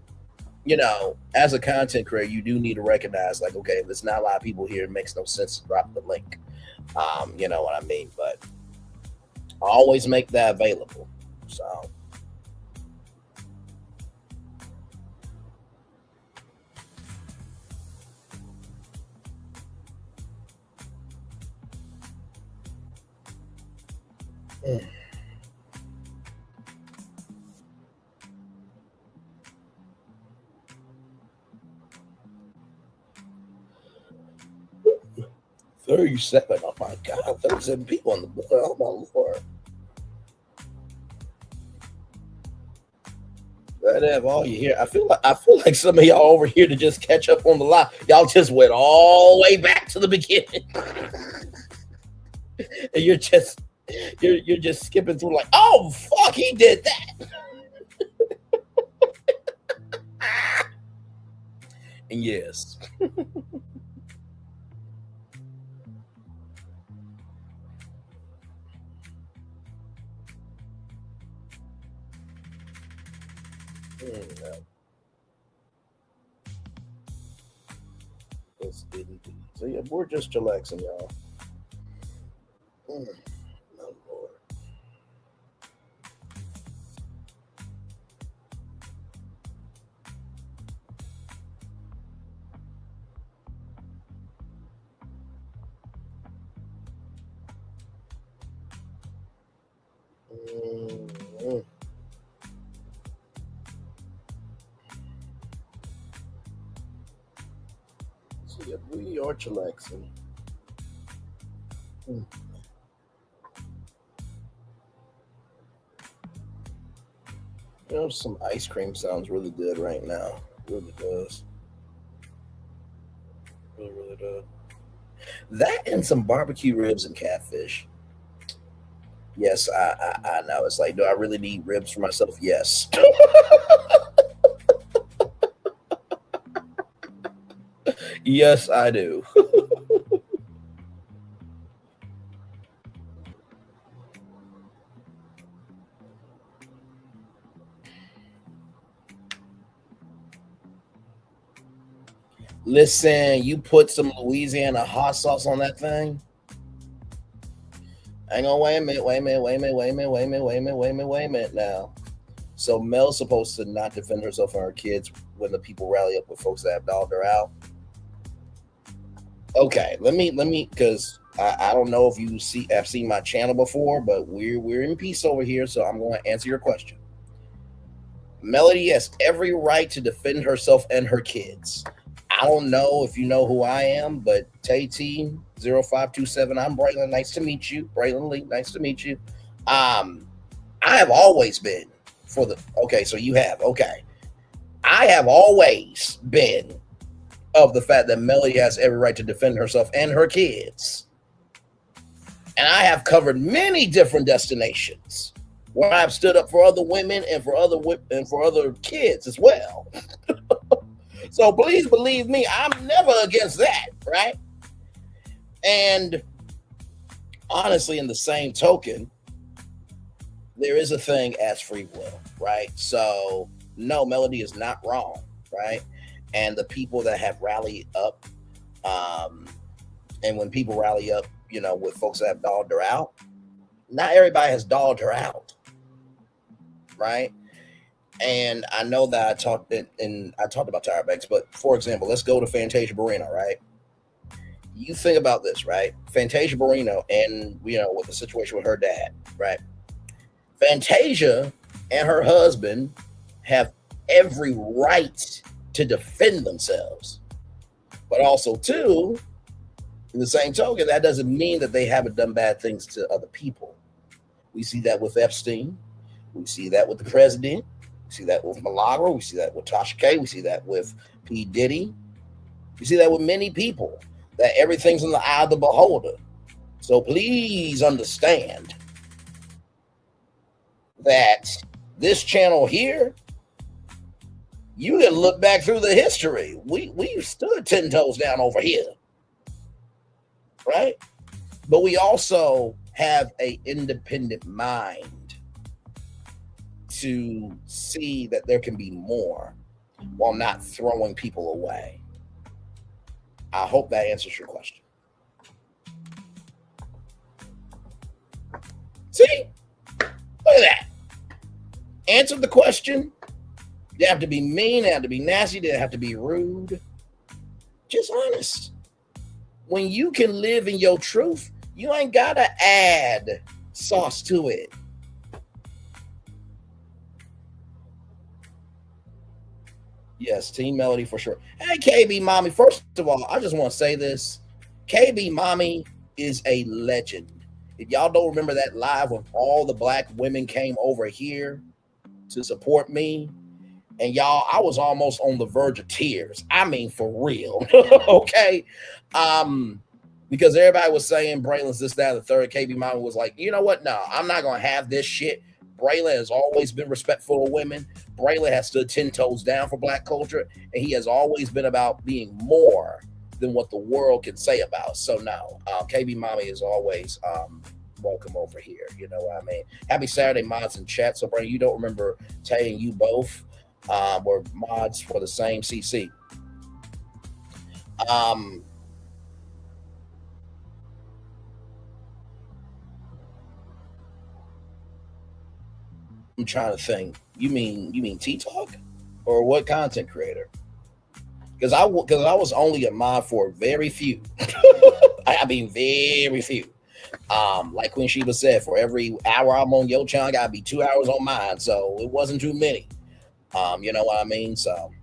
as a content creator, you do need to recognize, like, okay, if there's not a lot of people here, it makes no sense to drop the link. You know what I mean? But I always make that available. So. $37. Oh my God, 37 people on the board. Oh my Lord. Glad to have all you here. I feel like some of y'all over here to just catch up on the live. Y'all just went all the way back to the beginning. And you're just skipping through like, oh fuck, he did that. And yes. Yes, indeed. So yeah, we're just chillaxing, y'all. Oh Lord. So yeah, we are chillaxing. You know, some ice cream sounds really good right now. It really does. Really, really does. That and some barbecue ribs and catfish. Yes, I know. It's like, do I really need ribs for myself? Yes. Yes, I do. Listen, you put some Louisiana hot sauce on that thing. Hang on, wait a minute, wait a minute, wait a minute, wait a minute, wait a minute, wait a minute, wait a minute, wait a minute now. So Mel's supposed to not defend herself and her kids when the people rally up with folks that have dogged her out. Okay, let me because I don't know if you have seen my channel before, but we're in peace over here, so I'm going to answer your question. Melody has every right to defend herself and her kids. I don't know if you know who I am, but TT0527, I'm Braylon. Nice to meet you. Braylon Lee, nice to meet you. I have always been for the okay, so you have okay. I have always been of the fact that Melody has every right to defend herself and her kids. And I have covered many different destinations where I've stood up for other women and for other kids as well. So please believe me, I'm never against that, right? And honestly, in the same token, there is a thing as free will, right? So no, Melody is not wrong, right? And the people that have rallied up, and when people rally up, you know, with folks that have dogged her out, not everybody has dogged her out, right? And I know that I talked about Tyra Banks, but for example, let's go to Fantasia Barrino, right? You think about this, right? Fantasia Barrino, and you know, with the situation with her dad, right? Fantasia and her husband have every right to defend themselves, but also too, in the same token, that doesn't mean that they haven't done bad things to other people. We see that with Epstein. We see that with the president. We see that with Milagro. We see that with Tasha K. We see that with P. Diddy. We see that with many people, that everything's in the eye of the beholder. So please understand that this channel here, you can look back through the history. We stood 10 toes down over here, right? But we also have an independent mind to see that there can be more while not throwing people away. I hope that answers your question. See? Look at that. Answered the question. They have to be mean, they have to be nasty, they have to be rude. Just honest. When you can live in your truth, you ain't gotta add sauce to it. Yes, Team Melody for sure. Hey, KB Mommy. First of all, I just want to say this. KB Mommy is a legend. If y'all don't remember that live when all the black women came over here to support me, and y'all, I was almost on the verge of tears. I mean, for real. Okay. Because everybody was saying Braylon's this, that, and the third. KB Mommy was like, you know what? No, I'm not going to have this shit. Braylon has always been respectful of women. Braylon has stood 10 toes down for black culture, and he has always been about being more than what the world can say about. So no, KB Mommy is always welcome over here. You know what I mean? Happy Saturday, mods in chat. So Braylon, you don't remember Tay and you both were mods for the same CC. I'm trying to think. You mean T-Talk, or what content creator? Because I was only a mod for very few. I mean, very few. Like Queen Sheba said, for every hour I'm on your channel, I gotta be 2 hours on mine. So it wasn't too many. You know what I mean? So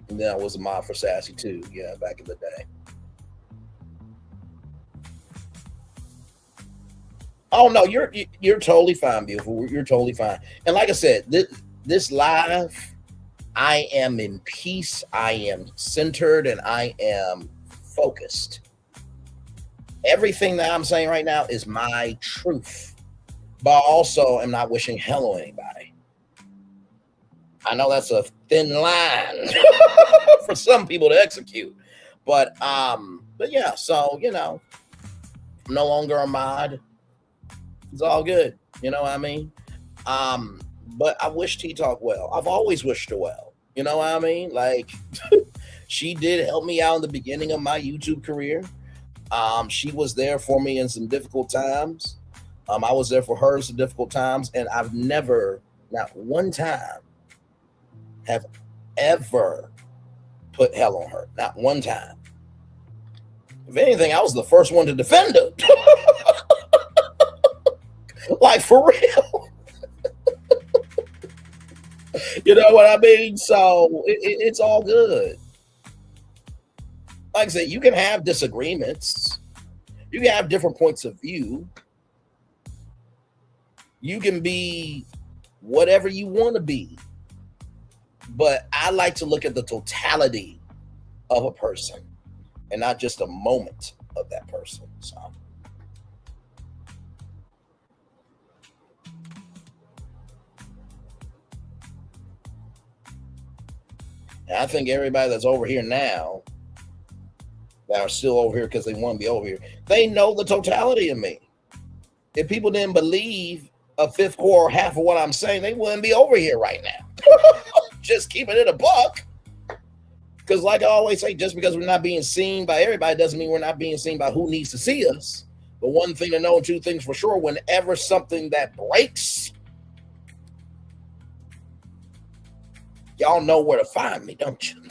and then I was a mod for Sassy too. Yeah, back in the day. Oh no, you're totally fine, beautiful. You're totally fine. And like I said, this live, I am in peace. I am centered, and I am focused. Everything that I'm saying right now is my truth, but I also am not wishing hell on anybody. I know that's a thin line for some people to execute, but yeah. So I'm no longer a mod. It's all good. You know what I mean? But I wish T Talk well. I've always wished her well. You know what I mean? Like, she did help me out in the beginning of my YouTube career. She was there for me in some difficult times. I was there for her in some difficult times, and I've never, not one time, have ever put hell on her. Not one time. If anything, I was the first one to defend her. Like, for real. You know what I mean? So it's all good. Like I said, you can have disagreements. You can have different points of view. You can be whatever you want to be. But I like to look at the totality of a person and not just a moment of that person. So. And I think everybody that's over here now, that are still over here because they want to be over here, they know the totality of me. If people didn't believe a fifth core or half of what I'm saying, they wouldn't be over here right now. Just keeping it a buck. Because like I always say, just because we're not being seen by everybody doesn't mean we're not being seen by who needs to see us. But one thing to know, two things for sure, whenever something that breaks, y'all know where to find me, don't you?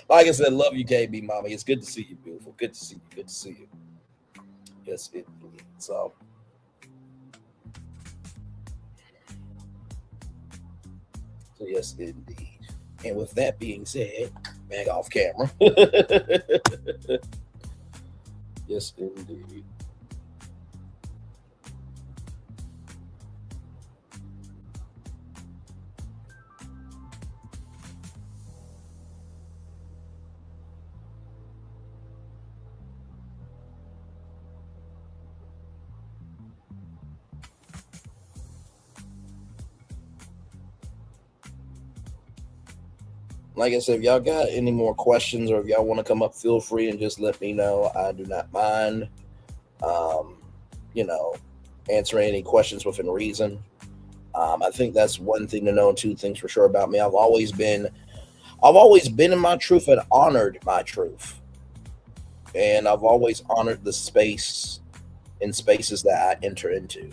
Like I said, love you, KB, Mama. It's good to see you, beautiful. Good to see you. Good to see you. Yes, it is. So yes, indeed. And with that being said, back off camera. Yes, indeed. Like I said, if y'all got any more questions or if y'all want to come up, feel free and just let me know. I do not mind, answering any questions within reason. I think that's one thing to know, and two things for sure about me. I've always been in my truth and honored my truth. And I've always honored the space in spaces that I enter into.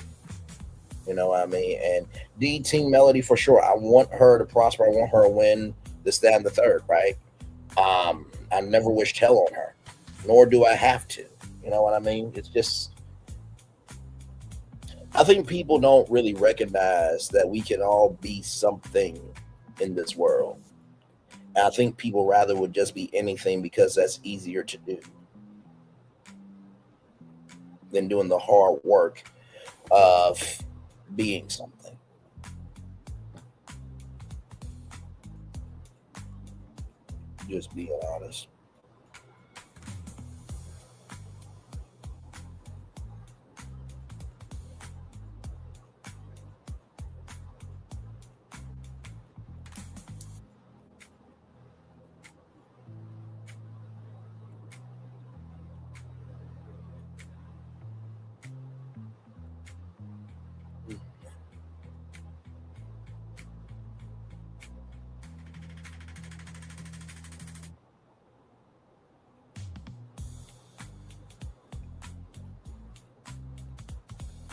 You know what I mean? And D Team Melody for sure. I want her to prosper. I want her to win this, that, and the third, right? I never wished hell on her, nor do I have to. You know what I mean? It's just, I think people don't really recognize that we can all be something in this world. And I think people rather would just be anything because that's easier to do than doing the hard work of being something. Just being honest.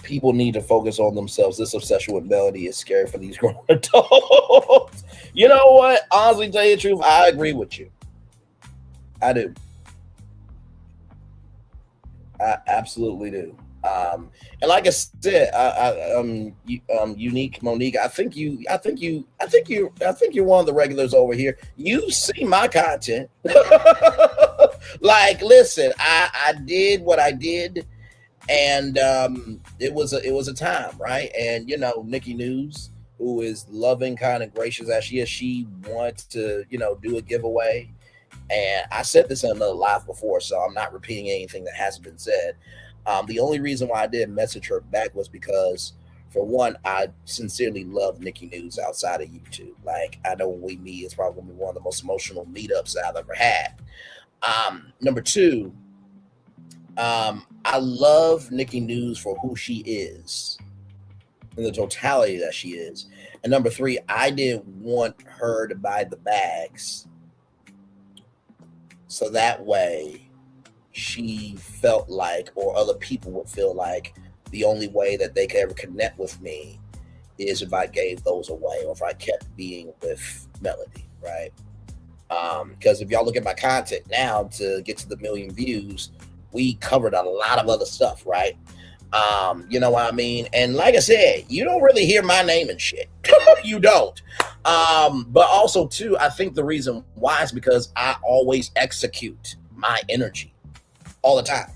People need to focus on themselves. This obsession with melody is scary for these grown adults. You know what? Honestly, tell you the truth, I agree with you. I do. I absolutely do. And like I said, Unique Monique, I think you're one of the regulars over here. You see my content. Like, listen, I did what I did, and it was a time, right? And Nikki News, who is loving, kind, and gracious as she wants to, do a giveaway. And I said this in another live before, so I'm not repeating anything that hasn't been said. The only reason why I didn't message her back was because, for one, I sincerely love Nikki News outside of YouTube. Like, I know when we meet, it's probably going to be one of the most emotional meetups I've ever had. Number two, I love Nikki News for who she is and the totality that she is. And number three, I didn't want her to buy the bags, so that way she felt like, or other people would feel like, the only way that they could ever connect with me is if I gave those away, or if I kept being with Melody, right? Because if y'all look at my content now, to get to the 1 million views, we covered a lot of other stuff, right? You know what I mean? And like I said, you don't really hear my name and shit. You don't. But also too, I think the reason why is because I always execute my energy all the time.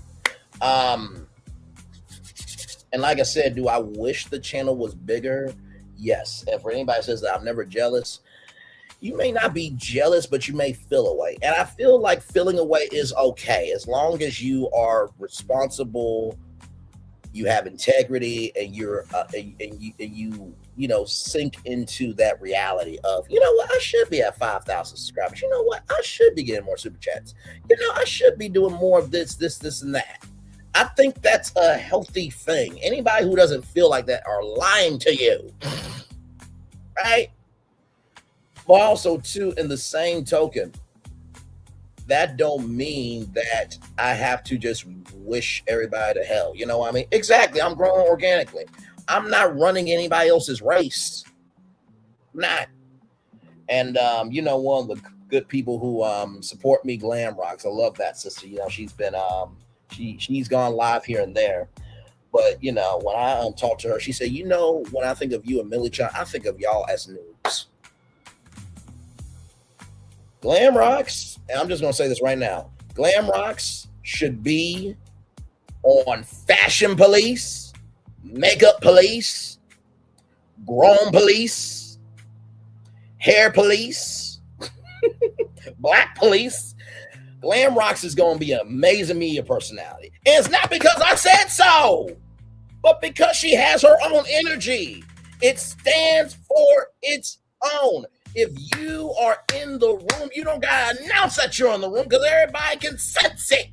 And like I said, do I wish the channel was bigger? Yes. And for anybody who says that I'm never jealous, you may not be jealous, but you may feel away. And I feel like feeling away is okay, as long as you are responsible, you have integrity, and you're you sink into that reality of, what, I should be at 5,000 subscribers. You know what, I should be getting more super chats. I should be doing more of this, and that. I think that's a healthy thing. Anybody who doesn't feel like that are lying to you, right? But also too, in the same token, that don't mean that I have to just wish everybody to hell. You know what I mean? Exactly. I'm growing organically. I'm not running anybody else's race. I'm not. And one of the good people who support me, Glam Rocks. I love that sister. She's been she's gone live here and there. But when I talked to her, she said, when I think of you and Millie Chan, I think of y'all as noobs. Glam Rocks, and I'm just going to say this right now, Glam Rocks should be on Fashion Police, Makeup Police, Grown Police, Hair Police, Black Police. Glam Rocks is going to be an amazing media personality. And it's not because I said so, but because she has her own energy. It stands for its own. If you are in the room, you don't got to announce that you're in the room, because everybody can sense it.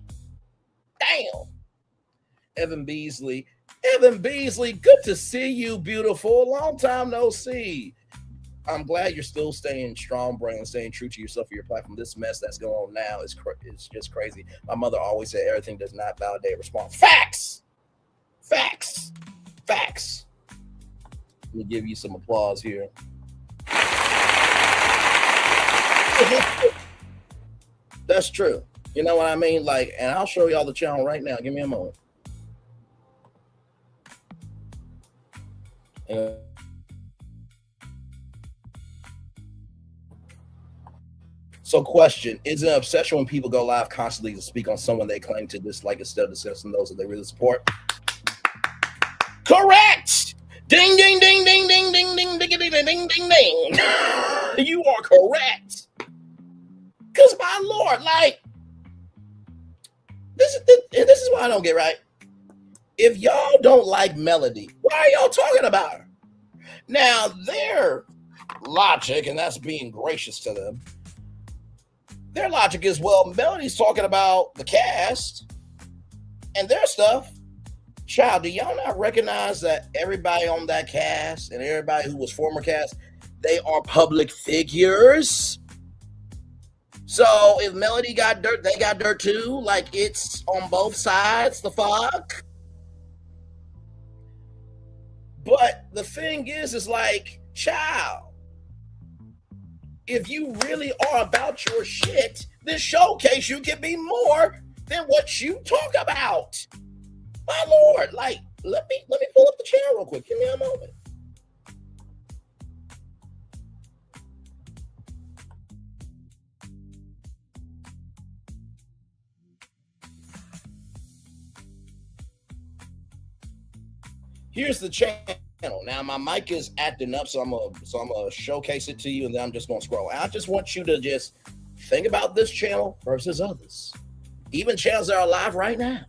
Damn. Evan Beasley, good to see you, beautiful. Long time no see. I'm glad you're still staying strong, Brandon, staying true to yourself for your platform. This mess that's going on now is just crazy. My mother always said everything does not validate response. Facts. Let me give you some applause here. That's true. You know what I mean? Like, and I'll show y'all the channel right now. Give me a moment. So question, is it an obsession when people go live constantly to speak on someone they claim to dislike instead of discussing those that they really support? Correct! Ding, ding, ding, ding, ding, ding, ding, ding, ding, ding, ding, ding. You are correct. Because my Lord, like, this is why I don't get right. If y'all don't like Melody, why are y'all talking about her? Now, their logic, and that's being gracious to them, their logic is, well, Melody's talking about the cast and their stuff. Child, do y'all not recognize that everybody on that cast and everybody who was former cast, they are public figures? So if Melody got dirt, they got dirt too. Like, it's on both sides, the fuck? But the thing is like, child, if you really are about your shit, then showcase you can be more than what you talk about. My Lord, like let me pull up the channel real quick. Give me a moment. Here's the channel. Now my mic is acting up, so I'm gonna showcase it to you, and then I'm just gonna scroll. I just want you to just think about this channel versus others, even channels that are live right now.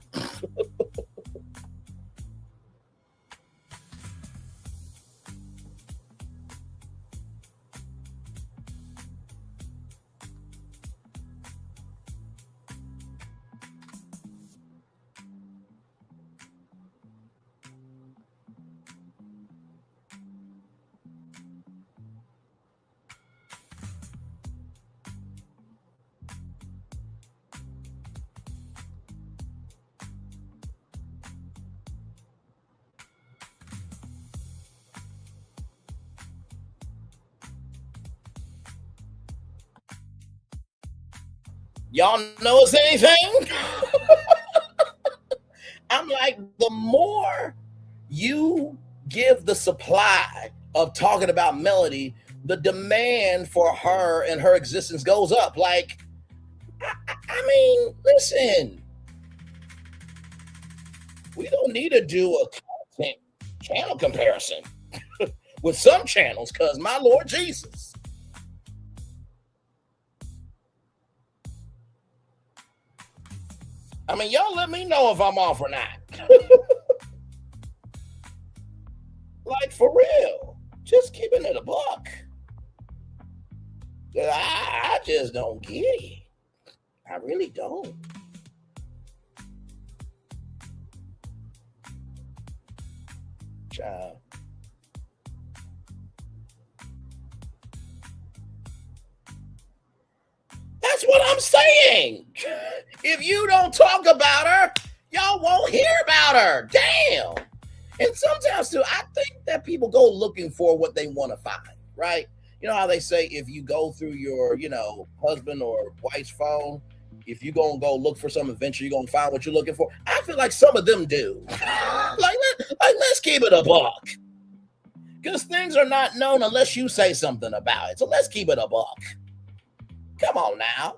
Y'all notice anything? I'm like, the more you give the supply of talking about Melody, the demand for her and her existence goes up. Like, I mean, listen, we don't need to do a content channel comparison with some channels, because my Lord Jesus. I mean, y'all let me know if I'm off or not. Like, for real. Just keeping it a buck. I just don't get it. I really don't. Child. That's what I'm saying. If you don't talk about her, y'all won't hear about her. Damn. And sometimes too, I think that people go looking for what they want to find, right? You know how they say if you go through your, husband or wife's phone, if you're going to go look for some adventure, you're going to find what you're looking for. I feel like some of them do. Let's keep it a buck. Because things are not known unless you say something about it. So let's keep it a buck. Come on now.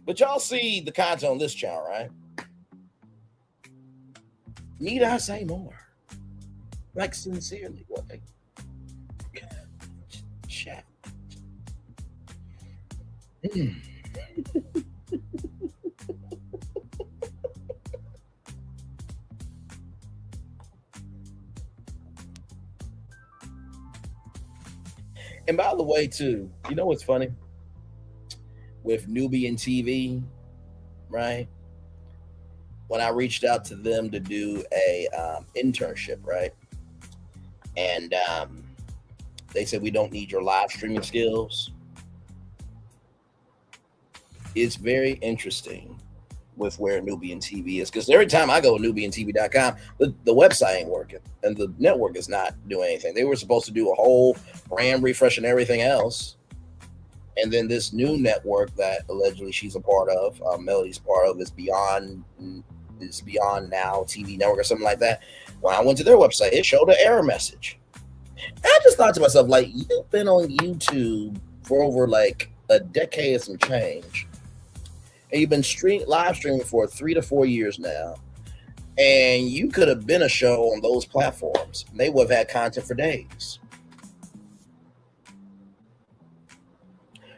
But y'all see the content on this channel, right? Need I say more? Like, sincerely, what? Chat. And by the way, too, you know what's funny? With Nubian TV, right? When I reached out to them to do a internship, right? And they said, we don't need your live streaming skills. It's very interesting with where Nubian TV is, because every time I go to nubiantv.com, the website ain't working and the network is not doing anything. They were supposed to do a whole brand refresh and everything else. And then this new network that allegedly she's a part of, Melody's part of, is Beyond Now TV Network or something like that. When I went to their website, it showed an error message. And I just thought to myself, like, you've been on YouTube for over like a decade and some change. And you've been live streaming for 3 to 4 years now. And you could have been a show on those platforms. They would have had content for days.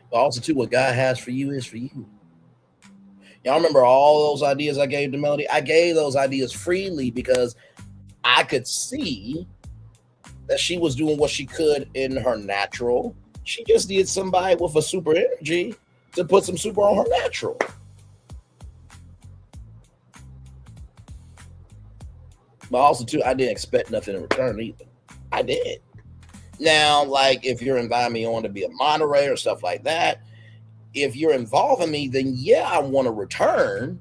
But also, too, what God has for you is for you. Y'all remember all those ideas I gave to Melody? I gave those ideas freely because I could see that she was doing what she could in her natural. She just needed somebody with a super energy to put some super on her natural. But also, too, I didn't expect nothing in return either. I did. Now, like, if you're inviting me on to be a moderator or stuff like that, if you're involving me, then yeah, I want to return.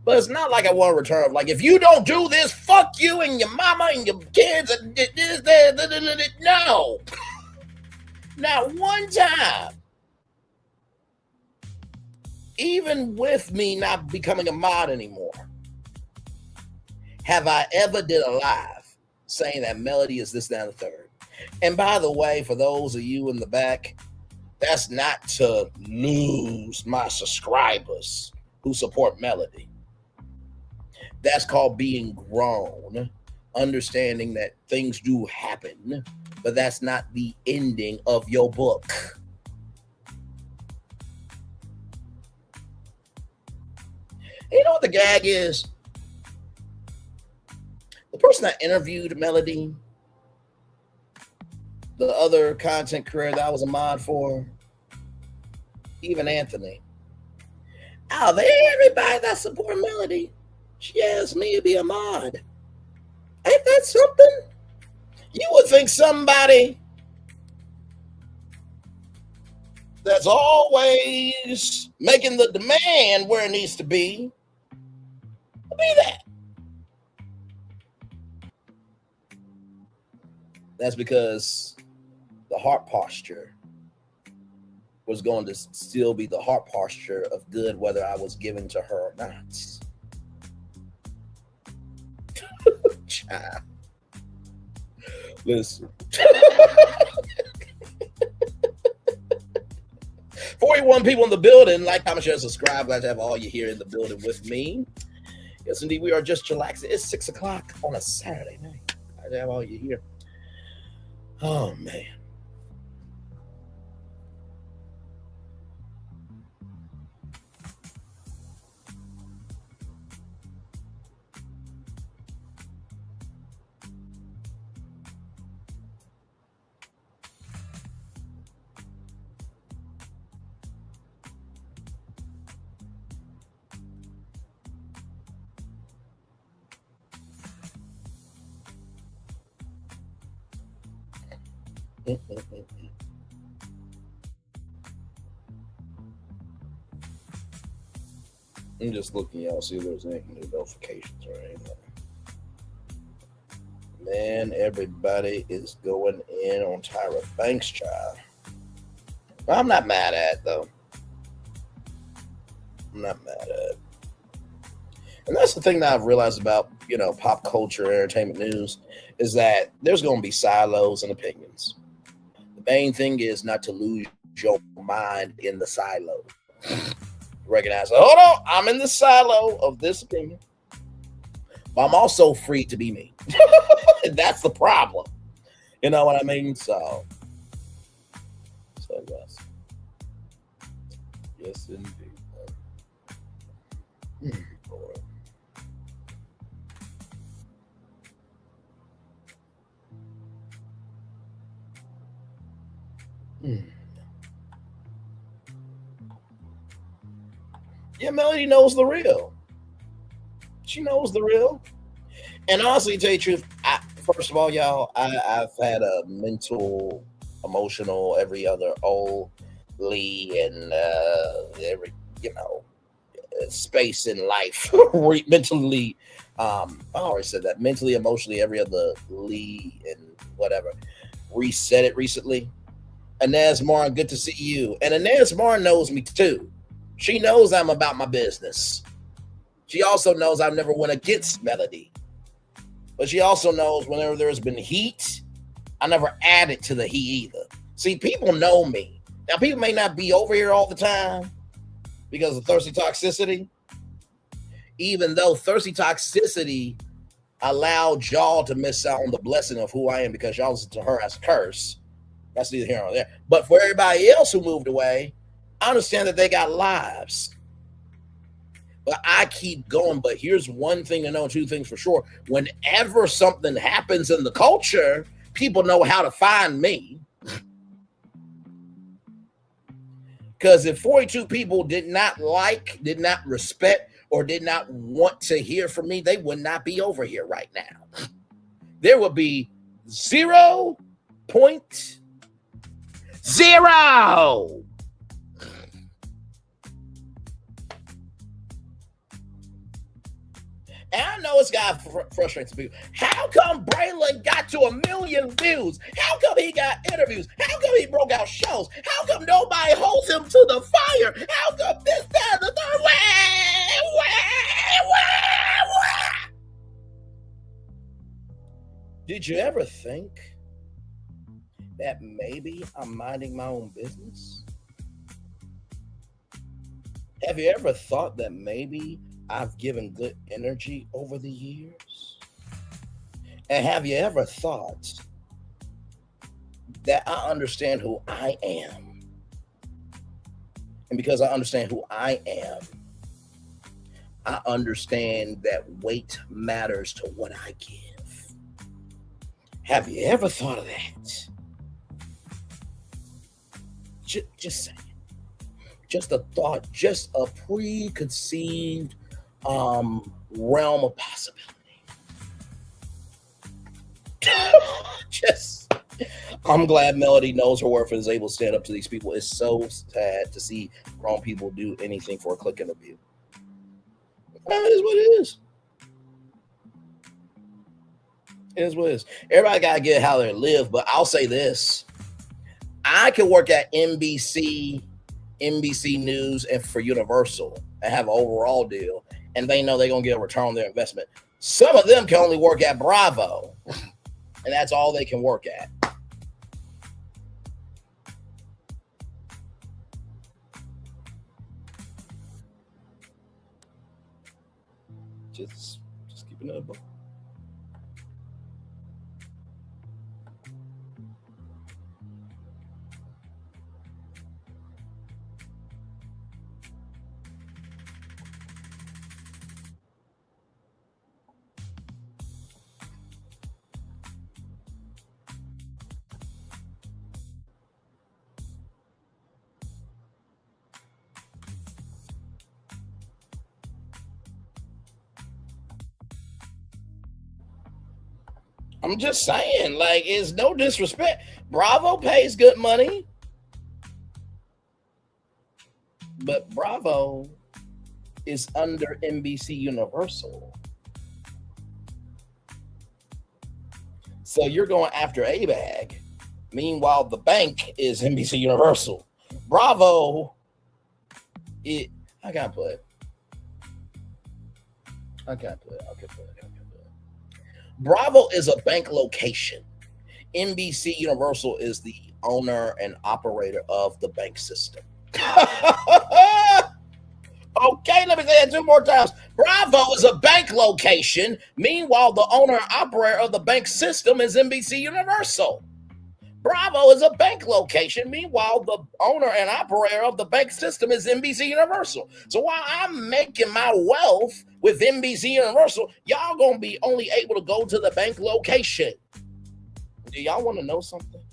But it's not like I want to return. Like, if you don't do this, fuck you and your mama and your kids. And this, that. No. Not one time. even with me not becoming a mod anymore, have I ever did a live saying that melody is this, that, and the third? And by the way, for those of you in the back, that's not to lose my subscribers who support melody. That's called being grown, understanding that things do happen, but that's not the ending of your book. You know what the gag is? The person that interviewed Melody, the other content creator that I was a mod for, even Anthony, out of everybody that support Melody, she asked me to be a mod. Ain't that something? You would think somebody that's always making the demand where it needs to be that. That's because the heart posture was going to still be the heart posture of good, whether I was given to her or not. Child. Listen. 41 people in the building. Like, comment, share, subscribe. Glad to have all you here in the building with me. Yes, indeed, we are just chillaxing. It's 6 o'clock on a Saturday night. Glad to have all you here. Oh, man. I'm just looking, y'all, see if there's any new notifications or anything. Man, everybody is going in on Tyra Banks, child. I'm not mad at it, though. I'm not mad at it. And that's the thing that I've realized about, pop culture, entertainment news, is that there's going to be silos and opinions. The main thing is not to lose your mind in the silo. Recognize, hold on, I'm in the silo of this opinion, but I'm also free to be me. That's the problem. You know what I mean? So yes, indeed. Boy. Yeah, Melody knows the real. She knows the real. And honestly, to tell you the truth, first of all, y'all, I've had a mental, emotional, every other Lee and every, space in life. Mentally, I already said that. Mentally, emotionally, every other Lee and whatever. Reset it recently. Inez Martin, good to see you. And Inez Martin knows me too. She knows I'm about my business. She also knows I've never went against Melody. But she also knows whenever there's been heat, I never added to the heat either. See, people know me. Now, people may not be over here all the time because of thirsty toxicity, even though thirsty toxicity allowed y'all to miss out on the blessing of who I am because y'all listen to her as a curse. That's neither here nor there. But for everybody else who moved away, I understand that they got lives. But I keep going. But here's one thing to know, two things for sure. Whenever something happens in the culture, people know how to find me. Because if 42 people did not respect, or did not want to hear from me, they would not be over here right now. There would be 0.0. And I know it's got frustrating people. How come Braylon got to 1 million views? How come he got interviews? How come he broke out shows? How come nobody holds him to the fire? How come this, that, and the Did you ever think that maybe I'm minding my own business? Have you ever thought that maybe I've given good energy over the years? And have you ever thought that I understand who I am? And because I understand who I am, I understand that weight matters to what I give. Have you ever thought of that? Just saying. Just a thought, just a preconceived realm of possibility. I'm glad Melody knows her worth and is able to stand up to these people. It's so sad to see grown people do anything for a click and a view. That is what it is. It is what it is. Everybody got to get how they live, but I'll say this. I can work at NBC News, and for Universal and have an overall deal, and they know they're going to get a return on their investment. Some of them can only work at Bravo, and that's all they can work at. Just keeping it above. I'm just saying, like, it's no disrespect. Bravo pays good money, but Bravo is under NBC Universal. So you're going after a bag. Meanwhile, the bank is NBC Universal. Bravo, I can't play it. Bravo is a bank location. NBC Universal is the owner and operator of the bank system. Okay, let me say that 2 more times. Bravo is a bank location. Meanwhile, the owner and operator of the bank system is NBC Universal. Bravo is a bank location. Meanwhile, the owner and operator of the bank system is NBC Universal. So while I'm making my wealth with NBC Universal, y'all gonna be only able to go to the bank location. Do y'all want to know something?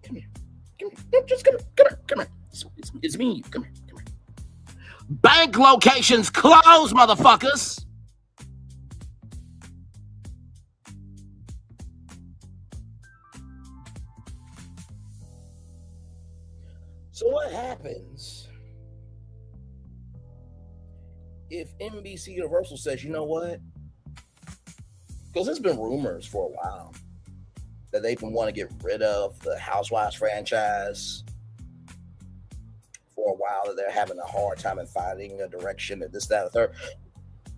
Come here. No, just come here. It's me. Come here. Bank locations closed, motherfuckers. So what happens if NBC Universal says, you know what? Because there's been rumors for a while that they've been wanting to get rid of the Housewives franchise for a while, that they're having a hard time in finding a direction and this, that, and the third.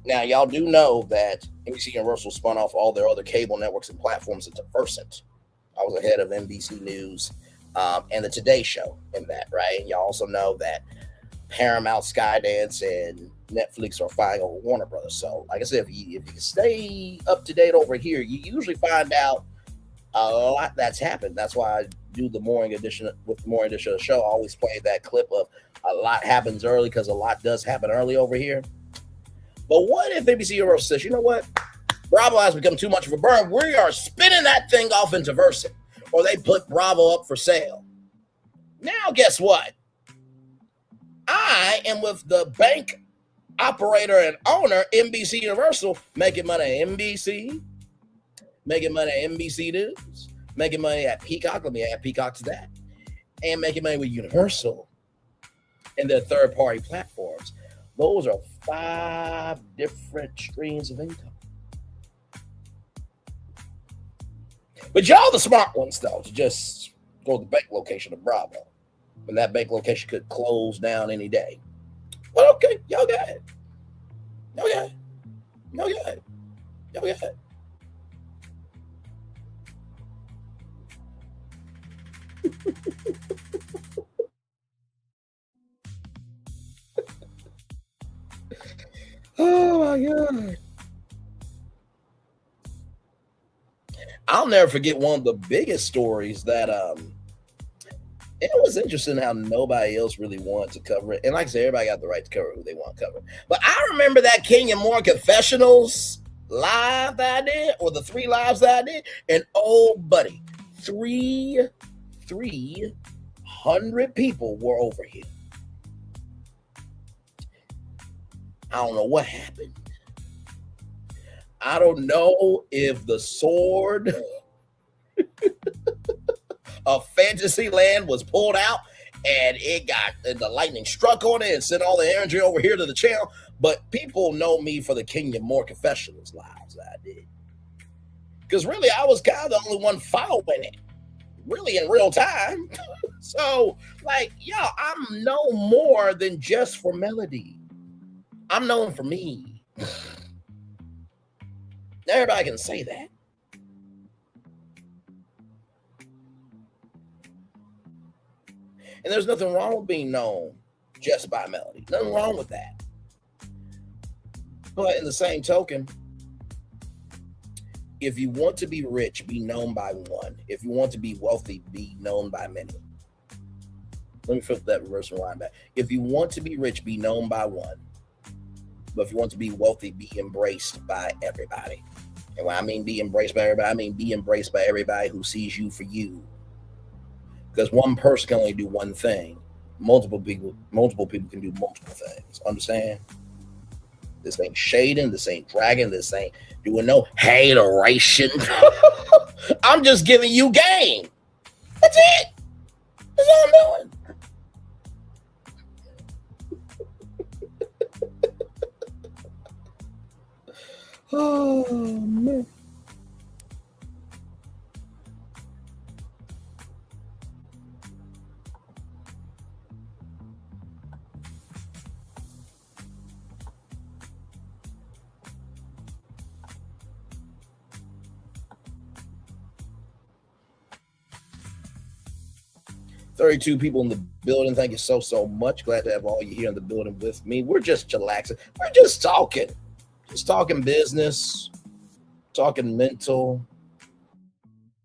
Now, y'all do know that NBC Universal spun off all their other cable networks and platforms into Versant. I was the head of NBC News and the Today Show in that, right? And y'all also know that Paramount, Skydance, and Netflix are fighting over Warner Brothers. So, like I said, if you stay up to date over here, you usually find out a lot that's happened. That's why I do the morning edition of the show. I always play that clip of a lot happens early, because a lot does happen early over here. But what if NBC Universal says, you know what? Bravo has become too much of a burn. We are spinning that thing off into Versant. Or they put Bravo up for sale. Now, guess what? I am with the bank operator and owner, NBC Universal, making money at NBC, making money at NBC News, making money at Peacock. Let me add Peacock to that. And making money with Universal and their third-party platforms. Those are 5 different streams of income. But y'all the smart ones, though, to just go to the bank location of Bravo. And that bank location could close down any day. But okay, y'all got it. Y'all got it. Oh my God. I'll never forget one of the biggest stories that it was interesting how nobody else really wanted to cover it. And like I said, everybody got the right to cover who they want to cover. But I remember that King and More Confessionals live that I did, or the 3 lives that I did. And oh, buddy, 300 people were over here. I don't know what happened. I don't know if the sword of Fantasyland was pulled out and the lightning struck on it and sent all the energy over here to the channel. But people know me for the King and More Confessionals lives that I did. Because really, I was kind of the only one following it, really in real time. So, like, yo, I'm no more than just for melody. I'm known for me. Everybody can say that. And there's nothing wrong with being known just by melody. Nothing wrong with that. But in the same token, if you want to be rich, be known by one. If you want to be wealthy, be known by many. Let me flip that reverse and rewind back. If you want to be rich, be known by one. But if you want to be wealthy, be embraced by everybody. And when I mean be embraced by everybody, I mean be embraced by everybody who sees you for you. Because one person can only do one thing. Multiple people can do multiple things. Understand? This ain't shading, this ain't dragging, this ain't doing no hateration. I'm just giving you game. That's it. That's all I'm doing. Oh, man. "32 people in the building. Thank you so much. Glad to have all you here in the building with me. We're just chillaxing. We're just talking. Just talking business, talking mental,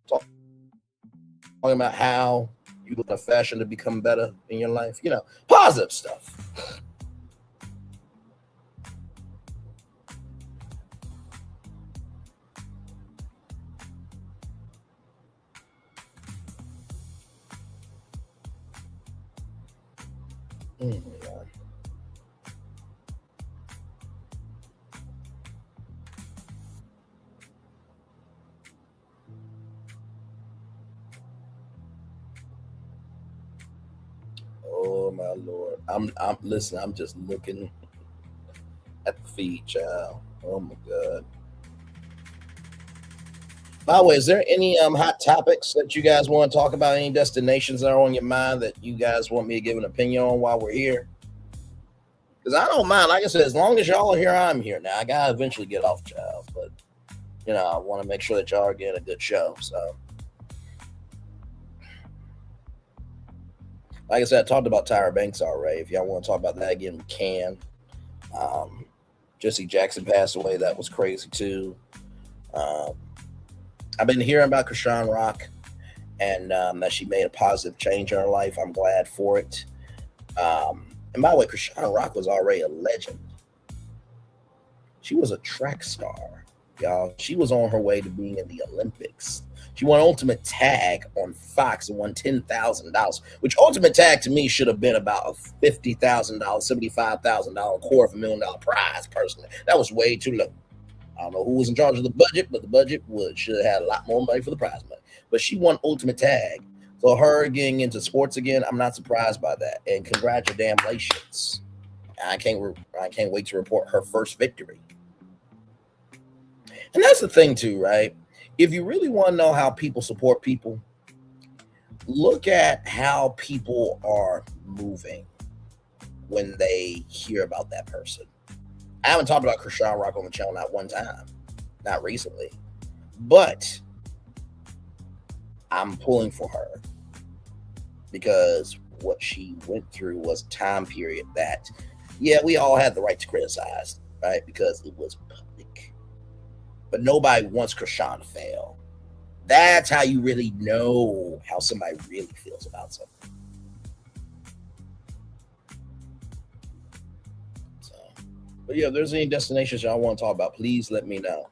talking about how you look at fashion to become better in your life. You know, positive stuff. Oh my Lord. I'm listen, I'm just looking at the feed, child. Oh my God. By the way, is there any hot topics that you guys want to talk about? Any destinations that are on your mind that you guys want me to give an opinion on while we're here? Because I don't mind. Like I said, as long as y'all are here, I'm here. Now I gotta eventually get off, child, but you know, I want to make sure that y'all are getting a good show. So, like I said, I talked about Tyra Banks already. If y'all want to talk about that again, we can. Jesse Jackson passed away. That was crazy too. I've been hearing about Krishan Rock and that she made a positive change in her life. I'm glad for it. And by the way, Krishan Rock was already a legend. She was a track star, y'all. She was on her way to being in the Olympics. She won Ultimate Tag on Fox and won $10,000, which Ultimate Tag to me should have been about a $50,000, $75,000, $250,000 prize. Personally, that was way too low. I don't know who was in charge of the budget, but the budget should have had a lot more money for the prize money. But she won Ultimate Tag, so her getting into sports again, I'm not surprised by that. And congratulations! I can't wait to report her first victory. And that's the thing too, right? If you really want to know how people support people, look at how people are moving when they hear about that person. I haven't talked about Krishan Rock on the channel not one time, not recently, but I'm pulling for her. because what she went through was a time period that, yeah, we all had the right to criticize, right? Because it was public. But nobody wants Krishan to fail. That's how you really know how somebody really feels about something. So, but yeah, if there's any destinations y'all want to talk about, please let me know.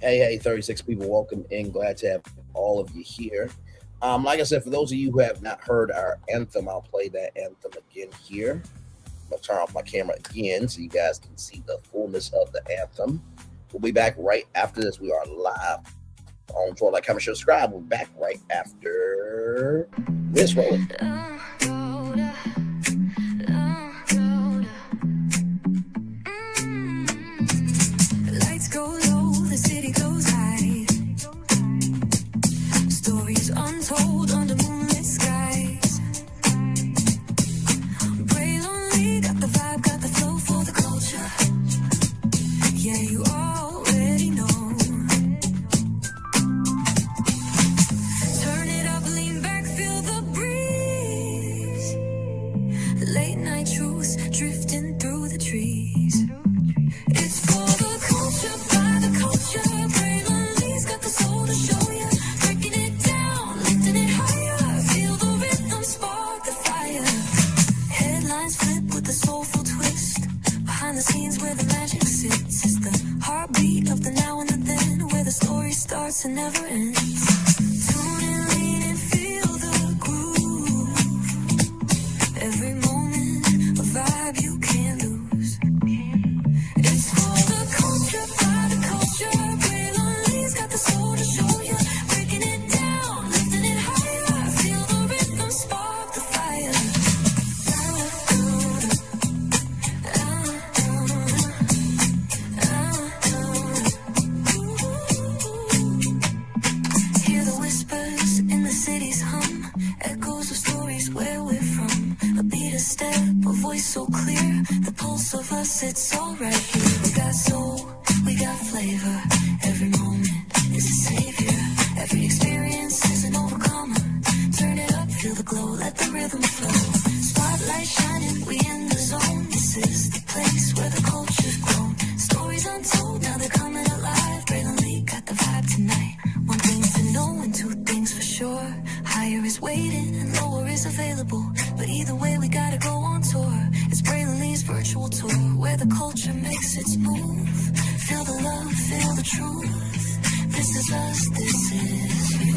Hey, 36 people, welcome in. Glad to have all of you here. Like I said, for those of you who have not heard our anthem, I'll play that anthem again here. I'm going to turn off my camera again so you guys can see the fullness of the anthem. We'll be back right after this. We are live on Troy Like, Comment, Share, Subscribe. We'll be back right after this rolling. Lights go low, the city goes high. Stories untold under moonlit skies. Pray lonely, got the vibe, got the flow for the culture. Yeah, you already know. Turn it up, lean back, feel the breeze. Late night truths drifting through the trees. It's for the culture, by the culture. Braylonly's got the soul to show ya. Breaking it down, lifting it higher. Feel the rhythm, spark the fire. Headlines flip with a soulful twist. Behind the scenes where the magic sits. It's the heartbeat of the now and the then, where the story starts and never ends. Tune in, lean and feel the groove. Every moment, a vibe you can't lose. It's for the culture, by the culture. Braylonly's got the soul to show ya. Breaking it down, lifting it higher. Feel the rhythm, spark the fire. Hear the whispers in the city's hum. Echoes of stories where we're from. A beat, a step, a voice so clear. The pulse of us, it's all right here. We got soul, we got flavor. Every moment is a savior. Every experience is an overcomer. Turn it up, feel the glow, let the rhythm flow. Spotlight shining, we in the zone. This is the place where the culture's grown. Stories untold, now they're coming alive. Braylonly got the vibe tonight. One thing to know and two things for sure. Higher is waiting and lower is available. But either way, we gotta go on tour. It's Braylonly's virtual tour, where the culture makes its move. Feel the love, feel the truth. This is us, this is you.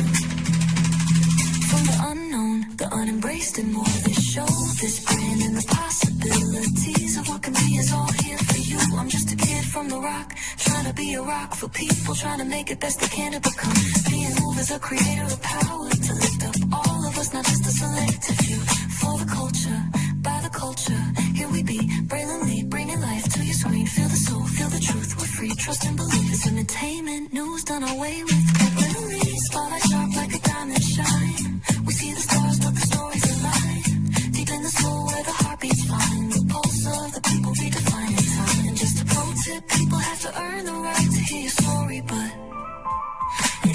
From the unknown, the unembraced and more. This show, this brand and the possibilities of what can be is all here for you. I'm just a kid from the rock, trying to be a rock for people, trying to make it best they can to become. Being moved as a creator of power to lift up all of us, not just a selective few. For the culture, by the culture, here we be. Braylonly, bringing life to your screen. Feel the soul, feel the truth. We're free, trust and believe. It's entertainment, news done away with. Braylonly, spotlight sharp like a diamond shine. We see the stars, but the stories align. Deep in the soul where the heartbeats find. The pulse of the people redefining time. And just a pro tip, people have to earn the right to hear your story, but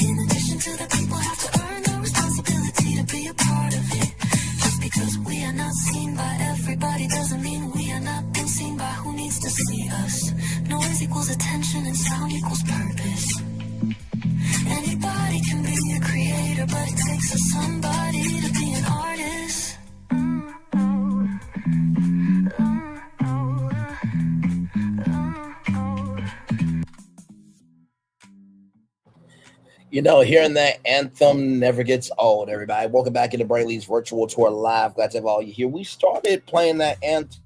in addition to that, people have to earn the responsibility to be a part of it. Just because we are not seen by everybody doesn't mean we are not being seen by who needs to see us. Noise equals attention and sound equals purpose. Anybody can be a creator, but it takes a somebody to be an artist. You know, hearing that anthem never gets old, everybody. Welcome back into Braylonly's virtual tour live. Glad to have all you here. We started playing that anthem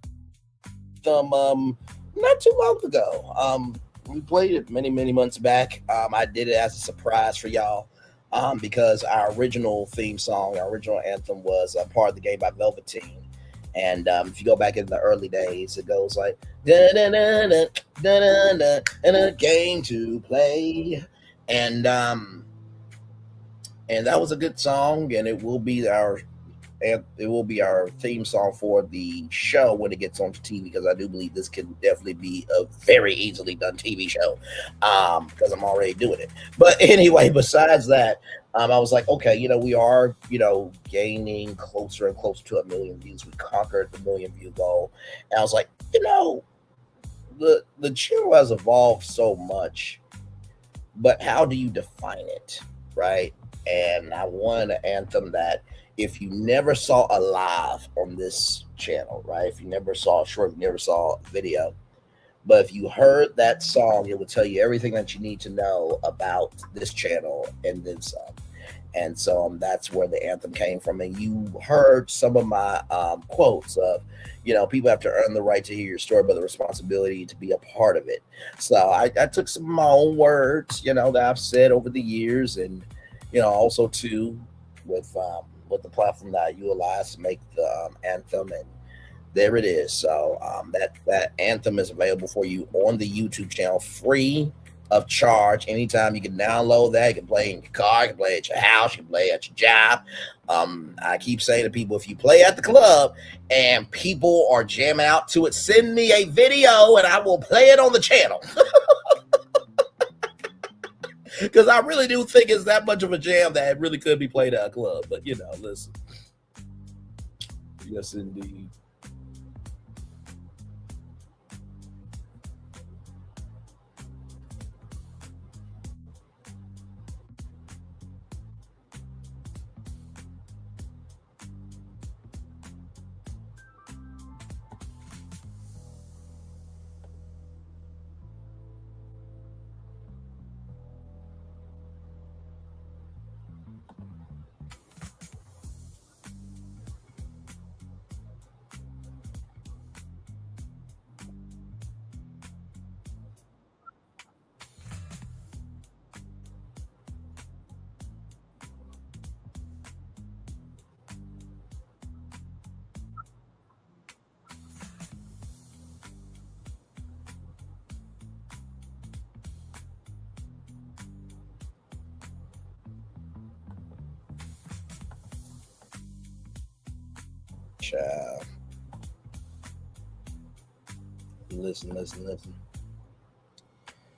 not too long ago. We played it many months back. I did it as a surprise for y'all because our original theme song, our original anthem was Part of the Game by Velveteen. And if you go back in the early days, it goes like da da da da da da and a game to play, and um, and that was a good song, and it will be our theme song for the show when it gets onto TV, because I do believe this can definitely be a very easily done TV show, because I'm already doing it. But anyway, besides that, I was like, okay, we are, gaining closer and closer to 1 million views. We conquered the 1 million view goal, and I was like, the channel has evolved so much, but how do you define it, right? And I want an anthem that, if you never saw a live on this channel, right? If you never saw a short, you never saw a video, but if you heard that song, it will tell you everything that you need to know about this channel and then some. And so that's where the anthem came from. And you heard some of my quotes of, people have to earn the right to hear your story, but the responsibility to be a part of it. So I took some of my own words, that I've said over the years, and also too with the platform that I utilize to make the anthem, and there it is. So that anthem is available for you on the YouTube channel, free of charge. Anytime you can download that, you can play in your car, you can play at your house, you can play at your job. I keep saying to people, if you play at the club and people are jamming out to it, send me a video and I will play it on the channel. Because I really do think it's that much of a jam that it really could be played at a club. But, listen. Yes, indeed. Child. Listen.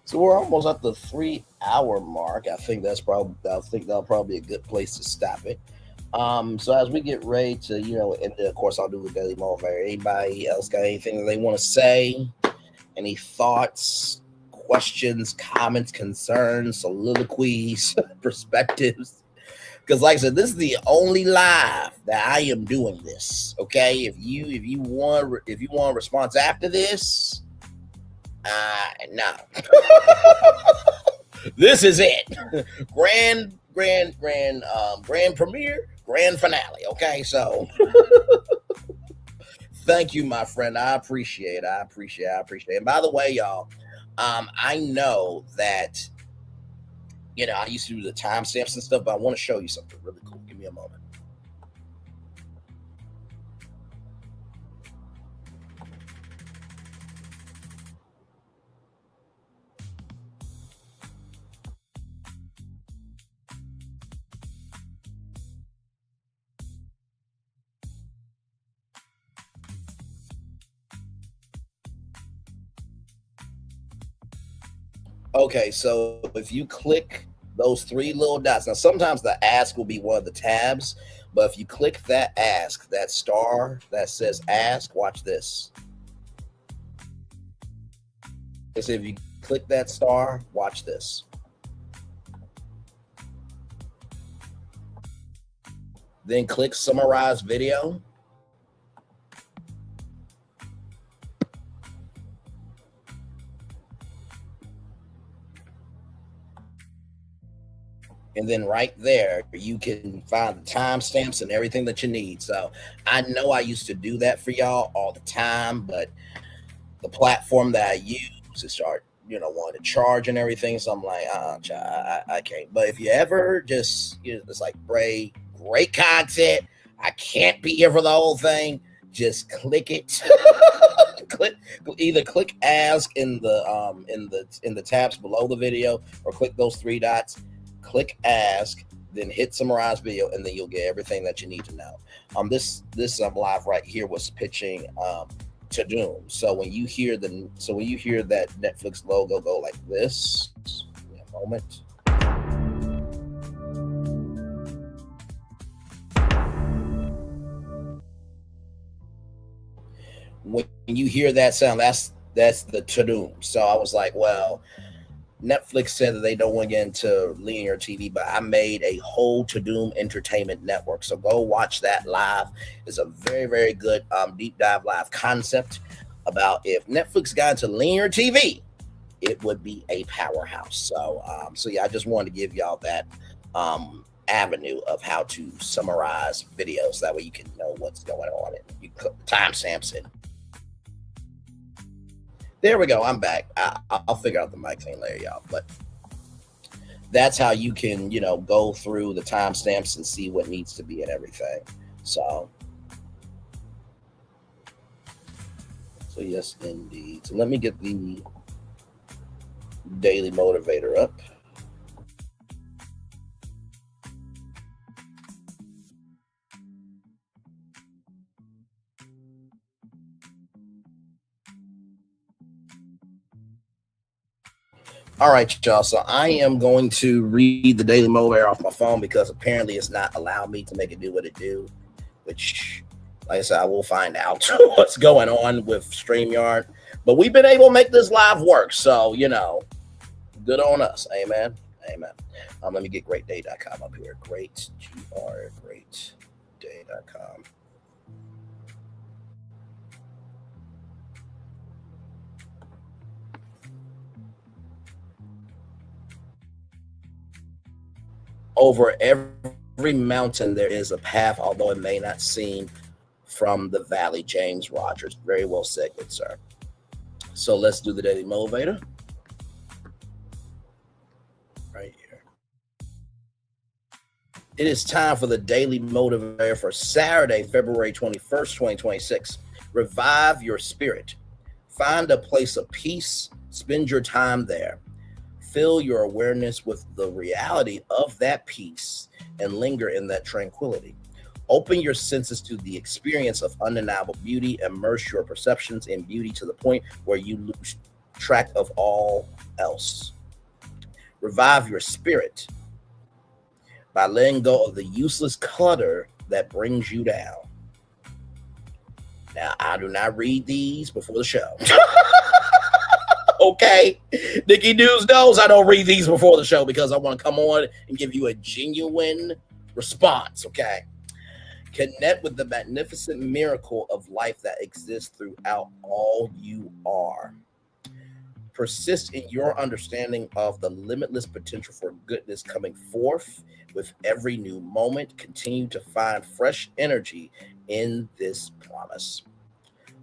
So we're almost at the 3-hour mark. I think that'll probably be a good place to stop it. So as we get ready to, and of course I'll do the daily motivator. Anybody else got anything that they want to say? Any thoughts, questions, comments, concerns, soliloquies, perspectives? Because, like I said, this is the only live that I am doing this. Okay, if you want a response after this, no, this is it. Grand premiere, grand finale. Okay, so thank you, my friend. I appreciate it. And by the way, y'all, I know that. I used to do the timestamps and stuff, but I want to show you something really cool. Give me a moment. Okay, so if you click those 3 little dots, now sometimes the ask will be one of the tabs, but if you click that ask, that star that says ask, watch this. So if you click that star, watch this. Then click summarize video. And then right there, you can find the timestamps and everything that you need. So I know I used to do that for y'all all the time, but the platform that I use to start, wanting to charge and everything. So I'm like, I can't. But if you ever just, it's like, great content. I can't be here for the whole thing. just click it. click ask in the tabs below the video, or click those three dots, click ask, then hit summarize video, and then you'll get everything that you need to know. This live right here was pitching to Doom. So when you hear that Netflix logo go like this, give me a moment. When you hear that sound, that's the to-doom. So I was like, well, Netflix said that they don't want to get into linear TV, but I made a whole to-doom entertainment network. So go watch that live. It's a very, very good deep dive live concept about if Netflix got into linear TV, it would be a powerhouse. So yeah, I just wanted to give y'all that avenue of how to summarize videos. That way you can know what's going on and you put timestamps in. There we go. I'm back. I'll figure out the mic thing later, y'all. But that's how you can, go through the timestamps and see what needs to be and everything. So yes, indeed. So let me get the Daily Motivator up. All right, y'all. So I am going to read the Daily Motivator off my phone because apparently it's not allowing me to make it do what it do, which, like I said, I will find out what's going on with StreamYard. But we've been able to make this live work. So, good on us. Amen. Amen. Let me get greatday.com up here. Greatday.com. Over every mountain there is a path, although it may not seem from the valley. James Rogers. Very well said, good sir. So let's do the Daily Motivator. Right here. It is time for the Daily Motivator for Saturday, February 21st, 2026. Revive your spirit. Find a place of peace. Spend your time there. Fill your awareness with the reality of that peace and linger in that tranquility. Open your senses to the experience of undeniable beauty. Immerse your perceptions in beauty to the point where you lose track of all else. Revive your spirit by letting go of the useless clutter that brings you down. Now, I do not read these before the show. Okay, Nikki News knows I don't read these before the show because I want to come on and give you a genuine response, okay? Connect with the magnificent miracle of life that exists throughout all you are. Persist in your understanding of the limitless potential for goodness coming forth with every new moment. Continue to find fresh energy in this promise.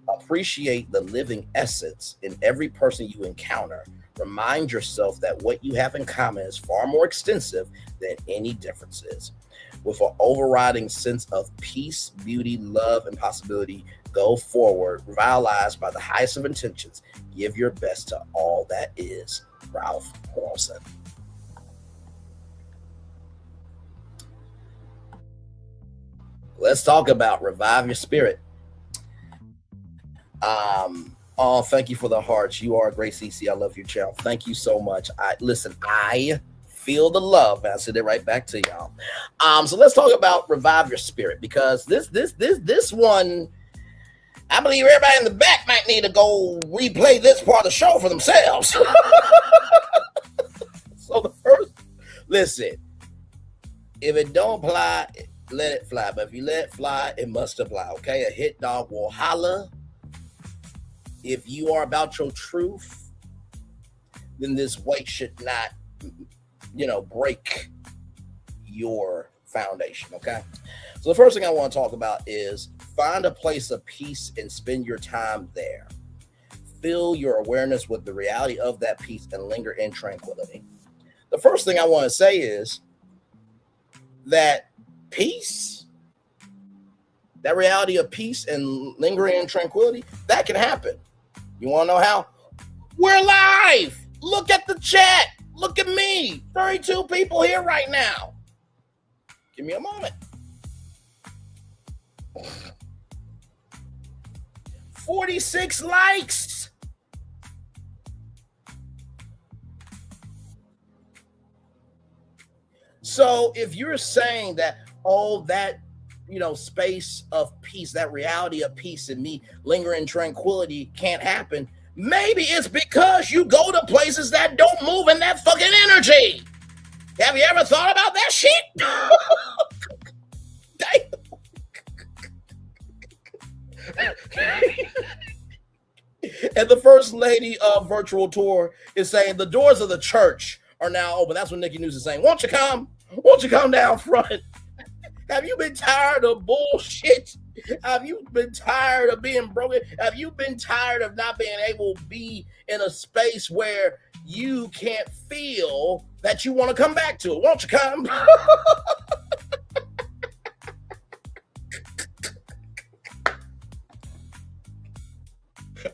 Appreciate the living essence in every person you encounter. Remind yourself that what you have in common is far more extensive than any differences. With an overriding sense of peace, beauty, love, and possibility, go forward, revitalized by the highest of intentions. Give your best to all that is. Ralph Wilson. Let's talk about revive your spirit. Oh, thank you for the hearts. You are a great CC. I love your channel. Thank you so much. I feel the love. I said it right back to y'all. So let's talk about revive your spirit, because this one, I believe everybody in the back might need to go replay this part of the show for themselves. So the first, listen, if it don't apply, let it fly. But if you let it fly, it must apply. Okay, a hit dog will holler. If you are about your truth, then this weight should not, break your foundation, okay? So the first thing I want to talk about is find a place of peace and spend your time there. Fill your awareness with the reality of that peace and linger in tranquility. The first thing I want to say is that peace, that reality of peace and lingering tranquility, that can happen. You want to know how? We're live. Look at the chat. Look at me. 32 people here right now. Give me a moment. 46 likes. So if you're saying that, oh, that, space of peace, that reality of peace in me, lingering tranquility can't happen, maybe it's because you go to places that don't move in that fucking energy. Have you ever thought about that shit? And the first lady of virtual tour is saying the doors of the church are now open. That's what Nikki News is saying. Won't you come? Won't you come down front? Have you been tired of bullshit? Have you been tired of being broken? Have you been tired of not being able to be in a space where you can't feel that you want to come back to it? Won't you come?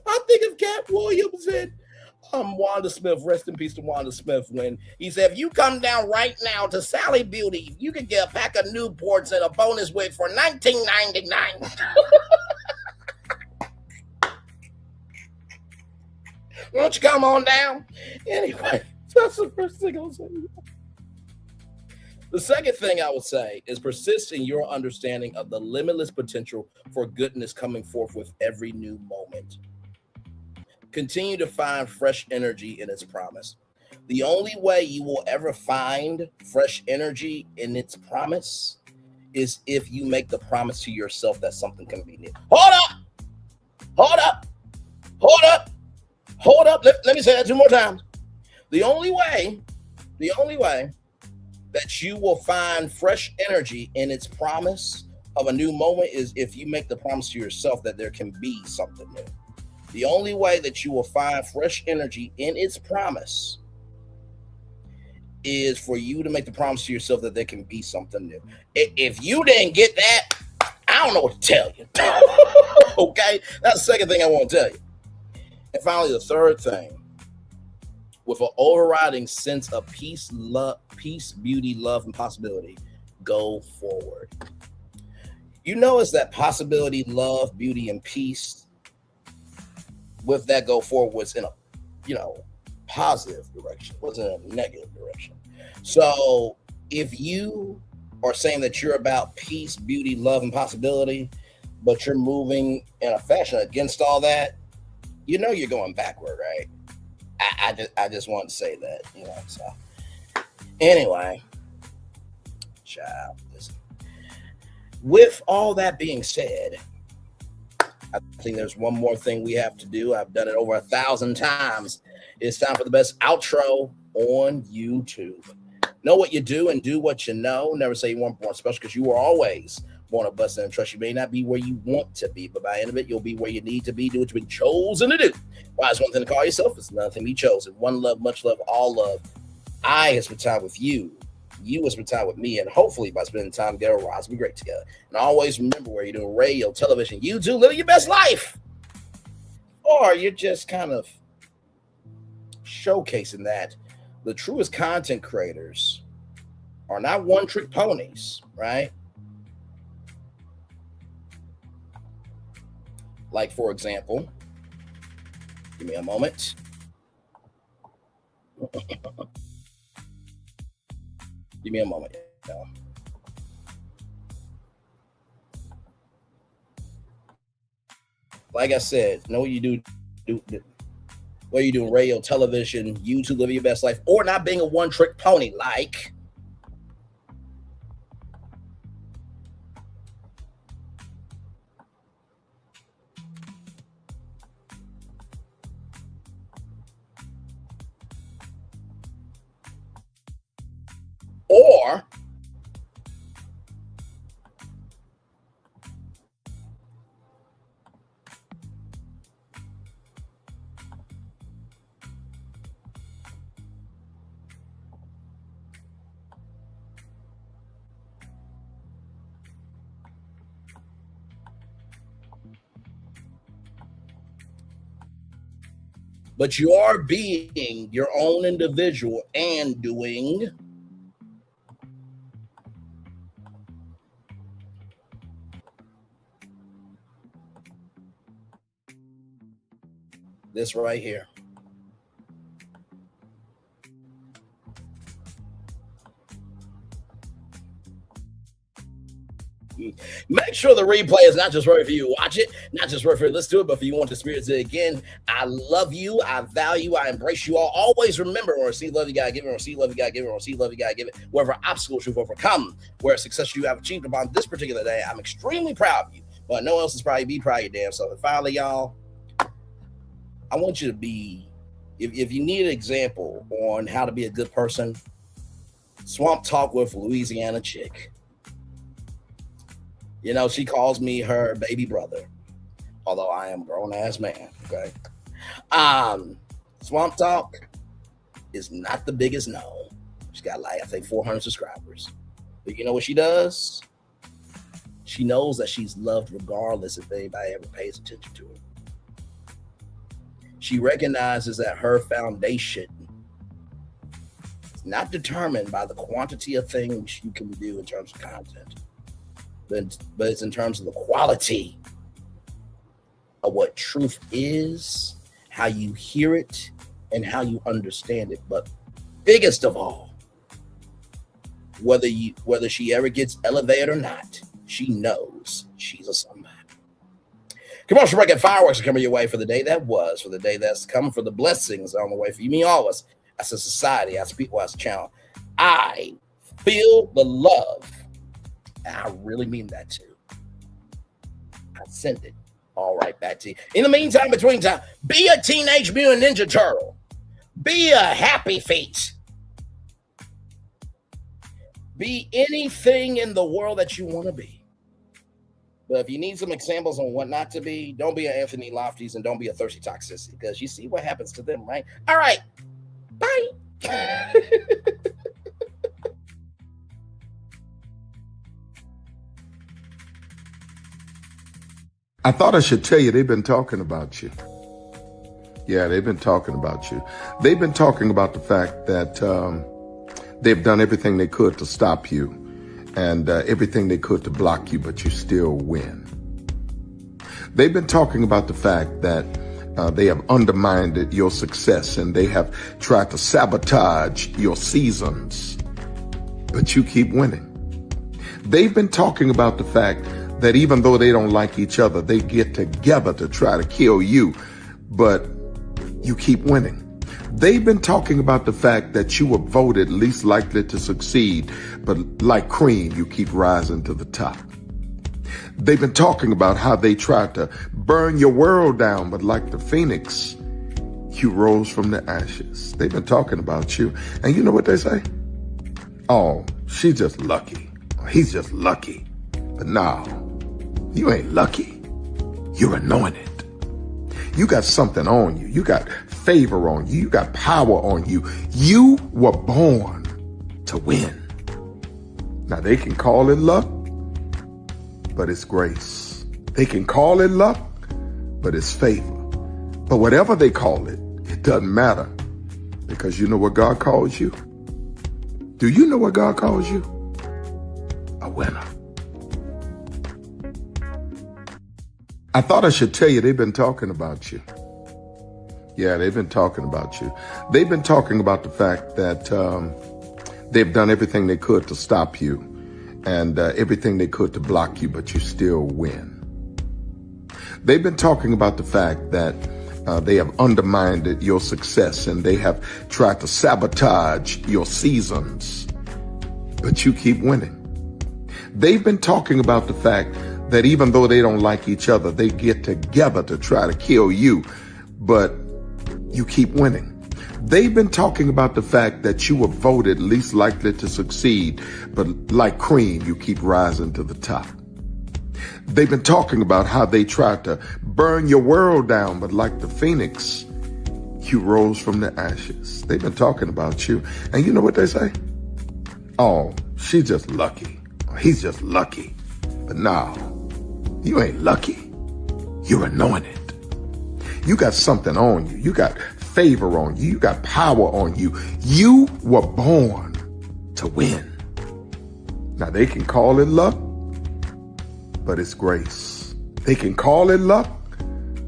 I think of Cat Williams and Wanda Smith. Rest in peace to Wanda Smith. When he said, if you come down right now to Sally Beauty, you can get a pack of Newports and a bonus wig for $19.99. Won't you come on down? Anyway, that's the first thing I'll say. The second thing I would say is persist in your understanding of the limitless potential for goodness coming forth with every new moment. Continue to find fresh energy in its promise. The only way you will ever find fresh energy in its promise is if you make the promise to yourself that something can be new. Hold up! Hold up! Hold up! Hold up! Let me say that 2 more times. The only way that you will find fresh energy in its promise of a new moment is if you make the promise to yourself that there can be something new. The only way that you will find fresh energy in its promise is for you to make the promise to yourself that there can be something new. If you didn't get that, I don't know what to tell you. Okay? That's the second thing I want to tell you. And finally, the third thing, with an overriding sense of peace, beauty, love, and possibility, go forward. You notice that possibility, love, beauty, and peace, with that go forward was in a, positive direction, wasn't a negative direction. So if you are saying that you're about peace, beauty, love, and possibility, but you're moving in a fashion against all that, you're going backward, right? I just want to say that, so anyway, child, listen. With all that being said, I think there's one more thing we have to do. I've done it over 1,000 times. It's time for the best outro on YouTube. Know what you do and do what you know. Never say you weren't born special, because you were always born a blessing and trust. You may not be where you want to be, but by the end of it, you'll be where you need to be. Do what you've been chosen to do. Why is one thing to call yourself? It's another thing to be chosen. One love, much love, all love. I have spent time with you. You have spent time with me, and hopefully by spending time together, we'll be great together. And always remember, where you're doing radio, television, YouTube, living your best life, or you're just kind of showcasing that the truest content creators are not one-trick ponies, right? Like, for example, give me a moment. Give me a moment. Like I said, know what you do whether you're doing radio, television, YouTube, living your best life, or not being a one-trick pony, like or but you are being your own individual and doing this right here. Make sure the replay is not just right for you to watch it, not just right for you to listen to it, but for you want to experience it again. I love you. I value. I embrace you all. Always remember, or receive love, you gotta give it, or receive love, you gotta give it, or receive love, you gotta give it. Wherever obstacles you've overcome, where success you have achieved upon this particular day, I'm extremely proud of you. But no one else is probably be proud of your damn self. And finally, y'all, I want you to be, if you need an example on how to be a good person, Swamp Talk with Louisiana Chick. You know, she calls me her baby brother, although I am a grown-ass man, okay? Swamp Talk is not the biggest known. She's got, like, I think 400 subscribers. But you know what she does? She knows that she's loved regardless if anybody ever pays attention to her. She recognizes that her foundation is not determined by the quantity of things you can do in terms of content. But it's in terms of the quality of what truth is, how you hear it, and how you understand it. But biggest of all, whether she ever gets elevated or not, she knows she's a somebody. Commercial break and fireworks are coming your way for the day that was, for the day that's come, for the blessings on the way for you, me, all of us, as a society, as people, as a channel. I feel the love. And I really mean that too. I send it all right back to you. In the meantime, between time, be a Teenage Mutant Ninja Turtle. Be a Happy Feet. Be anything in the world that you want to be. But if you need some examples on what not to be, don't be an Anthony Lofties and don't be a Thirsty Toxicity, because you see what happens to them, right? All right. Bye. I thought I should tell you, they've been talking about you. Yeah, they've been talking about you. They've been talking about the fact that they've done everything they could to stop you and everything they could to block you, but you still win. They've been talking about the fact that they have undermined your success and they have tried to sabotage your seasons, but you keep winning. They've been talking about the fact that even though they don't like each other, they get together to try to kill you, but you keep winning. They've been talking about the fact that you were voted least likely to succeed, but like cream, you keep rising to the top. They've been talking about how they tried to burn your world down, but like the phoenix, you rose from the ashes. They've been talking about you, and you know what they say? Oh, she's just lucky. He's just lucky. But no, you ain't lucky. You're anointed. You got something on you. You got favor on you. You got power on you. You were born to win. Now, they can call it luck, but it's grace. They can call it luck, but it's favor. But whatever they call it, it doesn't matter, because you know what God calls you? Do you know what God calls you? A winner. I thought I should tell you, they've been talking about you. Yeah, they've been talking about you. They've been talking about the fact that they've done everything they could to stop you and everything they could to block you, but you still win. They've been talking about the fact that they have undermined your success and they have tried to sabotage your seasons, but you keep winning. They've been talking about the fact that even though they don't like each other, they get together to try to kill you, but you keep winning. They've been talking about the fact that you were voted least likely to succeed, but like cream, you keep rising to the top. They've been talking about how they tried to burn your world down, but like the phoenix, you rose from the ashes. They've been talking about you, and you know what they say? Oh, she's just lucky. He's just lucky. But no, you ain't lucky. You're anointed. You got something on you. You got favor on you. You got power on you. You were born to win. Now, they can call it luck, but it's grace. They can call it luck,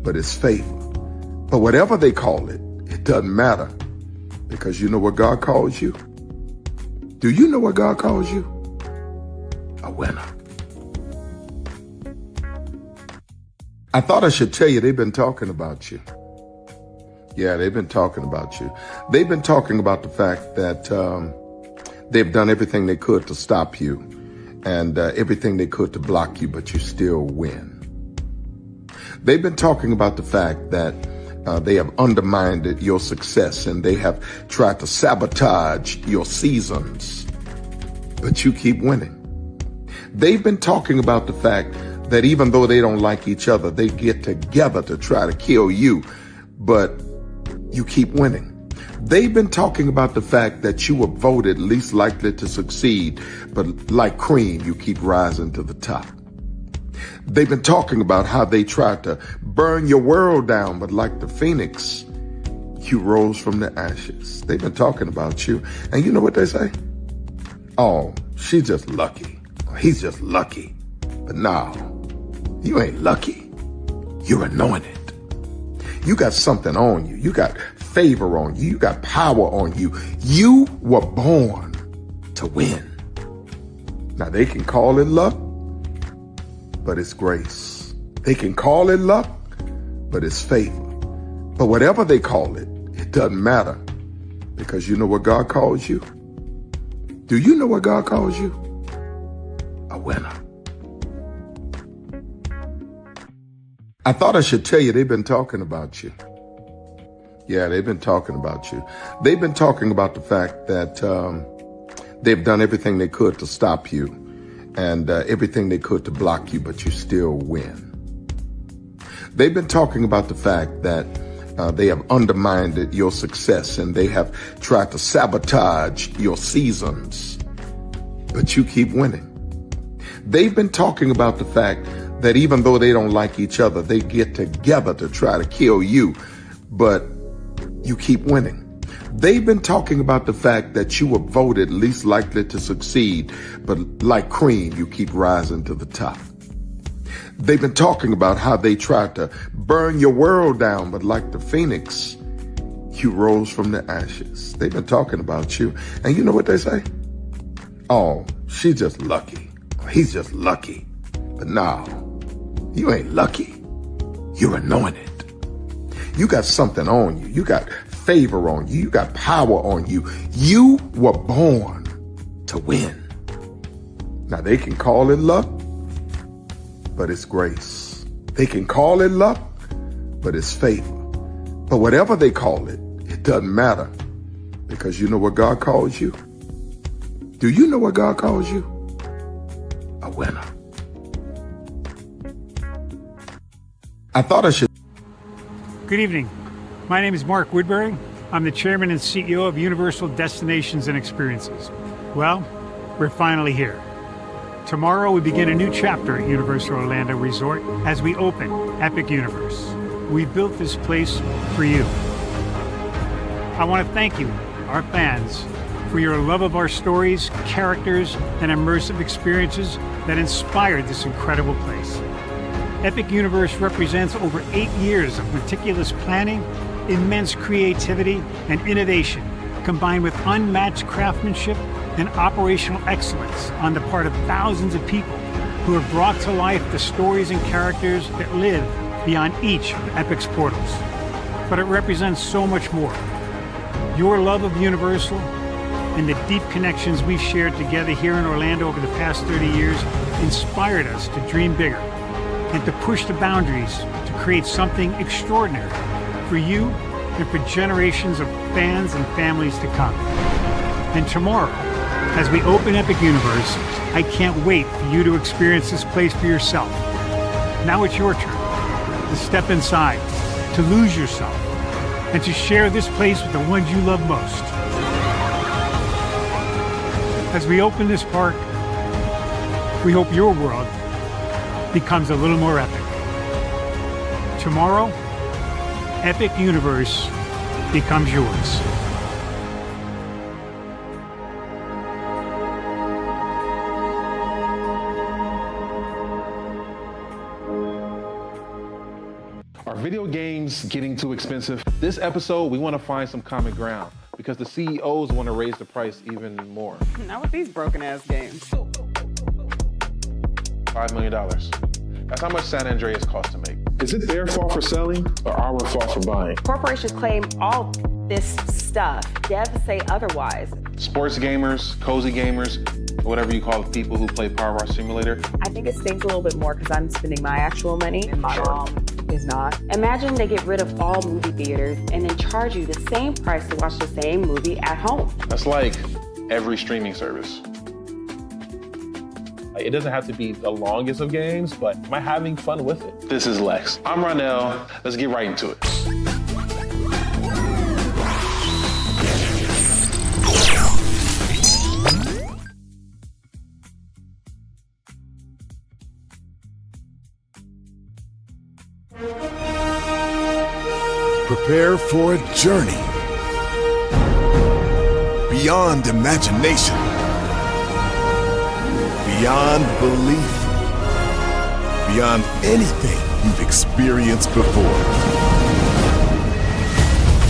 but it's favor. But whatever they call it, it doesn't matter, because you know what God calls you? Do you know what God calls you? A winner. I thought I should tell you, they've been talking about you. Yeah, they've been talking about you. They've been talking about the fact that they've done everything they could to stop you and everything they could to block you, but you still win. They've been talking about the fact that they have undermined your success and they have tried to sabotage your seasons, but you keep winning. They've been talking about the fact that even though they don't like each other, they get together to try to kill you, but you keep winning. They've been talking about the fact that you were voted least likely to succeed, but like cream, you keep rising to the top. They've been talking about how they tried to burn your world down, but like the phoenix, you rose from the ashes. They've been talking about you. And you know what they say? Oh, she's just lucky. He's just lucky. But no, you ain't lucky. You're anointed. You got something on you. You got favor on you. You got power on you. You were born to win. Now, they can call it luck, but it's grace. They can call it luck, but it's favor. But whatever they call it, it doesn't matter, because you know what God calls you? Do you know what God calls you? A winner. I thought I should tell you, they've been talking about you. Yeah, they've been talking about you. They've been talking about the fact that they've done everything they could to stop you and everything they could to block you, but you still win. They've been talking about the fact that they have undermined your success and they have tried to sabotage your seasons, but you keep winning. They've been talking about the fact that even though they don't like each other, they get together to try to kill you, but you keep winning. They've been talking about the fact that you were voted least likely to succeed, but like cream, you keep rising to the top. They've been talking about how they tried to burn your world down, but like the phoenix, you rose from the ashes. They've been talking about you. And you know what they say? Oh, she's just lucky. He's just lucky. But no, you ain't lucky. You're anointed. You got something on you. You got favor on you. You got power on you. You were born to win. Now, they can call it luck, but it's grace. They can call it luck, but it's favor. But whatever they call it, it doesn't matter, because you know what God calls you? Do you know what God calls you? A winner. I thought I should. Good evening. My name is Mark Woodbury. I'm the chairman and CEO of Universal Destinations and Experiences. Well, we're finally here. Tomorrow we begin a new chapter at Universal Orlando Resort as we open Epic Universe. We built this place for you. I want to thank you, our fans, for your love of our stories, characters, and immersive experiences that inspired this incredible place. Epic Universe represents over 8 years of meticulous planning, immense creativity, and innovation, combined with unmatched craftsmanship and operational excellence on the part of thousands of people who have brought to life the stories and characters that live beyond each of Epic's portals. But it represents so much more. Your love of Universal and the deep connections we've shared together here in Orlando over the past 30 years inspired us to dream bigger and to push the boundaries to create something extraordinary for you and for generations of fans and families to come. And tomorrow, as we open Epic Universe, I can't wait for you to experience this place for yourself. Now it's your turn to step inside, to lose yourself, and to share this place with the ones you love most. As we open this park, we hope your world becomes a little more epic. Tomorrow, Epic Universe becomes yours. Are video games getting too expensive? This episode, we want to find some common ground because the CEOs want to raise the price even more. Not with these broken ass games. $5 million. That's how much San Andreas costs to make. Is it their fault for selling or our fault for buying? Corporations claim all this stuff. Devs say otherwise. Sports gamers, cozy gamers, whatever you call the people who play Power Wash Simulator. I think it stings a little bit more because I'm spending my actual money and my mom is not. Imagine they get rid of all movie theaters and then charge you the same price to watch the same movie at home. That's like every streaming service. It doesn't have to be the longest of games, but am I having fun with it? This is Lex. I'm Ronell. Let's get right into it. Prepare for a journey beyond imagination, beyond belief, beyond anything you've experienced before.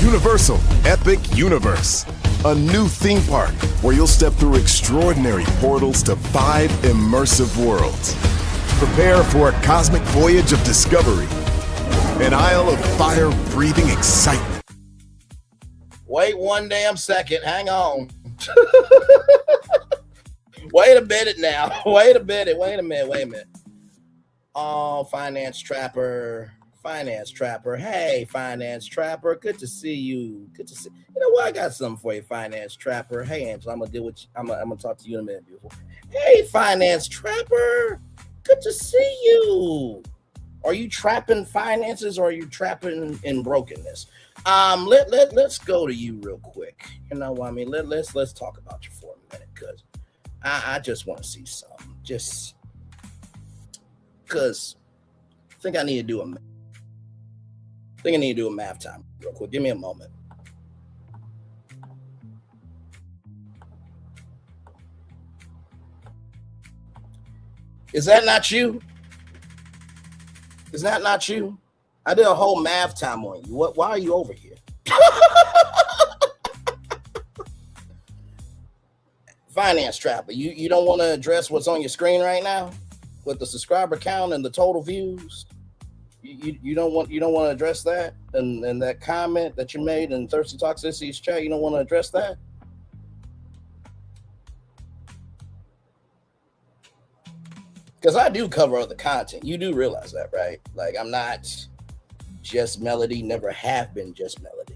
Universal Epic Universe, a new theme park where you'll step through extraordinary portals to 5 immersive worlds. Prepare for a cosmic voyage of discovery, an isle of fire-breathing excitement. Wait one damn second. Hang on. Wait a minute now. Wait a minute. Oh, Finance Trapper. Hey, Finance Trapper. Good to see you. You know what? I got something for you, Finance Trapper. Hey, Angela, I'm gonna deal with you. I'm gonna talk to you in a minute, beautiful. Hey, Finance Trapper. Good to see you. Are you trapping finances or are you trapping in brokenness? Let's go to you real quick. You know what I mean? Let's talk about you for a minute, because I just want to see something. Just because I think I need to do a math time real quick. Give me a moment. Is that not you? Is that not you? I did a whole math time on you. Why are you over here? Finance Trapper, you don't want to address what's on your screen right now with the subscriber count and the total views? You don't want to address that? And that comment that you made in Thirsty Toxicity's chat, you don't want to address that? Because I do cover other content. You do realize that, right? Like, I'm not just Melody, never have been just Melody.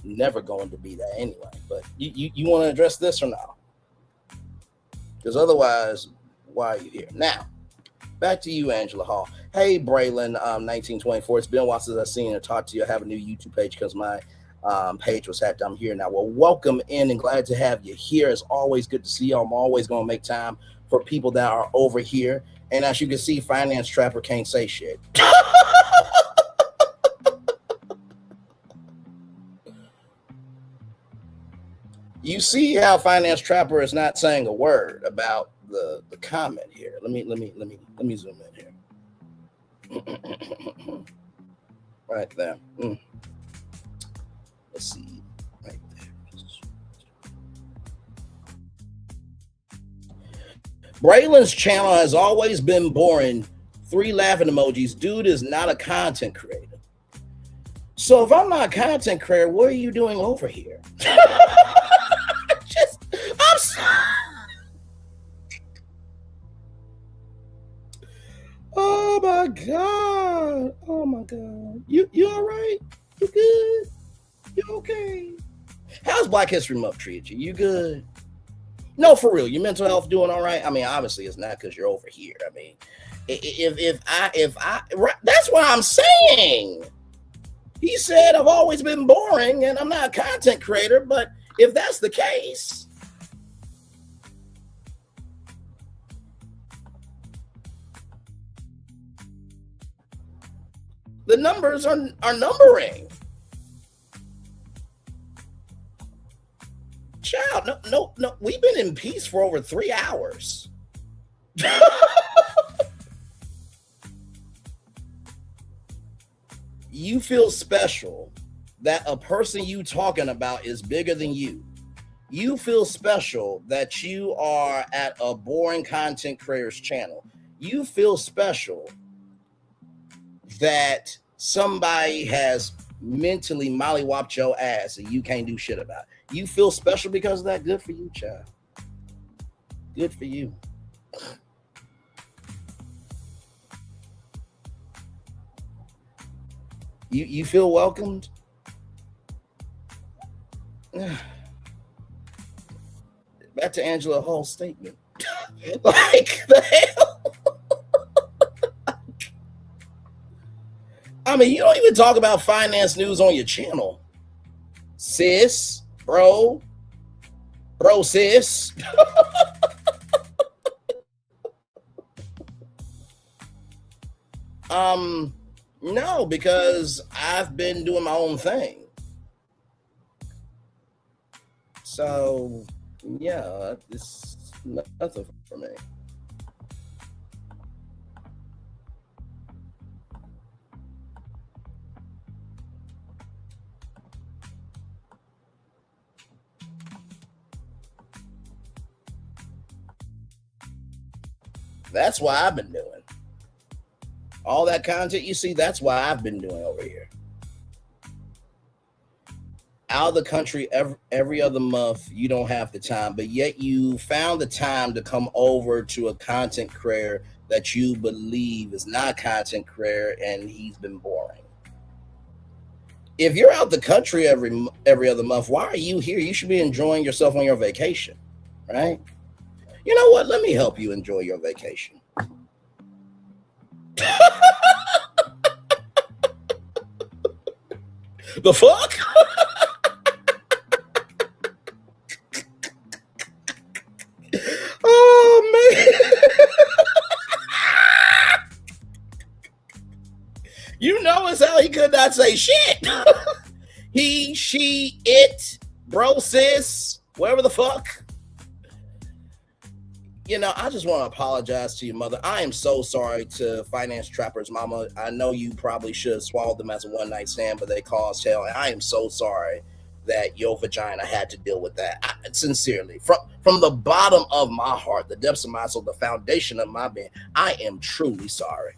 Never going to be that anyway. But you want to address this or no? Because otherwise, why are you here? Now, back to you, Angela Hall. Hey, Braylon, 1924. It's been a while since I've seen or talked to you. I have a new YouTube page because my page was hacked. I'm here now. Well, welcome in and glad to have you here. It's always good to see you. I'm always going to make time for people that are over here. And as you can see, Finance Trapper can't say shit. You see how Finance Trapper is not saying a word about the comment here. Let me zoom in here. Right there. Let's see. Right there. Braylon's channel has always been boring. 3 laughing emojis. Dude is not a content creator. So if I'm not a content creator, what are you doing over here? I'm sorry. Oh my God. Oh my God. You all right? You good? You okay? How's Black History Month treated you? You good? No, for real. Your mental health doing all right? I mean, obviously it's not because you're over here. I mean, if I that's what I'm saying. He said I've always been boring and I'm not a content creator, but if that's the case, the numbers are numbering. Child, no. We've been in peace for over 3 hours. You feel special that a person you talking about is bigger than you. You feel special that you are at a boring content creator's channel. You feel special that somebody has mentally mollywopped your ass and you can't do shit about it. You feel special because of that. Good for you, child. Good for you. You feel welcomed? Back to Angela Hall's statement. Like the hell? I mean, you don't even talk about finance news on your channel. Sis, bro, sis. No, because I've been doing my own thing. So, yeah, it's nothing for me. That's why I've been doing. All that content you see, that's why I've been doing over here. Out of the country every other month, you don't have the time, but yet you found the time to come over to a content creator that you believe is not a content creator and he's been boring. If you're out the country every other month, why are you here? You should be enjoying yourself on your vacation, right? You know what? Let me help you enjoy your vacation. The fuck? Oh man. You know as hell he could not say shit. He, she, it, bro, sis, whatever the fuck. You know, I just want to apologize to your mother. I am so sorry to Finance Trapper's mama. I know you probably should have swallowed them as a one-night stand, but they caused hell. And I am so sorry that your vagina had to deal with that. Sincerely, from the bottom of my heart, the depths of my soul, the foundation of my being, I am truly sorry.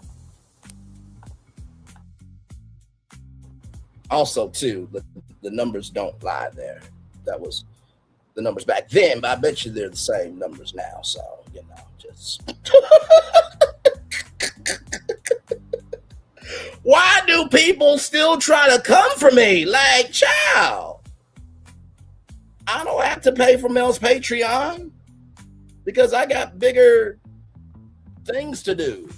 Also, too, the numbers don't lie there. That was the numbers back then, but I bet you they're the same numbers now. So, you know, just why do people still try to come for me? Like, child, I don't have to pay for Mel's Patreon because I got bigger things to do.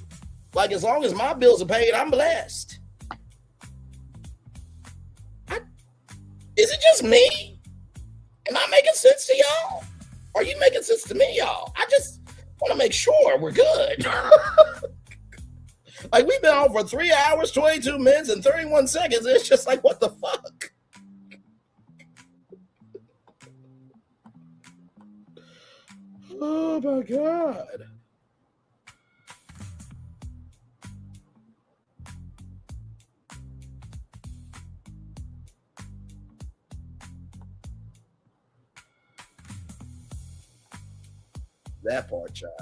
Like, as long as my bills are paid, I'm blessed. Is it just me? Am I making sense to y'all? Are you making sense to me, y'all? I just want to make sure we're good. Like, we've been on for 3 hours, 22 minutes, and 31 seconds. It's just like, what the fuck? Oh, my God. That part, child.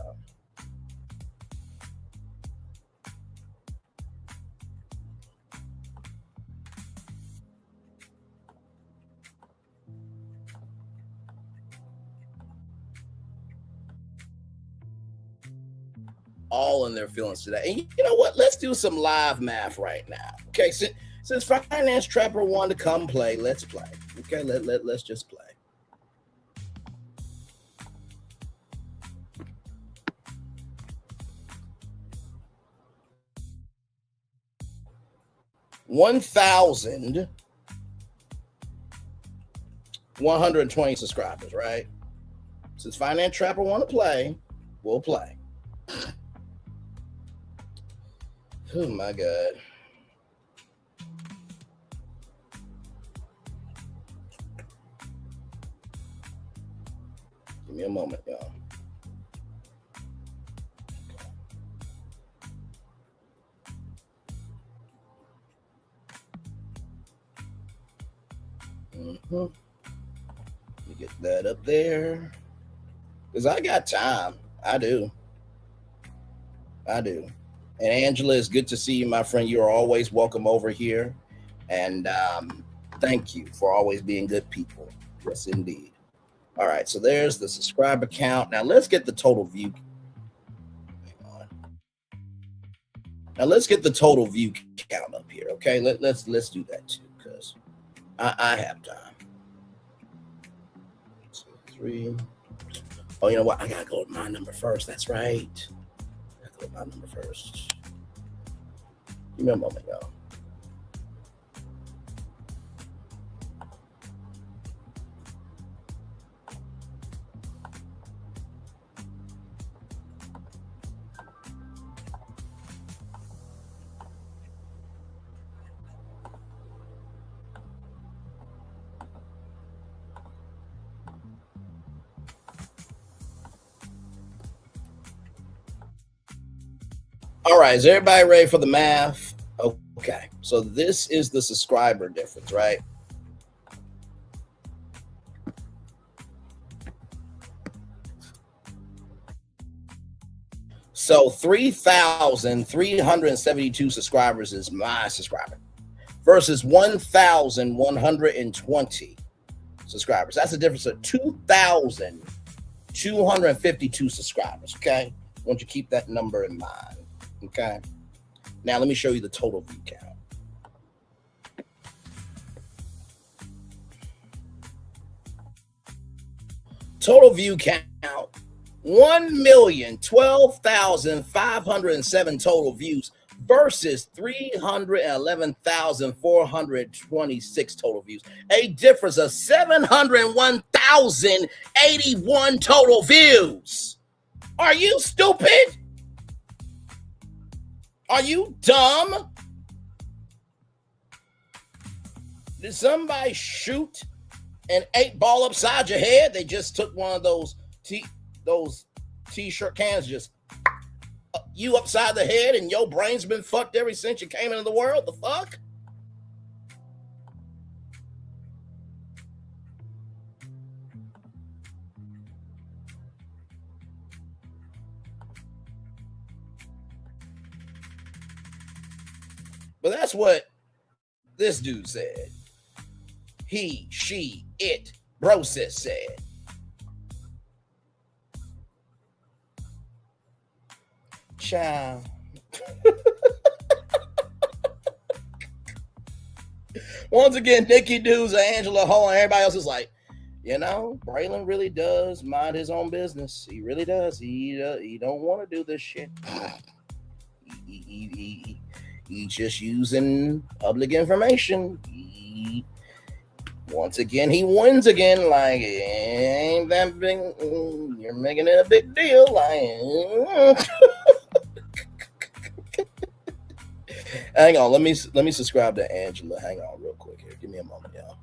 All in their feelings today. And you know what? Let's do some live math right now. Okay, since Finance Trapper wanted to come play, let's play. Okay, let's just play. $1,120 subscribers, right? Since Finance Trapper want to play, we'll play. Oh my God. Give me a moment, y'all. Let me get that up there. Because I got time. I do. And Angela, it's good to see you, my friend. You are always welcome over here. And thank you for always being good people. Yes, indeed. All right, so there's the subscriber count. Now let's get the total view. Hang on. Now let's get the total view count up here. Okay, let's do that too, because I have time. 2, 3. Oh, you know what? I gotta go with my number first. That's right. I gotta go with my number first. Give me a moment, y'all. All right, is everybody ready for the math? Okay, so this is the subscriber difference, right? So 3,372 subscribers is my subscriber versus 1,120 subscribers. That's a difference of 2,252 subscribers, okay? I want you to keep that number in mind. Okay. Now let me show you the total view count. Total view count, 1,012,507 total views versus 311,426 total views. A difference of 701,081 total views. Are you stupid? Are you dumb? Did somebody shoot an 8-ball upside your head? They just took one of those t-shirt cans, just you upside the head, and your brain's been fucked ever since you came into the world. The fuck? But that's what this dude said. He, she, it, brosis said. Child. Once again, Nikki Dews, Angela Ho, and everybody else is like, you know, Braylon really does mind his own business. He really does. He don't want to do this shit. He's just using public information. Once again, he wins again. Like, it ain't that big. You're making it a big deal. Like, hang on. Let me subscribe to Angela. Hang on, real quick here. Give me a moment, y'all.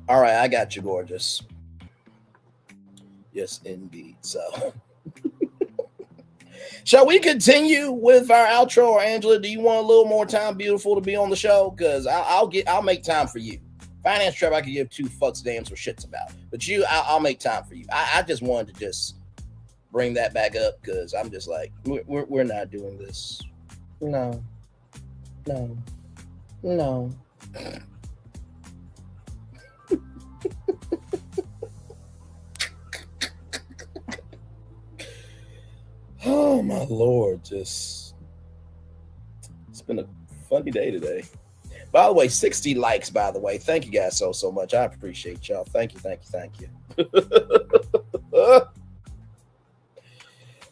All right, I got you, gorgeous. Yes, indeed. So, shall we continue with our outro, or Angela? Do you want a little more time, beautiful, to be on the show? Because I'll make time for you. Finance Trap, I could give 2 fucks, dams, or shits about, but you, I'll make time for you. I just wanted to just bring that back up because I'm just like, we're not doing this. No. Oh my Lord, it's been a funny day today. By the way, 60 likes, by the way. Thank you guys so much. I appreciate y'all. Thank you.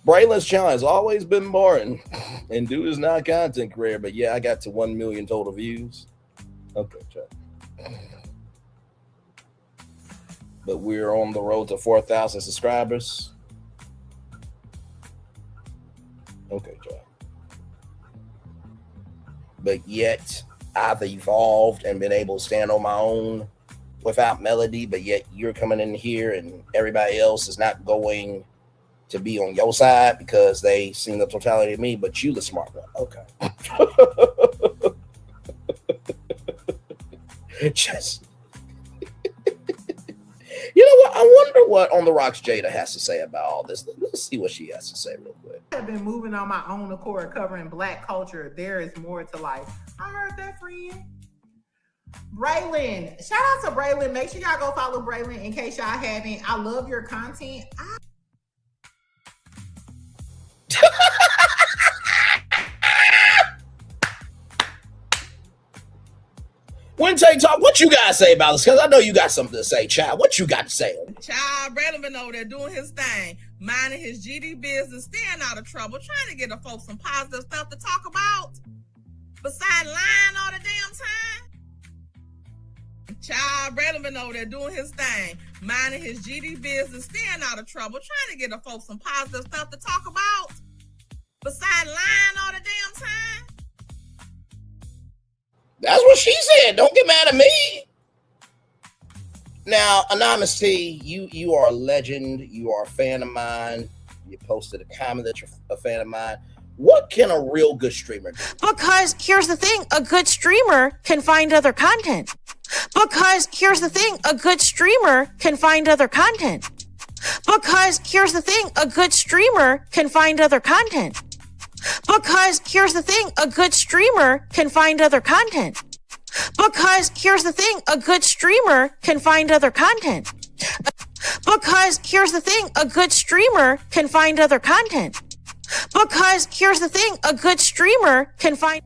Braylon's channel has always been boring, and dude is not content creator, but yeah, I got to 1 million total views. Okay, Chuck. but we're on the road to 4,000 subscribers. Okay, Joe. But yet I've evolved and been able to stand on my own without melody, but yet you're coming in here and everybody else is not going to be on your side because they seen the totality of me, but you the smart one. Okay. Just you know what? I wonder what On the Rocks Jada has to say about all this. Let's see what she has to say real quick. I have been moving on my own accord, covering Black culture. There is more to life. I heard that, friend. Braylon, shout out to Braylon. Make sure y'all go follow Braylon in case y'all haven't. I love your content. Wednesday Talk, what you guys say about this? Because I know you got something to say, child. What you got to say? Child, Braylon been over there doing his thing, minding his GD business, staying out of trouble, trying to get the folks some positive stuff to talk about, besides lying all the damn time. Child, Braylon been over there doing his thing, minding his GD business, staying out of trouble, trying to get the folks some positive stuff to talk about, besides lying all the damn time. That's what she said. Don't get mad at me. Now, Anonymous T, you are a legend. You are a fan of mine. You posted a comment that you're a fan of mine. What can a real good streamer do? Because here's the thing, a good streamer can find other content. Because here's the thing, a good streamer can find other content. Because here's the thing, a good streamer can find other content. Because here's the thing, a good streamer can find other content. Because here's the thing, a good streamer can find other content. Because here's the thing, a good streamer can find other content. Because here's the thing, a good streamer can find.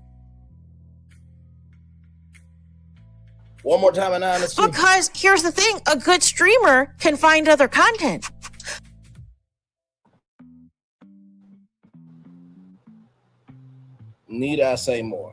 One more time, Anonymous T. Because here's the thing, a good streamer can find other content. Need I say more?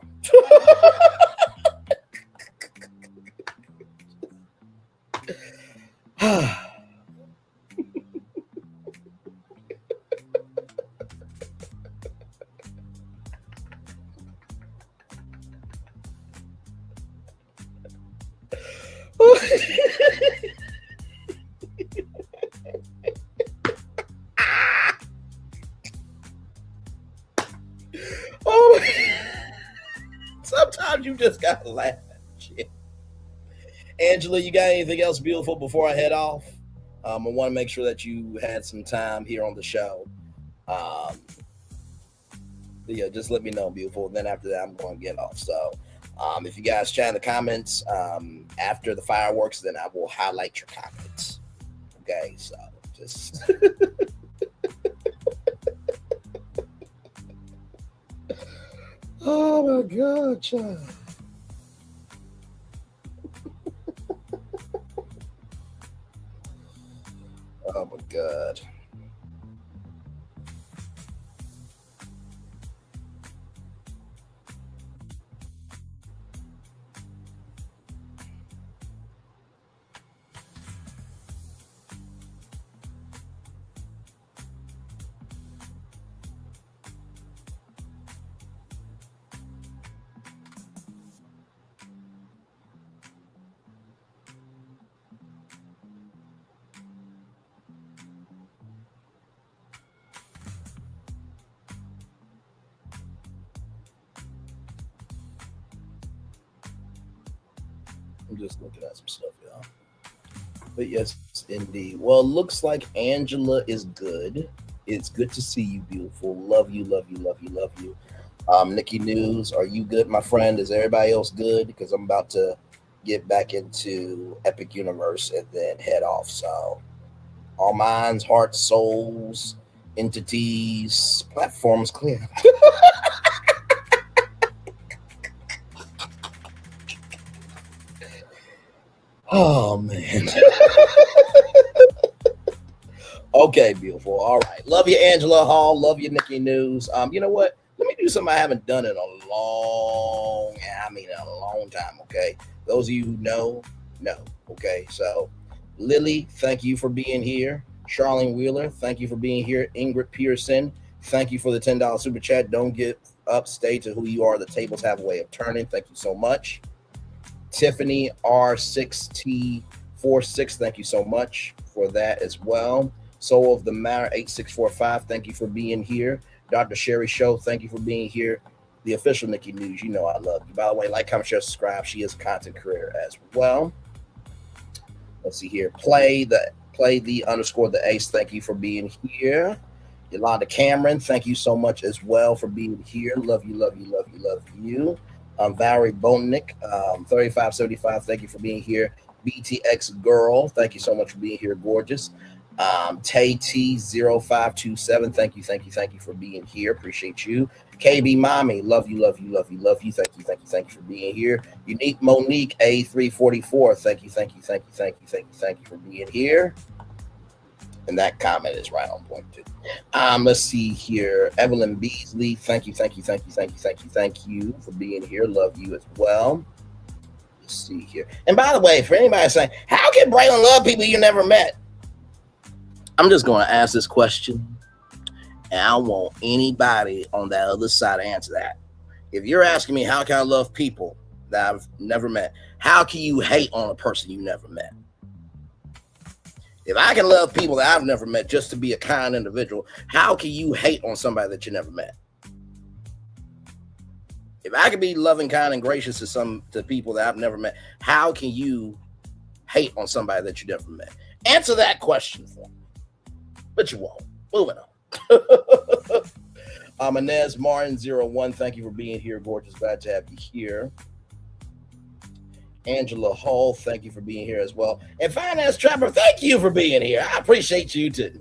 Oh, sometimes you just gotta laugh. Shit. Angela, you got anything else beautiful before I head off? I want to make sure that you had some time here on the show. Yeah, just let me know, beautiful. And then after that, I'm going to get off. So if you guys chat in the comments after the fireworks, then I will highlight your comments. Okay, so just... Oh my God, child. Oh my God. I'm just looking at some stuff, y'all. But yes, indeed. Well, it looks like Angela is good. It's good to see you, beautiful. Love you, love you, love you, love you. Nikki News, are you good, my friend? Is everybody else good? Because I'm about to get back into Epic Universe and then head off. So all minds, hearts, souls, entities, platforms clear. Oh, man. Okay, beautiful. All right. Love you, Angela Hall. Love you, Nikki News. You know what? Let me do something I haven't done in a long time, okay? Those of you who know. Okay, so Lily, thank you for being here. Charlene Wheeler, thank you for being here. Ingrid Pearson, thank you for the $10 super chat. Don't give up. Stay to who you are. The tables have a way of turning. Thank you so much. Tiffany R6T46, thank you so much for that as well. Soul of the Matter 8645, thank you for being here. Dr. Sherry Show, thank you for being here. The official Nikki News, you know I love you. By the way, like, comment, share, subscribe. She is a content creator as well. Let's see here. Play the underscore the ace. Thank you for being here. Yolanda Cameron, thank you so much as well for being here. Love you, love you, love you, love you. Valerie Bonnick, 3575, thank you for being here. BTX Girl, thank you so much for being here, gorgeous. Tay T0527, thank you for being here. Appreciate you. KB Mommy, love you, love you, love you, love you. Thank you for being here. Unique Monique A344, thank you for being here. And that comment is right on point too. Let's see here. Evelyn Beasley, thank you for being here. Love you as well. Let's see here. And by the way, for anybody saying, how can Braylon love people you never met? I'm just going to ask this question, and I want anybody on that other side to answer that. If you're asking me, how can I love people that I've never met? How can you hate on a person you never met? If I can love people that I've never met just to be a kind individual, how can you hate on somebody that you never met? If I can be loving, kind, and gracious to people that I've never met, how can you hate on somebody that you never met? Answer that question for me. But you won't. Moving on. Inez Martin 01, thank you for being here. Gorgeous, glad to have you here. Angela Hall, thank you for being here as well. And Finance Trapper, thank you for being here. I appreciate you too.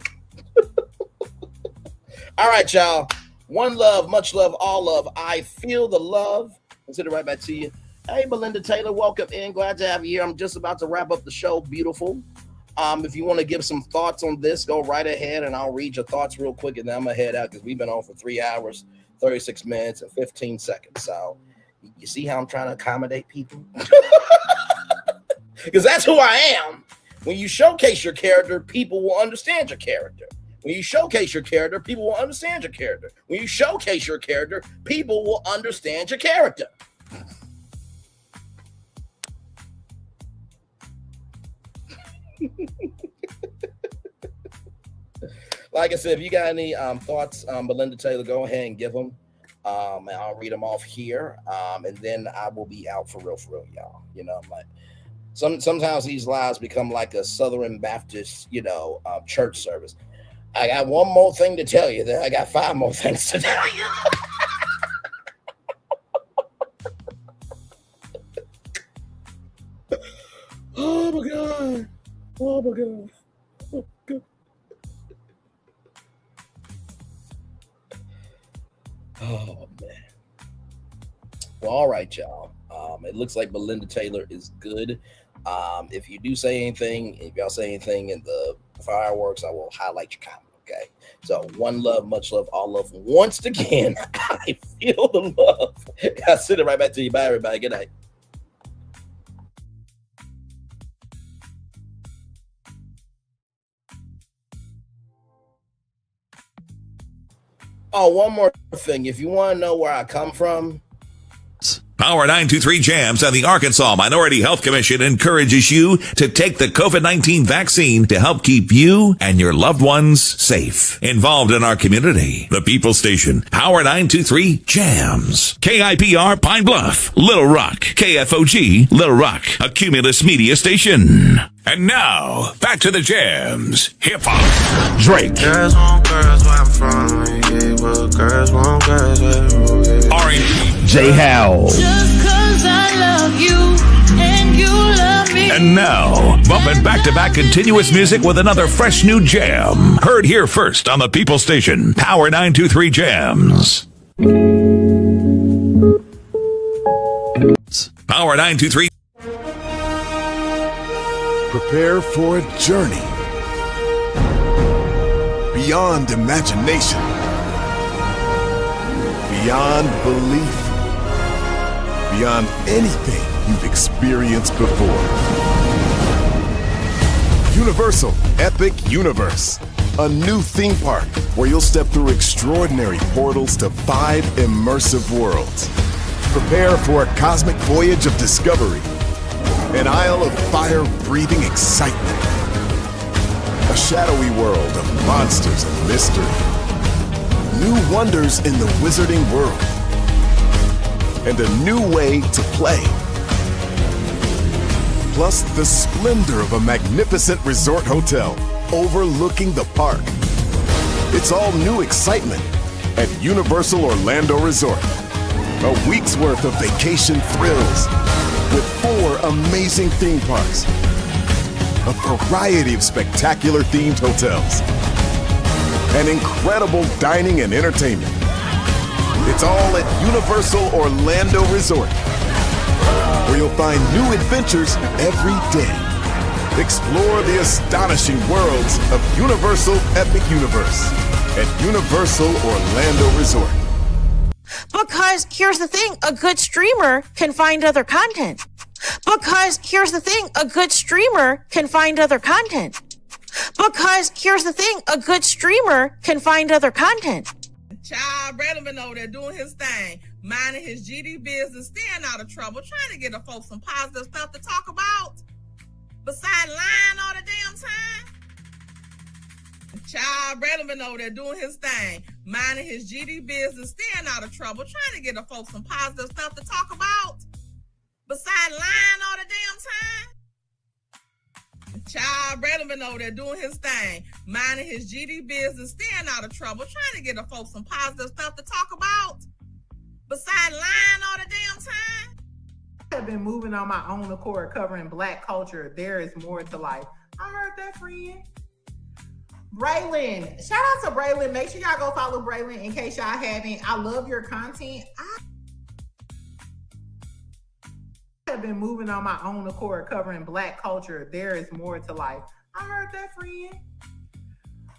All right, y'all. One love, much love, all love. I feel the love. I'll send it right back to you. Hey, Belinda Taylor, welcome in. Glad to have you here. I'm just about to wrap up the show. Beautiful. If you want to give some thoughts on this, go right ahead and I'll read your thoughts real quick and then I'm going to head out because we've been on for 3 hours, 36 minutes, and 15 seconds. So you see how I'm trying to accommodate people? Because that's who I am. When you showcase your character, people will understand your character. When you showcase your character, people will understand your character. When you showcase your character, people will understand your character. Like I said, if you got any thoughts, Belinda Taylor, go ahead and give them. And I'll read them off here. And then I will be out for real, y'all. You know, like sometimes these lives become like a Southern Baptist, church service. I got one more thing to tell you. Then I got 5 more things to tell you. Oh my God. Oh my God. Oh God. Oh man. Well, all right, y'all. It looks like Belinda Taylor is good. If you do say anything, if y'all say anything in the fireworks, I will highlight your comment. Okay. So one love, much love, all love. Once again, I feel the love. I'll send it right back to you. Bye, everybody. Good night. Oh, one more thing. If you want to know where I come from, Power 923 Jams and the Arkansas Minority Health Commission encourages you to take the COVID-19 vaccine to help keep you and your loved ones safe. Involved in our community, the People Station, Power 923 Jams, KIPR Pine Bluff, Little Rock, KFOG, Little Rock, a Cumulus Media Station. And now, back to the jams. Hip-hop. Drake. Girls want girls where I'm from. Yeah, well, girls want girls where R&B. J. Howell. Just 'cause I love you and you love me. And now, bumping back-to-back continuous music with another fresh new jam. Heard here first on the People Station, Power 923 Jams. Power 923. Prepare for a journey beyond imagination, beyond belief, beyond anything you've experienced before. Universal Epic Universe, a new theme park where you'll step through extraordinary portals to 5 immersive worlds. Prepare for a cosmic voyage of discovery, an isle of fire-breathing excitement, a shadowy world of monsters and mystery, new wonders in the wizarding world, and a new way to play. Plus the splendor of a magnificent resort hotel overlooking the park. It's all new excitement at Universal Orlando Resort. A week's worth of vacation thrills with 4 amazing theme parks, a variety of spectacular themed hotels, and incredible dining and entertainment. It's all at Universal Orlando Resort, where you'll find new adventures every day. Explore the astonishing worlds of Universal Epic Universe at Universal Orlando Resort. Because here's the thing, a good streamer can find other content. Because here's the thing, a good streamer can find other content. Because here's the thing, a good streamer can find other content. Child, Braylon been over there doing his thing, minding his GD business, staying out of trouble, trying to get the folks some positive stuff to talk about. Besides lying all the damn time. Child, Braylon been over there doing his thing, minding his GD business, staying out of trouble, trying to get the folks some positive stuff to talk about. Besides lying all the damn time. Child, Braylon been over there doing his thing, minding his GD business, staying out of trouble, trying to get the folks some positive stuff to talk about. Besides lying all the damn time. I have been moving on my own accord, covering Black culture. There is more to life. I heard that, friend. Braylon, shout out to Braylon. Make sure y'all go follow Braylon in case y'all haven't. I love your content. I have been moving on my own accord, covering Black culture. There is more to life. I heard that, friend.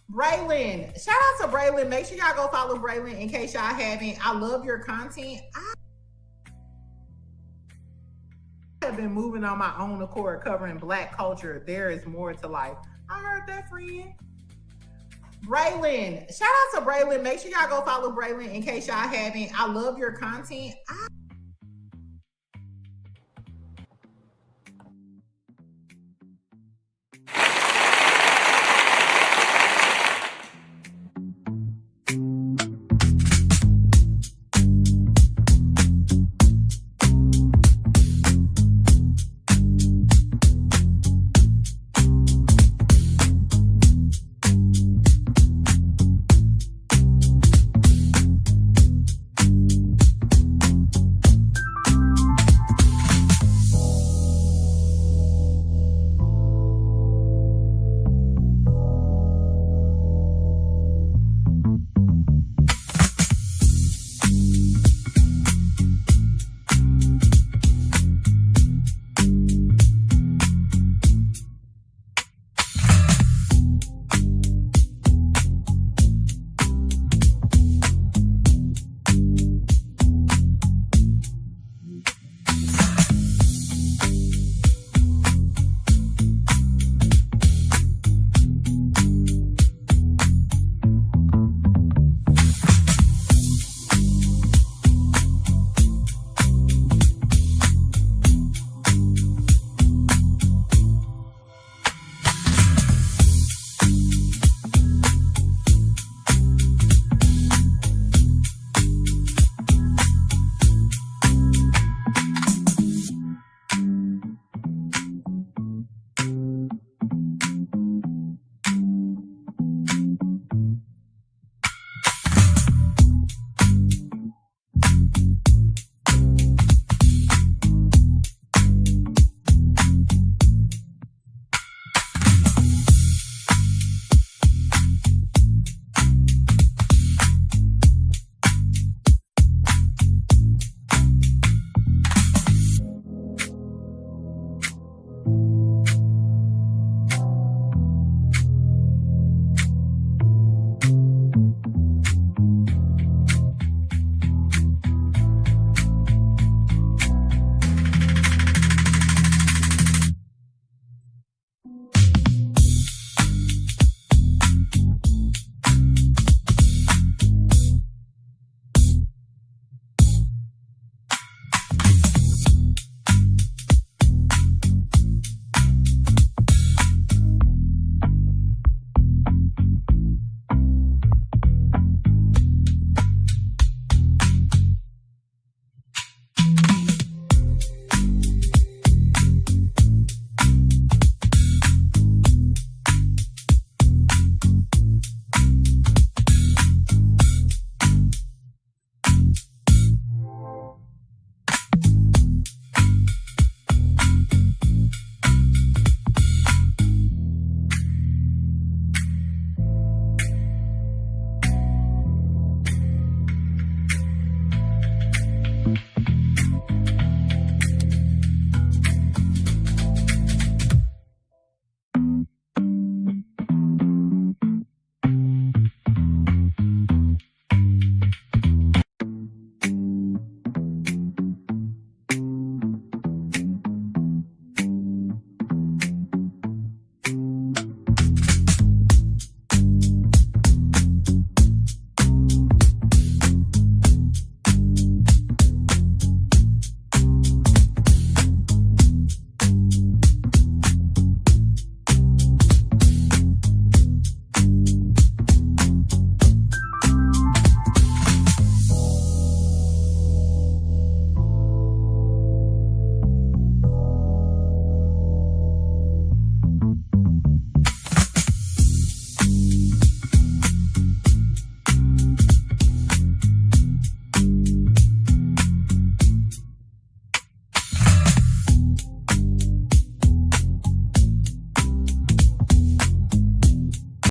Braylon, shout out to Braylon. Make sure y'all go follow Braylon in case y'all haven't. I love your content. I have been moving on my own accord, covering Black culture. There is more to life. I heard that, friend. Braylon, shout out to Braylon. Make sure y'all go follow Braylon in case y'all haven't. I love your content.